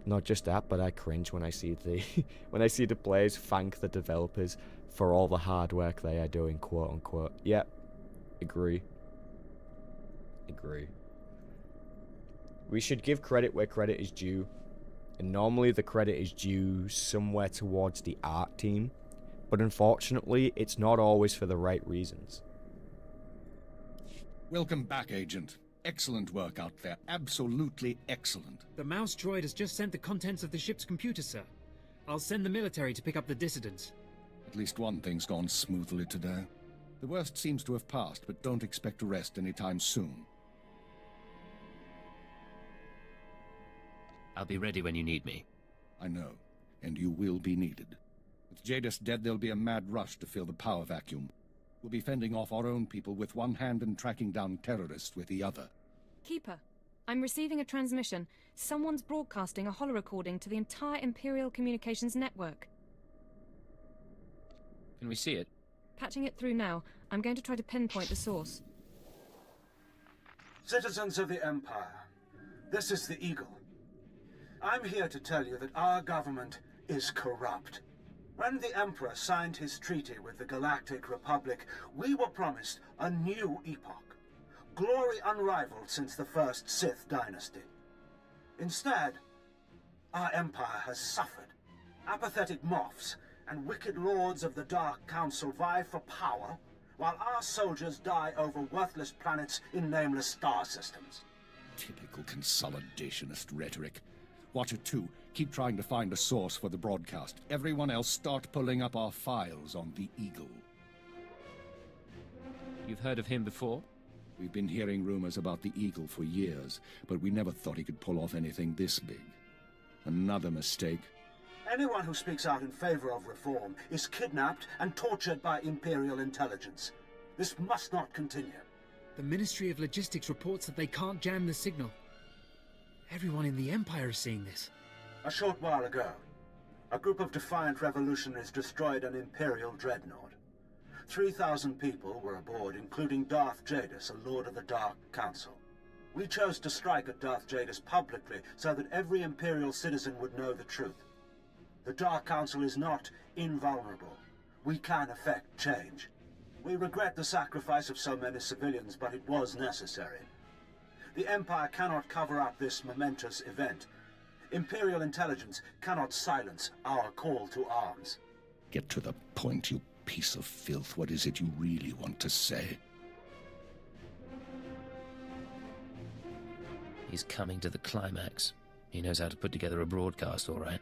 Not just that, but I cringe when I see the players thank the developers for all the hard work they are doing, quote unquote. Yep, agree. Agree. We should give credit where credit is due, and normally the credit is due somewhere towards the art team, but unfortunately it's not always for the right reasons. Welcome back, Agent. Excellent work out there. Absolutely excellent. The mouse droid has just sent the contents of the ship's computer, sir. I'll send the military to pick up the dissidents. At least one thing's gone smoothly today. The worst seems to have passed, but don't expect to rest anytime soon. I'll be ready when you need me. I know, and you will be needed. With Jadis dead, there'll be a mad rush to fill the power vacuum. We'll be fending off our own people with one hand and tracking down terrorists with the other. Keeper, I'm receiving a transmission. Someone's broadcasting a holo-recording to the entire Imperial Communications network. Can we see it? Patching it through now. I'm going to try to pinpoint the source. Citizens of the Empire, this is the Eagle. I'm here to tell you that our government is corrupt. When the Emperor signed his treaty with the Galactic Republic, we were promised a new epoch. Glory unrivaled since the first Sith dynasty. Instead, our Empire has suffered. Apathetic moffs and wicked lords of the Dark Council vie for power, while our soldiers die over worthless planets in nameless star systems. Typical consolidationist rhetoric. Watcher 2, keep trying to find a source for the broadcast. Everyone else start pulling up our files on the Eagle. You've heard of him before? We've been hearing rumors about the Eagle for years, but we never thought he could pull off anything this big. Another mistake. Anyone who speaks out in favor of reform is kidnapped and tortured by Imperial intelligence. This must not continue. The Ministry of Logistics reports that they can't jam the signal. Everyone in the Empire is seeing this. A short while ago, a group of defiant revolutionaries destroyed an Imperial dreadnought. 3,000 people were aboard, including Darth Jadis, a Lord of the Dark Council. We chose to strike at Darth Jadis publicly so that every Imperial citizen would know the truth. The Dark Council is not invulnerable. We can effect change. We regret the sacrifice of so many civilians, but it was necessary. The Empire cannot cover up this momentous event. Imperial intelligence cannot silence our call to arms. Get to the point, you piece of filth. What is it you really want to say? He's coming to the climax. He knows how to put together a broadcast, all right.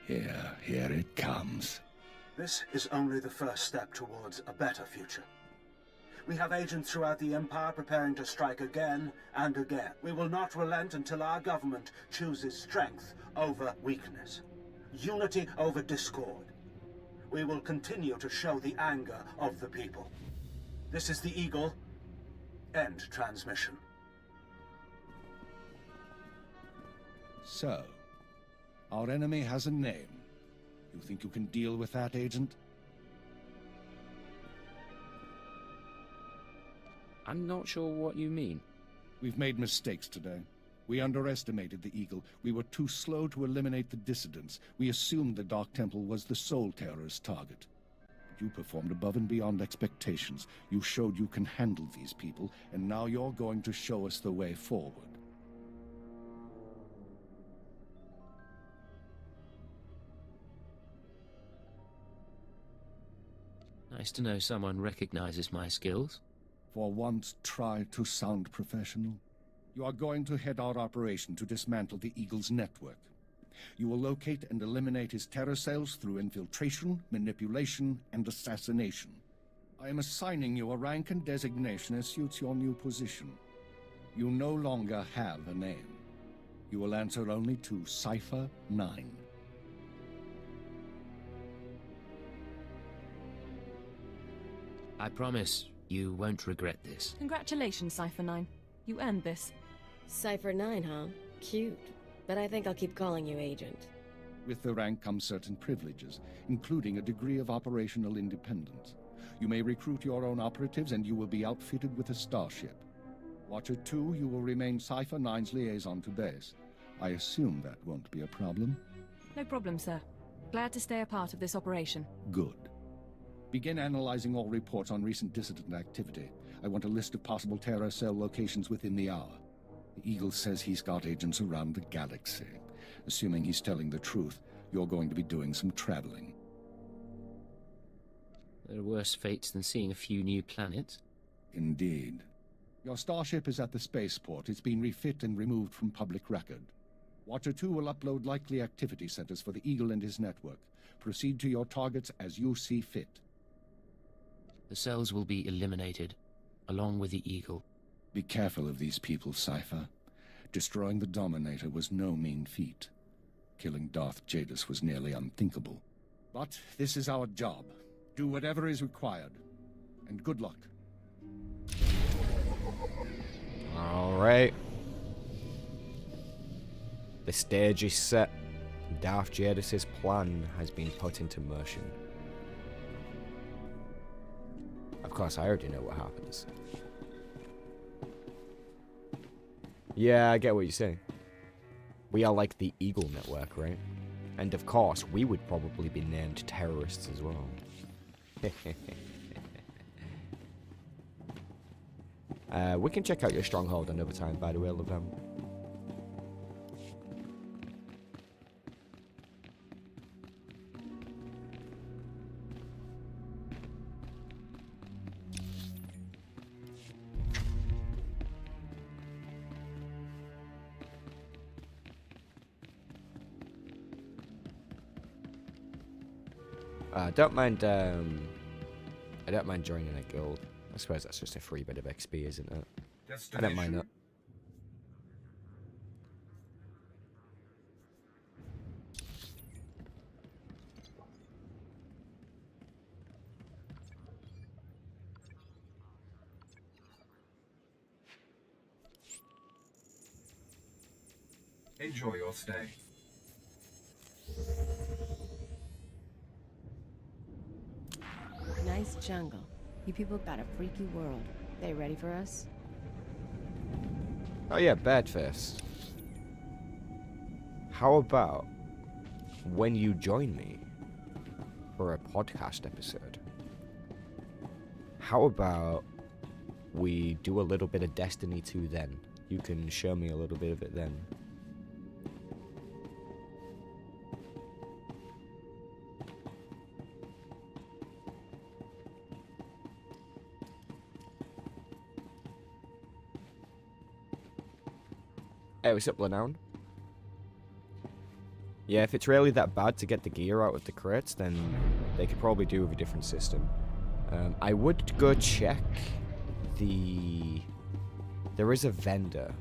Here it comes. This is only the first step towards a better future. We have agents throughout the Empire preparing to strike again and again. We will not relent until our government chooses strength over weakness, unity over discord. We will continue to show the anger of the people. This is the Eagle. End transmission. So, our enemy has a name. You think you can deal with that, Agent? I'm not sure what you mean. We've made mistakes today. We underestimated the Eagle. We were too slow to eliminate the dissidents. We assumed the Dark Temple was the sole terrorist target. But you performed above and beyond expectations. You showed you can handle these people, and now you're going to show us the way forward. Nice to know someone recognizes my skills. For once, try to sound professional. You are going to head our operation to dismantle the Eagle's network. You will locate and eliminate his terror cells through infiltration, manipulation, and assassination. I am assigning you a rank and designation as suits your new position. You no longer have a name. You will answer only to Cypher 9. I promise you won't regret this. Congratulations, Cypher 9. You earned this. Cypher 9, huh? Cute. But I think I'll keep calling you Agent. With the rank comes certain privileges, including a degree of operational independence. You may recruit your own operatives, and you will be outfitted with a starship. Watcher 2, you will remain Cypher 9's liaison to base. I assume that won't be a problem? No problem, sir. Glad to stay a part of this operation. Good. Begin analyzing all reports on recent dissident activity. I want a list of possible terror cell locations within the hour. The Eagle says he's got agents around the galaxy. Assuming he's telling the truth, you're going to be doing some traveling. There are worse fates than seeing a few new planets. Indeed. Your starship is at the spaceport. It's been refit and removed from public record. Watcher 2 will upload likely activity centers for the Eagle and his network. Proceed to your targets as you see fit. The cells will be eliminated, along with the Eagle. Be careful of these people, Cypher. Destroying the Dominator was no mean feat. Killing Darth Jadis was nearly unthinkable. But this is our job. Do whatever is required. And good luck. Alright. The stage is set. Darth Jadis' plan has been put into motion. Of course, I already know what happens. Yeah, I get what you're saying. We are like the Eagle Network, right? And of course, we would probably be named terrorists as well. We can check out your stronghold another time, by the way, Levem. I don't mind joining a guild. I suppose that's just a free bit of XP, isn't it? I don't mind that. Enjoy your stay. Nice jungle. You people got a freaky world. They ready for us? Oh yeah, Badfest. How about when you join me for a podcast episode? How about we do a little bit of Destiny 2 then? You can show me a little bit of it then. Hey, what's up, Lenown? Yeah, if it's really that bad to get the gear out of the crates, then they could probably do with a different system. I would go check the... There is a vendor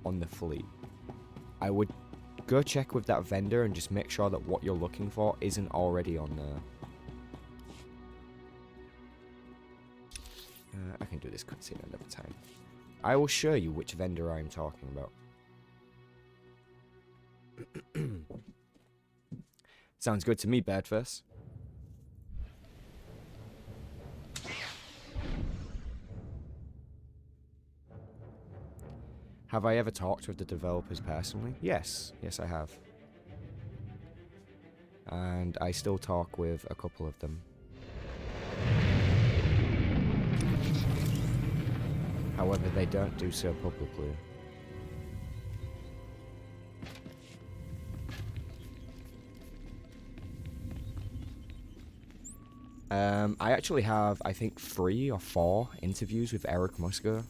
on the fleet. I would go check with that vendor and just make sure that what you're looking for isn't already on there. I can do this cutscene another time. I will show you which vendor I'm talking about. Sounds good to me, Badfest. Have I ever talked with the developers personally? Yes. Yes, I have. And I still talk with a couple of them. However, they don't do so publicly. I actually have, I think, 3 or 4 interviews with Eric Musker.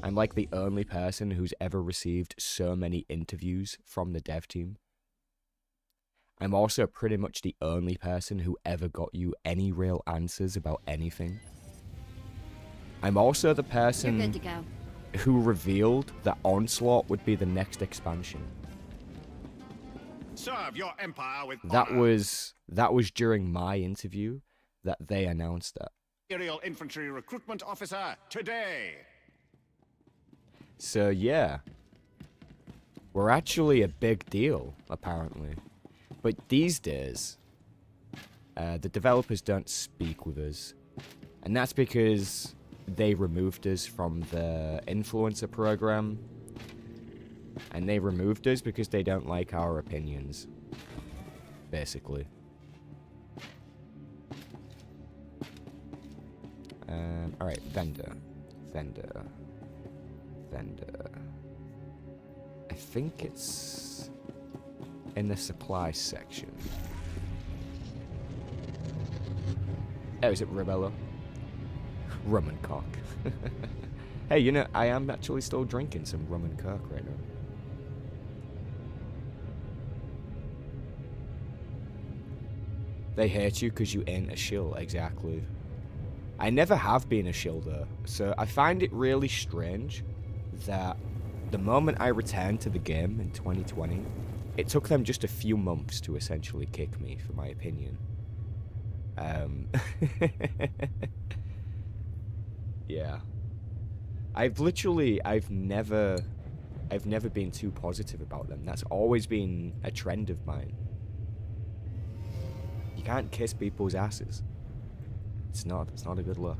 I'm like the only person who's ever received so many interviews from the dev team. I'm also pretty much the only person who ever got you any real answers about anything. I'm also the person You're good to go. who revealed that Onslaught would be the next expansion. Serve your empire with That was during my interview that they announced that. Imperial Infantry Recruitment Officer today. So yeah, we're actually a big deal, apparently. But these days, the developers don't speak with us. And that's because they removed us from the influencer program. And they removed us because they don't like our opinions. Basically. Alright, vendor. I think it's in the supply section. Oh, is it Rebello? Rum and cock. Hey, you know, I am actually still drinking some rum and coke right now. They hate you because you ain't a shill, exactly. I never have been a shill though, so I find it really strange that the moment I returned to the game in 2020, it took them just a few months to essentially kick me for my opinion. Yeah. I've never been too positive about them. That's always been a trend of mine. You can't kiss people's asses. It's not a good look.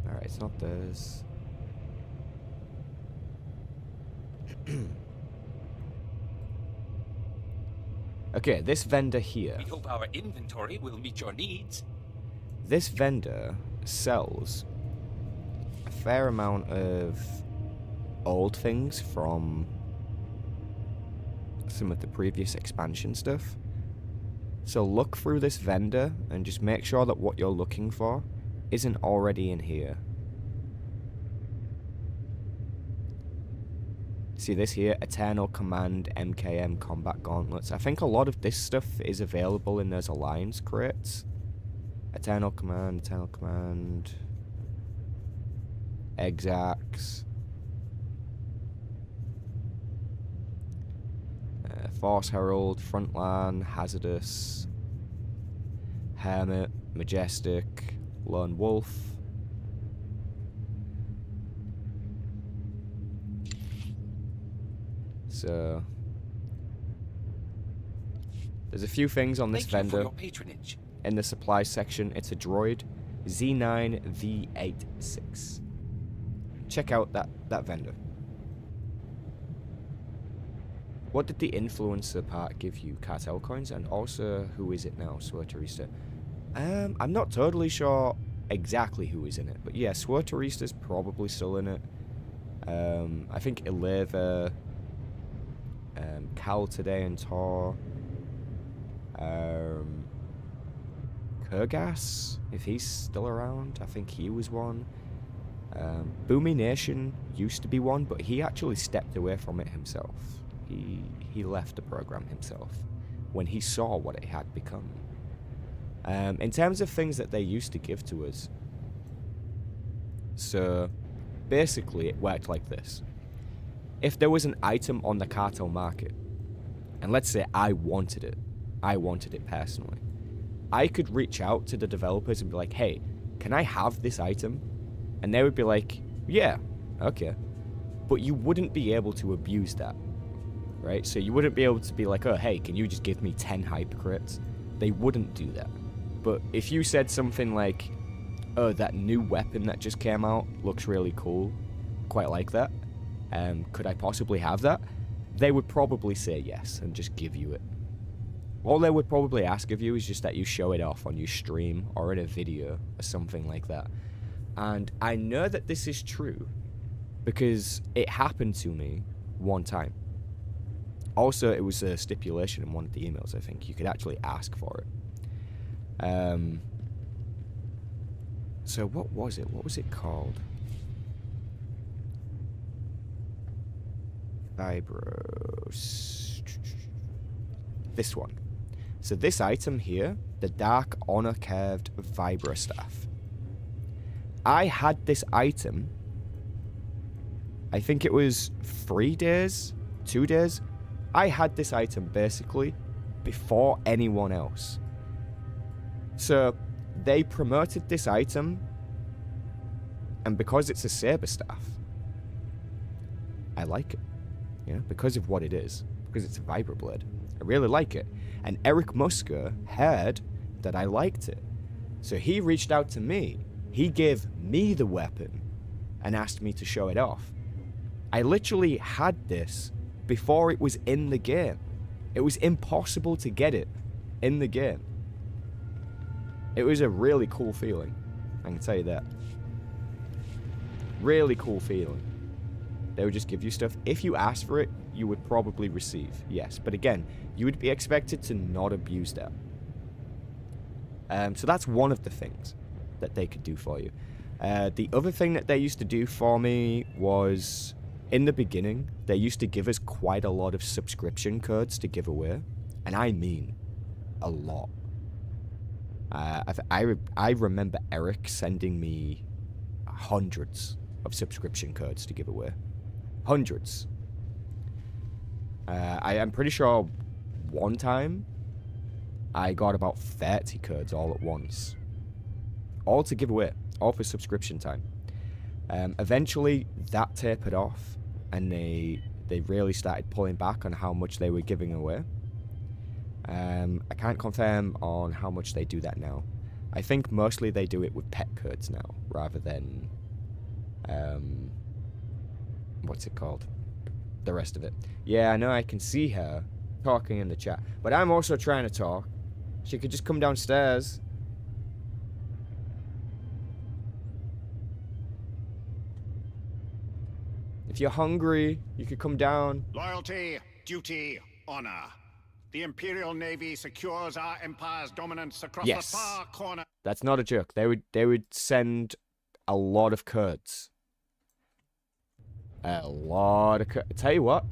Alright, it's not this. Okay, this vendor here. We hope our inventory will meet your needs. This vendor sells a fair amount of old things from some of the previous expansion stuff. So look through this vendor and just make sure that what you're looking for isn't already in here. See this here, Eternal Command MKM Combat Gauntlets. I think a lot of this stuff is available in those Alliance crates. Eternal Command, Exax. Force Herald, Frontline, Hazardous, Hermit, Majestic, Lone Wolf. So there's a few things on this Thank you for vendor. your patronage. In the supply section, it's a droid Z9V86. Check out that vendor. What did the influencer part give you? Cartel coins, and also who is it now? Swerterista. I'm not totally sure exactly who is in it, but yeah, Swerterista's probably still in it. I think Eleva, Cal today and Tor, Kurgas, if he's still around, I think he was one. Boomy Nation used to be one, but he actually stepped away from it himself. He left the program himself when he saw what it had become. In terms of things that they used to give to us, so basically it worked like this. If there was an item on the cartel market, and let's say I wanted it personally, I could reach out to the developers and be like, hey, can I have this item? And they would be like, yeah, okay. But you wouldn't be able to abuse that, right? So you wouldn't be able to be like, oh, hey, can you just give me 10 hypercrits? They wouldn't do that. But if you said something like, oh, that new weapon that just came out looks really cool, quite like that, could I possibly have that? They would probably say yes and just give you it. All they would probably ask of you is just that you show it off on your stream or in a video or something like that. And I know that this is true because it happened to me one time. Also, it was a stipulation in one of the emails, I think. You could actually ask for it. So what was it? What was it called? Vibros. This one. So this item here, the Dark Honor Curved Vibro Staff. I had this item, I think it was 3 days, 2 days. I had this item basically before anyone else. So they promoted this item, and because it's a saber staff, I like it. You know, because of what it is, because it's a vibroblade. I really like it. And Eric Musker heard that I liked it. So he reached out to me. He gave me the weapon and asked me to show it off. I literally had this before it was in the game. It was impossible to get it in the game. It was a really cool feeling, I can tell you that. Really cool feeling. They would just give you stuff. If you asked for it, you would probably receive, yes. But again, you would be expected to not abuse that. So that's one of the things that they could do for you. The other thing that they used to do for me was, in the beginning, they used to give us quite a lot of subscription codes to give away. And I mean a lot. I remember Eric sending me hundreds of subscription codes to give away. Hundreds. I'm pretty sure one time I got about 30 codes all at once. All to give away. All for subscription time. Eventually that tapered off and they really started pulling back on how much they were giving away. I can't confirm on how much they do that now. I think mostly they do it with pet codes now, rather than, what's it called? The rest of it. Yeah, I know I can see her talking in the chat, but I'm also trying to talk. She could just come downstairs. If you're hungry, you could come down. Loyalty, duty, honor. The Imperial Navy secures our empire's dominance across the far corner. That's not a joke. They would send a lot of codes. A lot of codes. Tell you what,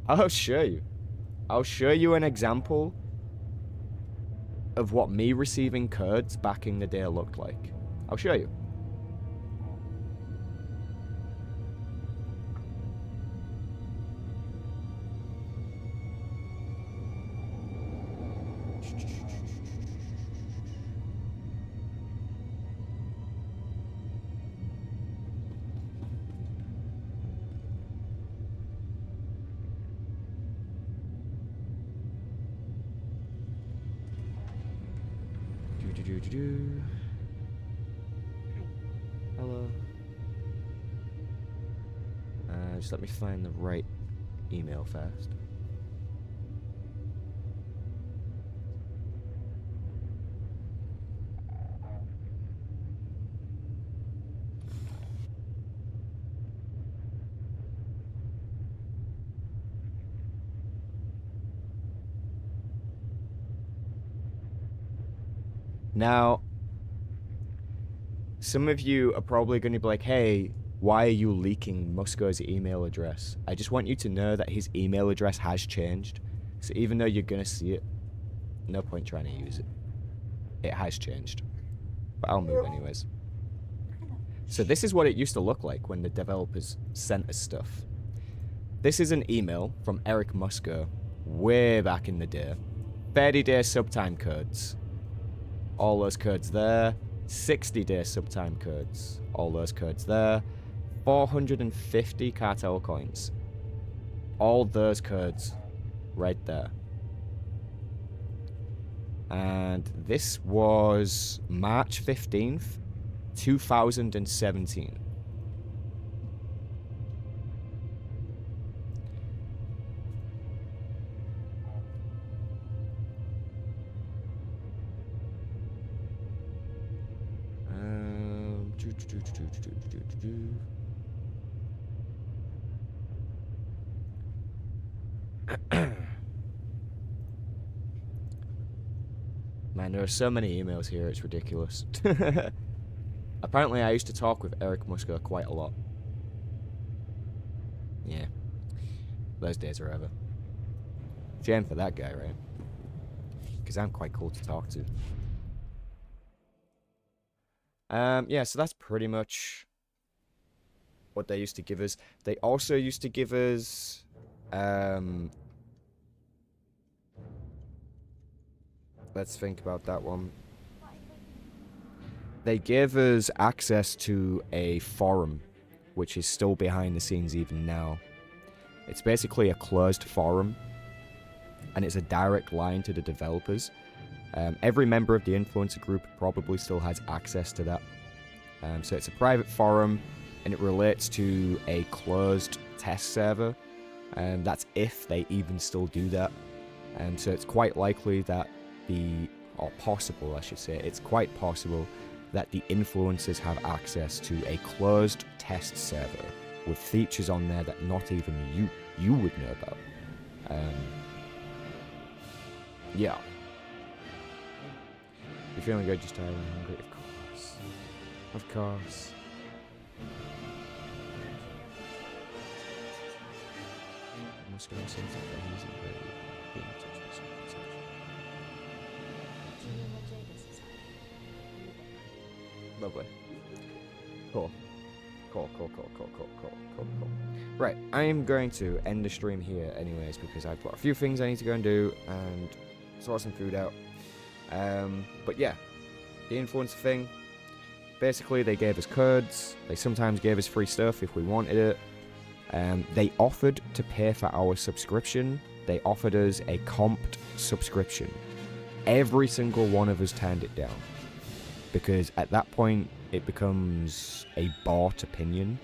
I'll show you. I'll show you an example of what me receiving codes back in the day looked like. I'll show you. Hello. Just let me find the right email first. Now, some of you are probably going to be like, hey, why are you leaking Musco's email address? I just want you to know that his email address has changed. So even though you're going to see it, no point trying to use it. It has changed. But I'll move anyways. So this is what it used to look like when the developers sent us stuff. This is an email from Eric Musco way back in the day. 30-day subtime codes. All those codes there. 60-day subtime codes. All those codes there. 450 cartel coins. All those codes right there. And this was March 15th, 2017. Man, there are so many emails here, it's ridiculous. Apparently I used to talk with Eric Musco quite a lot. Yeah. Those days are over. Shame for that guy, right? Because I'm quite cool to talk to. Yeah, so that's pretty much what they used to give us. They also used to give us, let's think about that one. They gave us access to a forum, which is still behind the scenes even now. It's basically a closed forum, and it's a direct line to the developers. Every member of the influencer group probably still has access to that. So it's a private forum, and it relates to a closed test server. That's if they even still do that. So it's quite likely that or possible I should say, it's quite possible that the influencers have access to a closed test server with features on there that not even you would know about. Yeah. You feeling good, just tired and hungry? Of course. Of course. Must go something that isn't very being touched with some Lovely. Cool. Cool. Right, I am going to end the stream here anyways because I've got a few things I need to go and do and sort some food out. But yeah, the influencer thing, basically they gave us codes, they sometimes gave us free stuff if we wanted it. They offered to pay for our subscription. They offered us a comped subscription. Every single one of us turned it down. Because at that point, it becomes a bought opinion.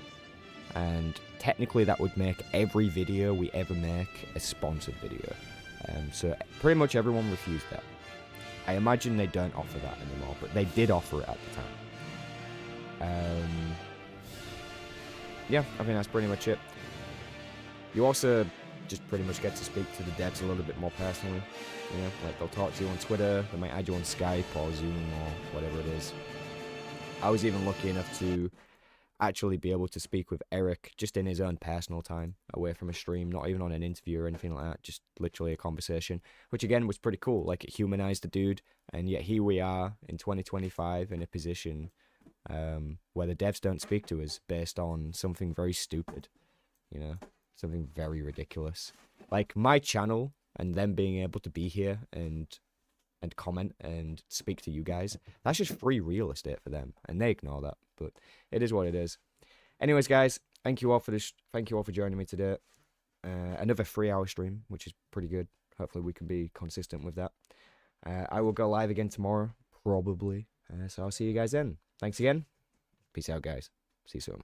And technically that would make every video we ever make a sponsored video. So pretty much everyone refused that. I imagine they don't offer that anymore, but they did offer it at the time. Yeah, I think that's pretty much it. You also just pretty much get to speak to the devs a little bit more personally. You know, like they'll talk to you on Twitter, they might add you on Skype or Zoom or whatever it is. I was even lucky enough to actually be able to speak with Eric just in his own personal time, away from a stream, not even on an interview or anything like that, just literally a conversation, which again was pretty cool. Like, it humanized the dude, and yet here we are in 2025 in a position where the devs don't speak to us based on something very stupid, you know, something very ridiculous. Like, my channel and them being able to be here and comment and speak to you guys, that's just free real estate for them, and they ignore that, but it is what it is. Anyways, guys, thank you all for this. Thank you all for joining me today. Another 3-hour stream, which is pretty good. Hopefully we can be consistent with that. I will go live again tomorrow, probably. So I'll see you guys then. Thanks again. Peace out, guys. See you soon.